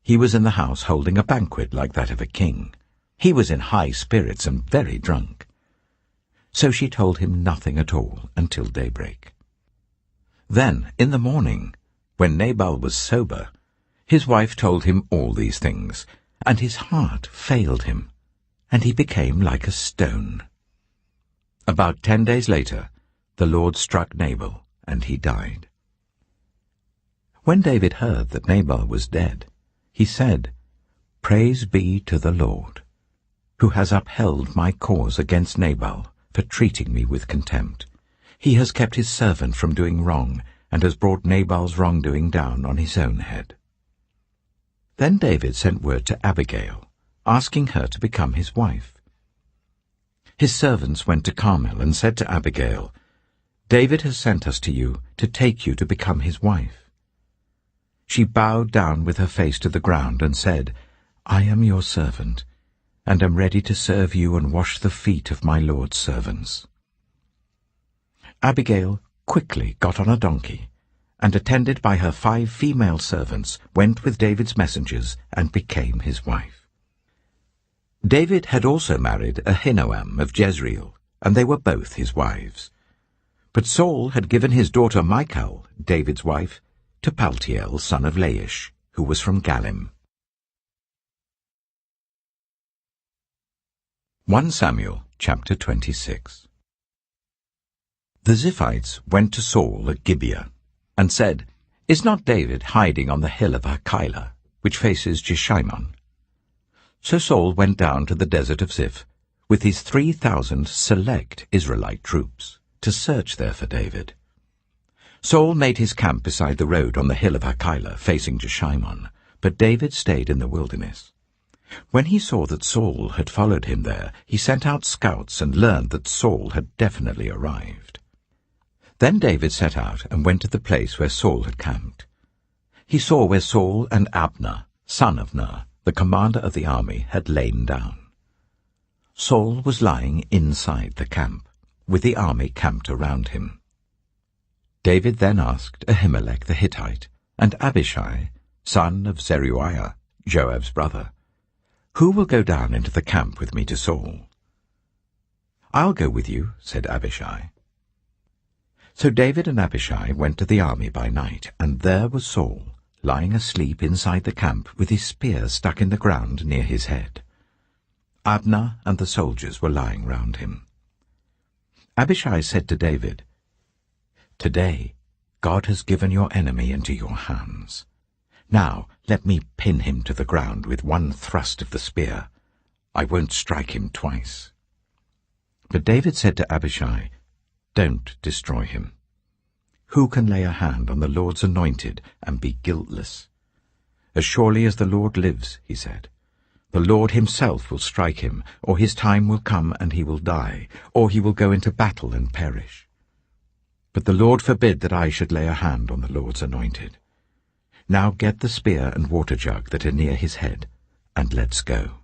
he was in the house holding a banquet like that of a king. He was in high spirits and very drunk. So she told him nothing at all until daybreak. Then, in the morning, when Nabal was sober, his wife told him all these things, and his heart failed him, and he became like a stone. About 10 days later, the Lord struck Nabal and he died. When David heard that Nabal was dead, he said, "Praise be to the Lord, who has upheld my cause against Nabal for treating me with contempt. He has kept his servant from doing wrong, and has brought Nabal's wrongdoing down on his own head." Then David sent word to Abigail, asking her to become his wife. His servants went to Carmel and said to Abigail, "David has sent us to you to take you to become his wife." She bowed down with her face to the ground and said, "I am your servant, and am ready to serve you and wash the feet of my Lord's servants." Abigail quickly got on a donkey, and attended by her 5 female servants, went with David's messengers and became his wife. David had also married Ahinoam of Jezreel, and they were both his wives. But Saul had given his daughter Michal, David's wife, to Paltiel, son of Laish, who was from Galim. 1 Samuel chapter 26. The Ziphites went to Saul at Gibeah, and said, "Is not David hiding on the hill of Hachilah, which faces Jeshimon?" So Saul went down to the desert of Ziph with his 3,000 select Israelite troops to search there for David. Saul made his camp beside the road on the hill of Hachilah facing Jeshimon, but David stayed in the wilderness. When he saw that Saul had followed him there, he sent out scouts and learned that Saul had definitely arrived. Then David set out and went to the place where Saul had camped. He saw where Saul and Abner, son of Ner, the commander of the army, had lain down. Saul was lying inside the camp, with the army camped around him. David then asked Ahimelech the Hittite and Abishai, son of Zeruiah, Joab's brother, "Who will go down into the camp with me to Saul?" "I'll go with you," said Abishai. So David and Abishai went to the army by night, and there was Saul, lying asleep inside the camp with his spear stuck in the ground near his head. Abner and the soldiers were lying round him. Abishai said to David, "Today God has given your enemy into your hands. Now let me pin him to the ground with one thrust of the spear. I won't strike him twice." But David said to Abishai, "Don't destroy him. Who can lay a hand on the Lord's anointed and be guiltless? As surely as the Lord lives," he said, "the Lord himself will strike him, or his time will come and he will die, or he will go into battle and perish. But the Lord forbid that I should lay a hand on the Lord's anointed. Now get the spear and water jug that are near his head, and let's go."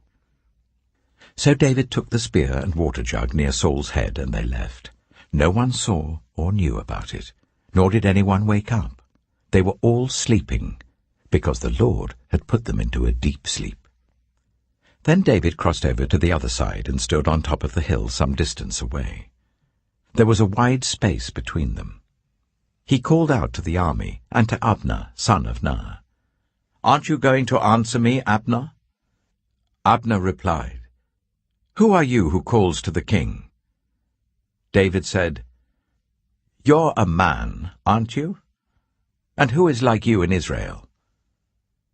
So David took the spear and water jug near Saul's head, and they left. No one saw or knew about it, nor did anyone wake up. They were all sleeping, because the Lord had put them into a deep sleep. Then David crossed over to the other side and stood on top of the hill some distance away. There was a wide space between them. He called out to the army and to Abner, son of Ner, "Aren't you going to answer me, Abner?" Abner replied, "Who are you who calls to the king?" David said, "You're a man, aren't you? And who is like you in Israel?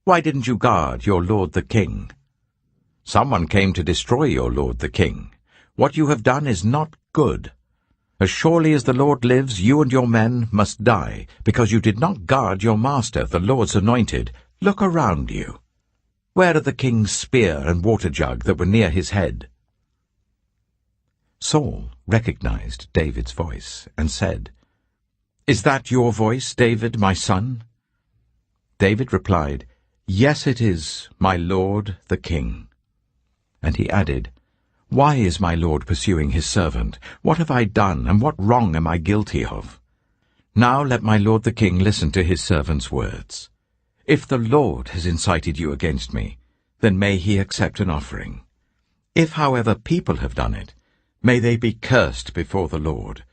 Why didn't you guard your lord the king? Someone came to destroy your lord the king. What you have done is not good. As surely as the Lord lives, you and your men must die, because you did not guard your master, the Lord's anointed. Look around you. Where are the king's spear and water jug that were near his head?" Saul recognized David's voice and said, "Is that your voice, David, my son?" David replied, "Yes, it is, my lord the king." And he added, "Why is my lord pursuing his servant? What have I done, and what wrong am I guilty of? Now let my lord the king listen to his servant's words. If the Lord has incited you against me, then may he accept an offering. If, however, people have done it, may they be cursed before the Lord.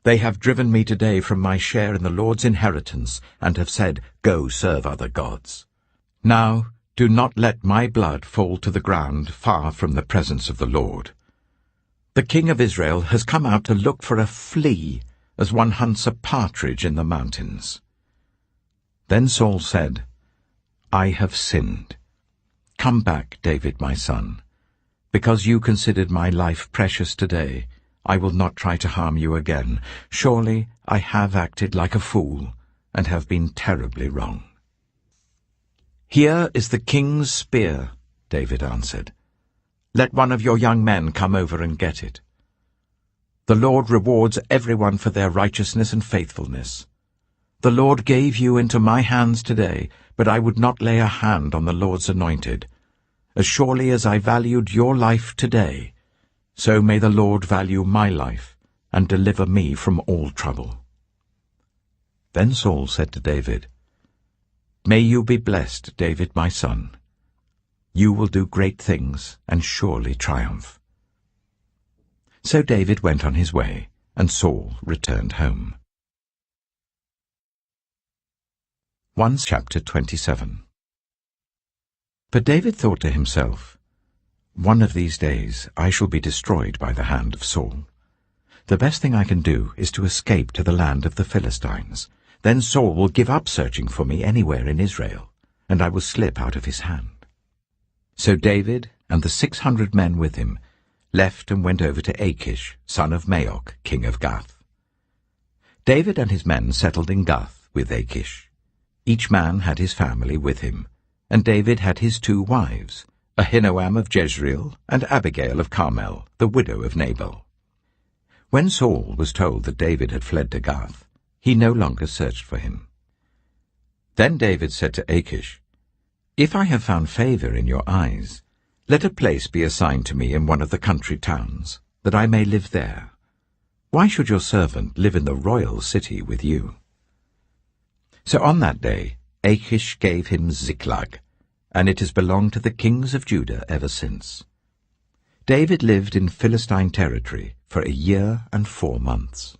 They have driven me today from my share in the Lord's inheritance, and have said, 'Go serve other gods.' Now do not let my blood fall to the ground far from the presence of the Lord. The king of Israel has come out to look for a flea, as one hunts a partridge in the mountains." Then Saul said, "I have sinned. Come back, David my son. Because you considered my life precious today, I will not try to harm you again. Surely I have acted like a fool, and have been terribly wrong." "Here is the king's spear," David answered. "Let one of your young men come over and get it. The Lord rewards everyone for their righteousness and faithfulness. The Lord gave you into my hands today, but I would not lay a hand on the Lord's anointed. As surely as I valued your life today, so may the Lord value my life and deliver me from all trouble." Then Saul said to David, "May you be blessed, David my son. You will do great things and surely triumph." So David went on his way, and Saul returned home. 1 Chapter 27. But David thought to himself, "One of these days I shall be destroyed by the hand of Saul. The best thing I can do is to escape to the land of the Philistines. Then Saul will give up searching for me anywhere in Israel, and I will slip out of his hand." So David and the 600 men with him left and went over to Achish, son of Maok, king of Gath. David and his men settled in Gath with Achish. Each man had his family with him, and David had his 2 wives, Ahinoam of Jezreel and Abigail of Carmel, the widow of Nabal. When Saul was told that David had fled to Gath, he no longer searched for him. Then David said to Achish, "If I have found favor in your eyes, let a place be assigned to me in one of the country towns, that I may live there. Why should your servant live in the royal city with you?" So on that day Achish gave him Ziklag, and it has belonged to the kings of Judah ever since. David lived in Philistine territory for 1 year and 4 months.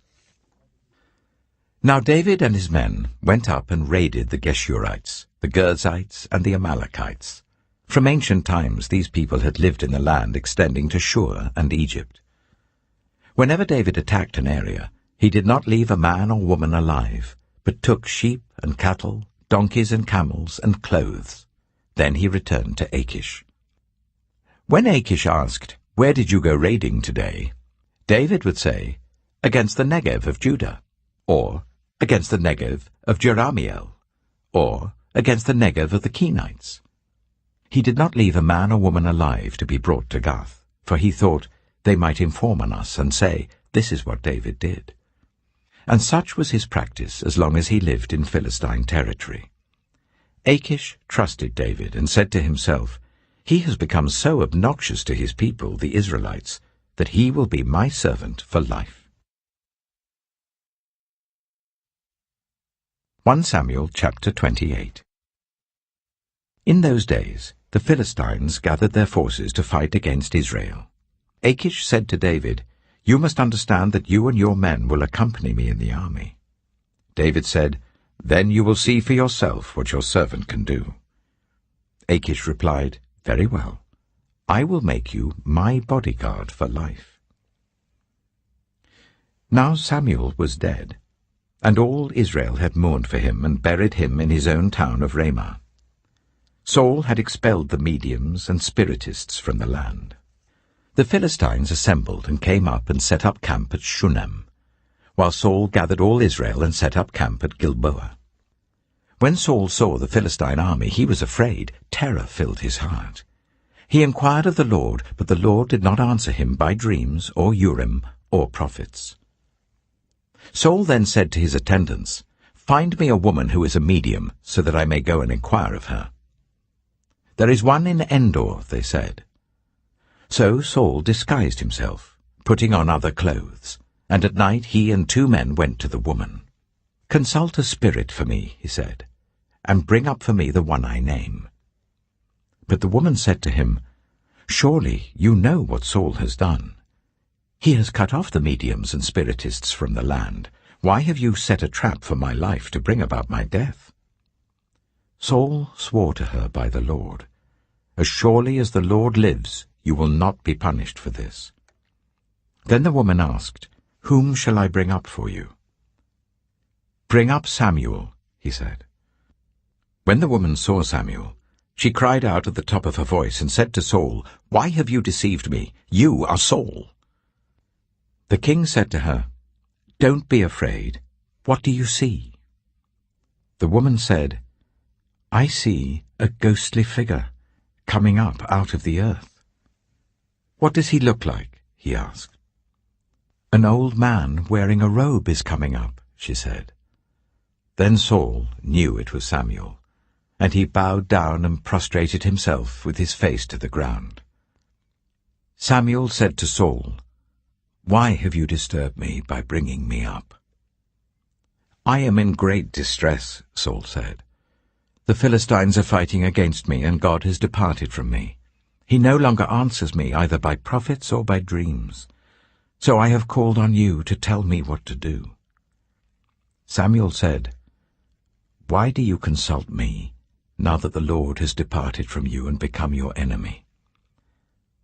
Now David and his men went up and raided the Geshurites, the Girzites, and the Amalekites. From ancient times these people had lived in the land extending to Shur and Egypt. Whenever David attacked an area, he did not leave a man or woman alive, but took sheep and cattle, donkeys and camels, and clothes. Then he returned to Achish. When Achish asked, "Where did you go raiding today?" David would say, "Against the Negev of Judah," or "Against the Negev of Jerahmeel," or "Against the Negev of the Kenites." He did not leave a man or woman alive to be brought to Gath, for he thought, they might inform on us and say, "This is what David did." And such was his practice as long as he lived in Philistine territory. Achish trusted David and said to himself, "He has become so obnoxious to his people, the Israelites, that he will be my servant for life." 1 Samuel chapter 28. In those days the Philistines gathered their forces to fight against Israel. Achish said to David, "You must understand that you and your men will accompany me in the army." David said, "Then you will see for yourself what your servant can do." Achish replied, "Very well. I will make you my bodyguard for life." Now Samuel was dead, and all Israel had mourned for him and buried him in his own town of Ramah. Saul had expelled the mediums and spiritists from the land. The Philistines assembled and came up and set up camp at Shunem, while Saul gathered all Israel and set up camp at Gilboa. When Saul saw the Philistine army, he was afraid. Terror filled his heart. He inquired of the Lord, but the Lord did not answer him by dreams or Urim or prophets. Saul then said to his attendants, "Find me a woman who is a medium, so that I may go and inquire of her." "There is one in Endor," they said. So Saul disguised himself, putting on other clothes, and at night he and 2 men went to the woman. "Consult a spirit for me," he said, "and bring up for me the one I name." But the woman said to him, "Surely you know what Saul has done. He has cut off the mediums and spiritists from the land. Why have you set a trap for my life to bring about my death?" Saul swore to her by the Lord, "As surely as the Lord lives, you will not be punished for this." Then the woman asked, "Whom shall I bring up for you?" "Bring up Samuel," he said. When the woman saw Samuel, she cried out at the top of her voice and said to Saul, "Why have you deceived me? You are Saul." The king said to her, "Don't be afraid. What do you see?" The woman said, "I see a ghostly figure coming up out of the earth." "What does he look like?" he asked. "An old man wearing a robe is coming up," she said. Then Saul knew it was Samuel, and he bowed down and prostrated himself with his face to the ground. Samuel said to Saul, "Why have you disturbed me by bringing me up?" "I am in great distress," Saul said. "The Philistines are fighting against me, and God has departed from me. He no longer answers me either by prophets or by dreams. So I have called on you to tell me what to do." Samuel said, "Why do you consult me, now that the Lord has departed from you and become your enemy?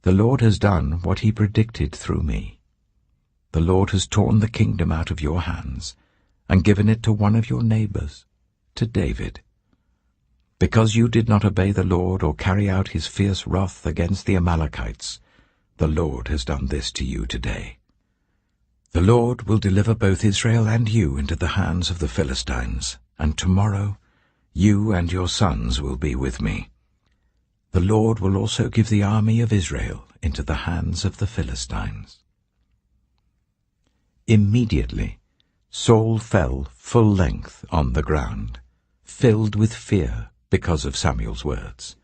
The Lord has done what he predicted through me. The Lord has torn the kingdom out of your hands and given it to one of your neighbors, to David. Because you did not obey the Lord or carry out his fierce wrath against the Amalekites, the Lord has done this to you today. The Lord will deliver both Israel and you into the hands of the Philistines, and tomorrow you and your sons will be with me. The Lord will also give the army of Israel into the hands of the Philistines." Immediately Saul fell full length on the ground, filled with fear because of Samuel's words.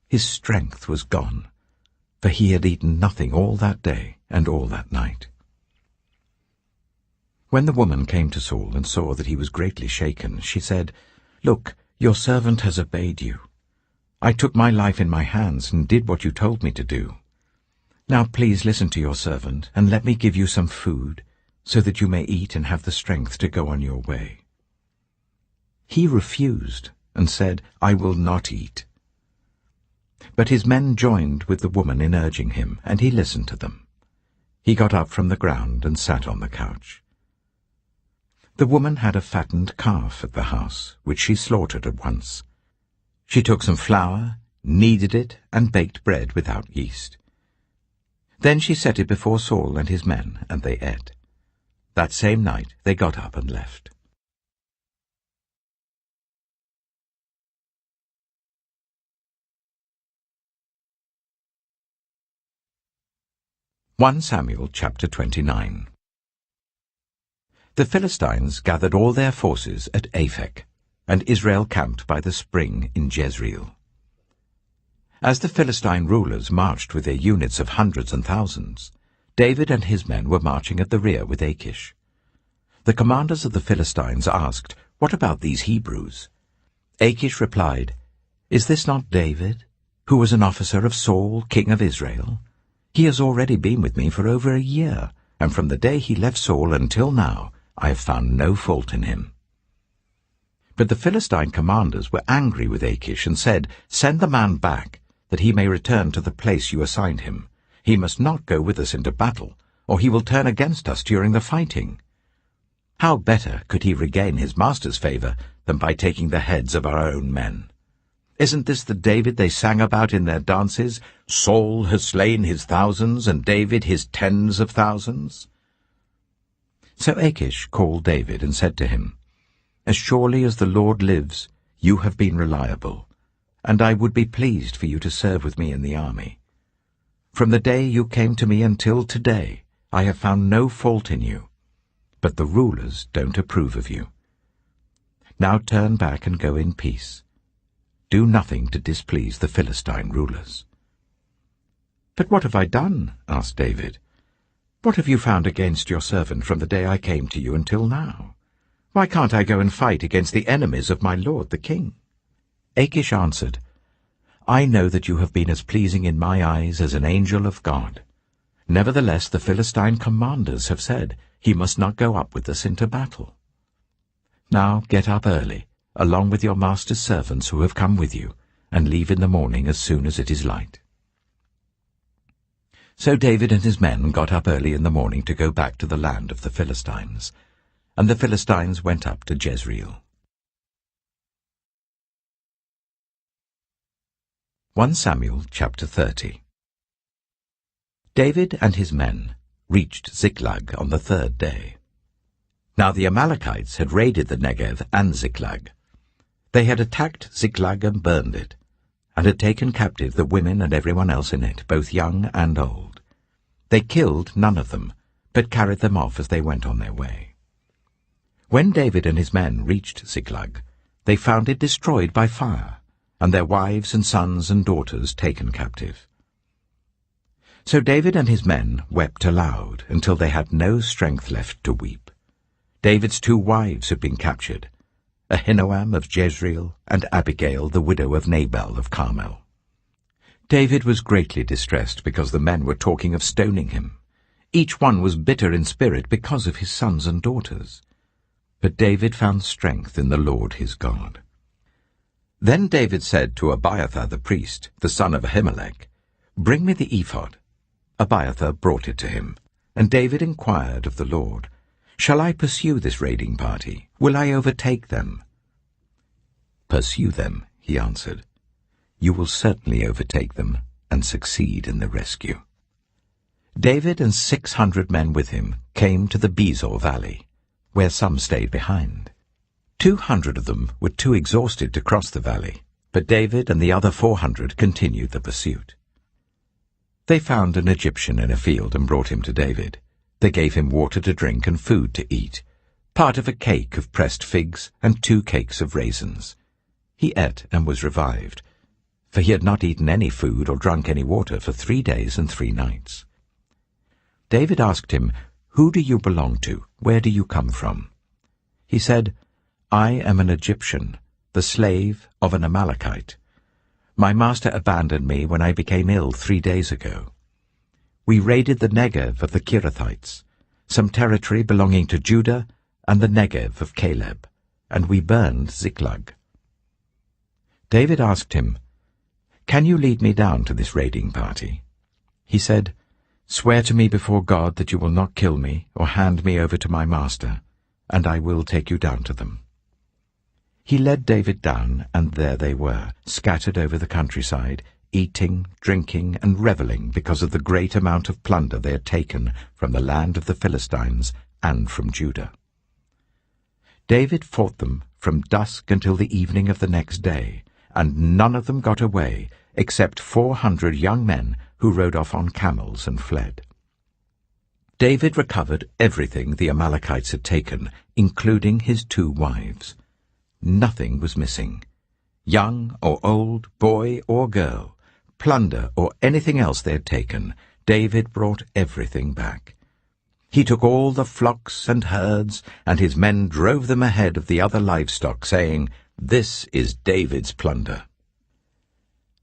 His strength was gone, for he had eaten nothing all that day and all that night. When the woman came to Saul and saw that he was greatly shaken, she said, "Look, your servant has obeyed you. I took my life in my hands and did what you told me to do. Now please listen to your servant, and let me give you some food, so that you may eat and have the strength to go on your way." He refused and said, "I will not eat." But his men joined with the woman in urging him, and he listened to them. He got up from the ground and sat on the couch. The woman had a fattened calf at the house, which she slaughtered at once. She took some flour, kneaded it, and baked bread without yeast. Then she set it before Saul and his men, and they ate. That same night they got up and left. Samuel chapter 29. The Philistines gathered all their forces at Aphek, and Israel camped by the spring in Jezreel. As the Philistine rulers marched with their units of hundreds and thousands, David and his men were marching at the rear with Achish. The commanders of the Philistines asked, "What about these Hebrews?" Achish replied, "Is this not David, who was an officer of Saul, king of Israel? He has already been with me for over a year, and from the day he left Saul until now I have found no fault in him." But the Philistine commanders were angry with Achish and said, "Send the man back, that he may return to the place you assigned him. He must not go with us into battle, or he will turn against us during the fighting. How better could he regain his master's favor than by taking the heads of our own men? Isn't this the David they sang about in their dances? Saul has slain his thousands, and David his tens of thousands." So Achish called David and said to him, "As surely as the Lord lives, you have been reliable, and I would be pleased for you to serve with me in the army. From the day you came to me until today, I have found no fault in you, but the rulers don't approve of you. Now turn back and go in peace. Do nothing to displease the Philistine rulers." "But what have I done?" asked David. "What have you found against your servant from the day I came to you until now? Why can't I go and fight against the enemies of my lord the king?" Achish answered, "I know that you have been as pleasing in my eyes as an angel of God. Nevertheless the Philistine commanders have said, 'He must not go up with us into battle.' Now get up early, along with your master's servants who have come with you, and leave in the morning as soon as it is light." So David and his men got up early in the morning to go back to the land of the Philistines. and the Philistines went up to Jezreel. 1 Samuel chapter 30. David and his men reached Ziklag on the 3rd day. Now the Amalekites had raided the Negev and Ziklag. They had attacked Ziklag and burned it, and had taken captive the women and everyone else in it, both young and old. They killed none of them, but carried them off as they went on their way. When David and his men reached Ziklag, they found it destroyed by fire, and their wives and sons and daughters taken captive. So David and his men wept aloud until they had no strength left to weep. David's 2 wives had been captured, Ahinoam of Jezreel and Abigail the widow of Nabal of Carmel. David was greatly distressed because the men were talking of stoning him. Each one was bitter in spirit because of his sons and daughters. But David found strength in the Lord his God. Then David said to Abiathar the priest, the son of Ahimelech, "Bring me the ephod." Abiathar brought it to him, and David inquired of the Lord, "Shall I pursue this raiding party? Will I overtake them?" "Pursue them," he answered. "You will certainly overtake them and succeed in the rescue." David and 600 men with him came to the Bezor valley, where some stayed behind. 200 of them were too exhausted to cross the valley, but David and the other 400 continued the pursuit. They found an Egyptian in a field and brought him to David. They gave him water to drink and food to eat, part of a cake of pressed figs and 2 cakes of raisins. He ate and was revived, for he had not eaten any food or drunk any water for 3 days and 3 nights. David asked him, "Who do you belong to? Where do you come from?" He said, "I am an Egyptian, the slave of an Amalekite. My master abandoned me when I became ill 3 days ago. We raided the Negev of the Kirithites, some territory belonging to Judah, and the Negev of Caleb, and we burned Ziklag." David asked him, "Can you lead me down to this raiding party?" He said, "Swear to me before God that you will not kill me or hand me over to my master, and I will take you down to them." He led David down, and there they were, scattered over the countryside, eating, drinking, and reveling because of the great amount of plunder they had taken from the land of the Philistines and from Judah. David fought them from dusk until the evening of the next day, and none of them got away except 400 young men who rode off on camels and fled. David recovered everything the Amalekites had taken, including his 2 wives. Nothing was missing. Young or old, boy or girl, plunder or anything else they had taken, David brought everything back. He took all the flocks and herds, and his men drove them ahead of the other livestock, saying, "This is David's plunder."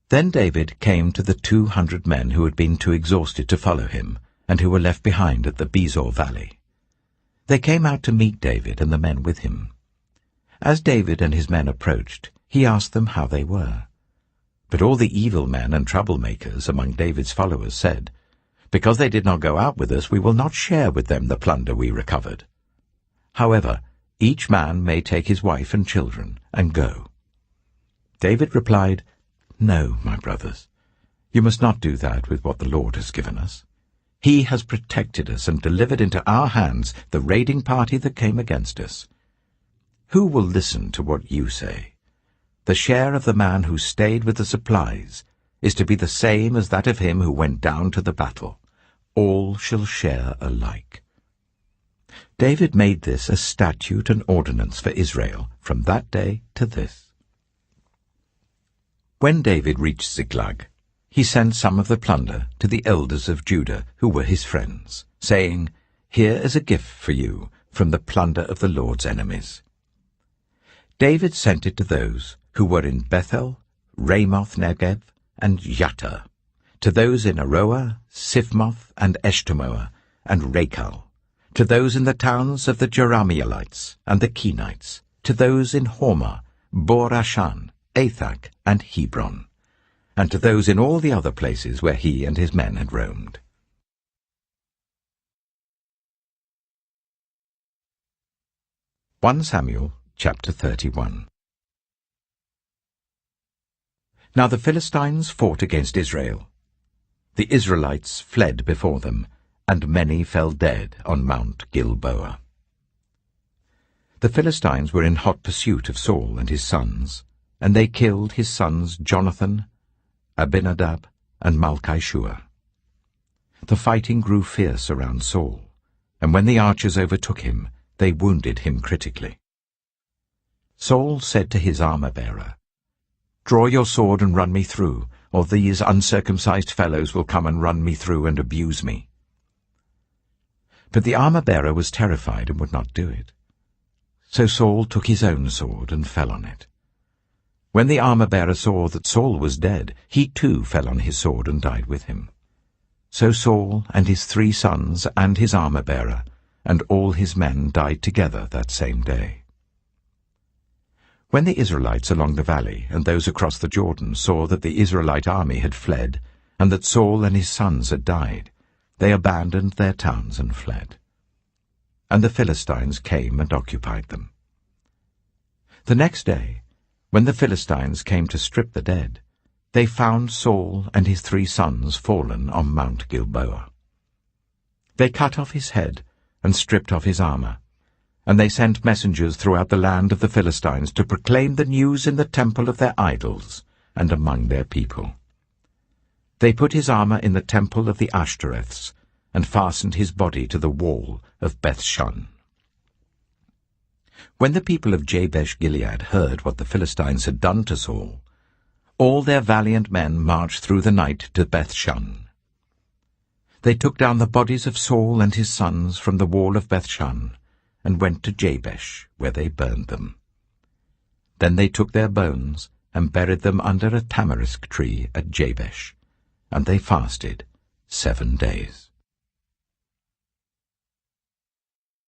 Then David came to the 200 men who had been too exhausted to follow him, and who were left behind at the Bezor valley. They came out to meet David and the men with him. As David and his men approached, he asked them how they were. But all the evil men and troublemakers among David's followers said, "Because they did not go out with us, we will not share with them the plunder we recovered. However, each man may take his wife and children and go." David replied, "No, my brothers, you must not do that with what the Lord has given us. He has protected us and delivered into our hands the raiding party that came against us. Who will listen to what you say? The share of the man who stayed with the supplies is to be the same as that of him who went down to the battle. All shall share alike." David made this a statute and ordinance for Israel from that day to this. When David reached Ziklag, he sent some of the plunder to the elders of Judah who were his friends, saying, "Here is a gift for you from the plunder of the Lord's enemies." David sent it to those who were in Bethel, Ramoth Negev, and Yattah, to those in Aroah, Sifmoth, and Eshtemoa, and Rachel, to those in the towns of the Jerahmeelites and the Kenites, to those in Hormah, Bor-Ashan, Athak, and Hebron, and to those in all the other places where he and his men had roamed. 1 Samuel chapter 31. Now the Philistines fought against Israel. The Israelites fled before them, and many fell dead on Mount Gilboa. The Philistines were in hot pursuit of Saul and his sons, and they killed his sons Jonathan, Abinadab, and Malchishua. The fighting grew fierce around Saul, and when the archers overtook him, they wounded him critically. Saul said to his armor-bearer, "Draw your sword and run me through, or these uncircumcised fellows will come and run me through and abuse me." But the armor-bearer was terrified and would not do it. So Saul took his own sword and fell on it. When the armor-bearer saw that Saul was dead, he too fell on his sword and died with him. So Saul and his 3 sons and his armor-bearer and all his men died together that same day. When the Israelites along the valley and those across the Jordan saw that the Israelite army had fled, and that Saul and his sons had died, they abandoned their towns and fled. And the Philistines came and occupied them. The next day, when the Philistines came to strip the dead, they found Saul and his 3 sons fallen on Mount Gilboa. They cut off his head and stripped off his armor, and they sent messengers throughout the land of the Philistines to proclaim the news in the temple of their idols and among their people. They put his armor in the temple of the Ashtoreths and fastened his body to the wall of Bethshan. When the people of Jabesh-Gilead heard what the Philistines had done to Saul, all their valiant men marched through the night to Bethshan. They took down the bodies of Saul and his sons from the wall of Bethshan and went to Jabesh, where they burned them. Then they took their bones and buried them under a tamarisk tree at Jabesh, and they fasted 7 days.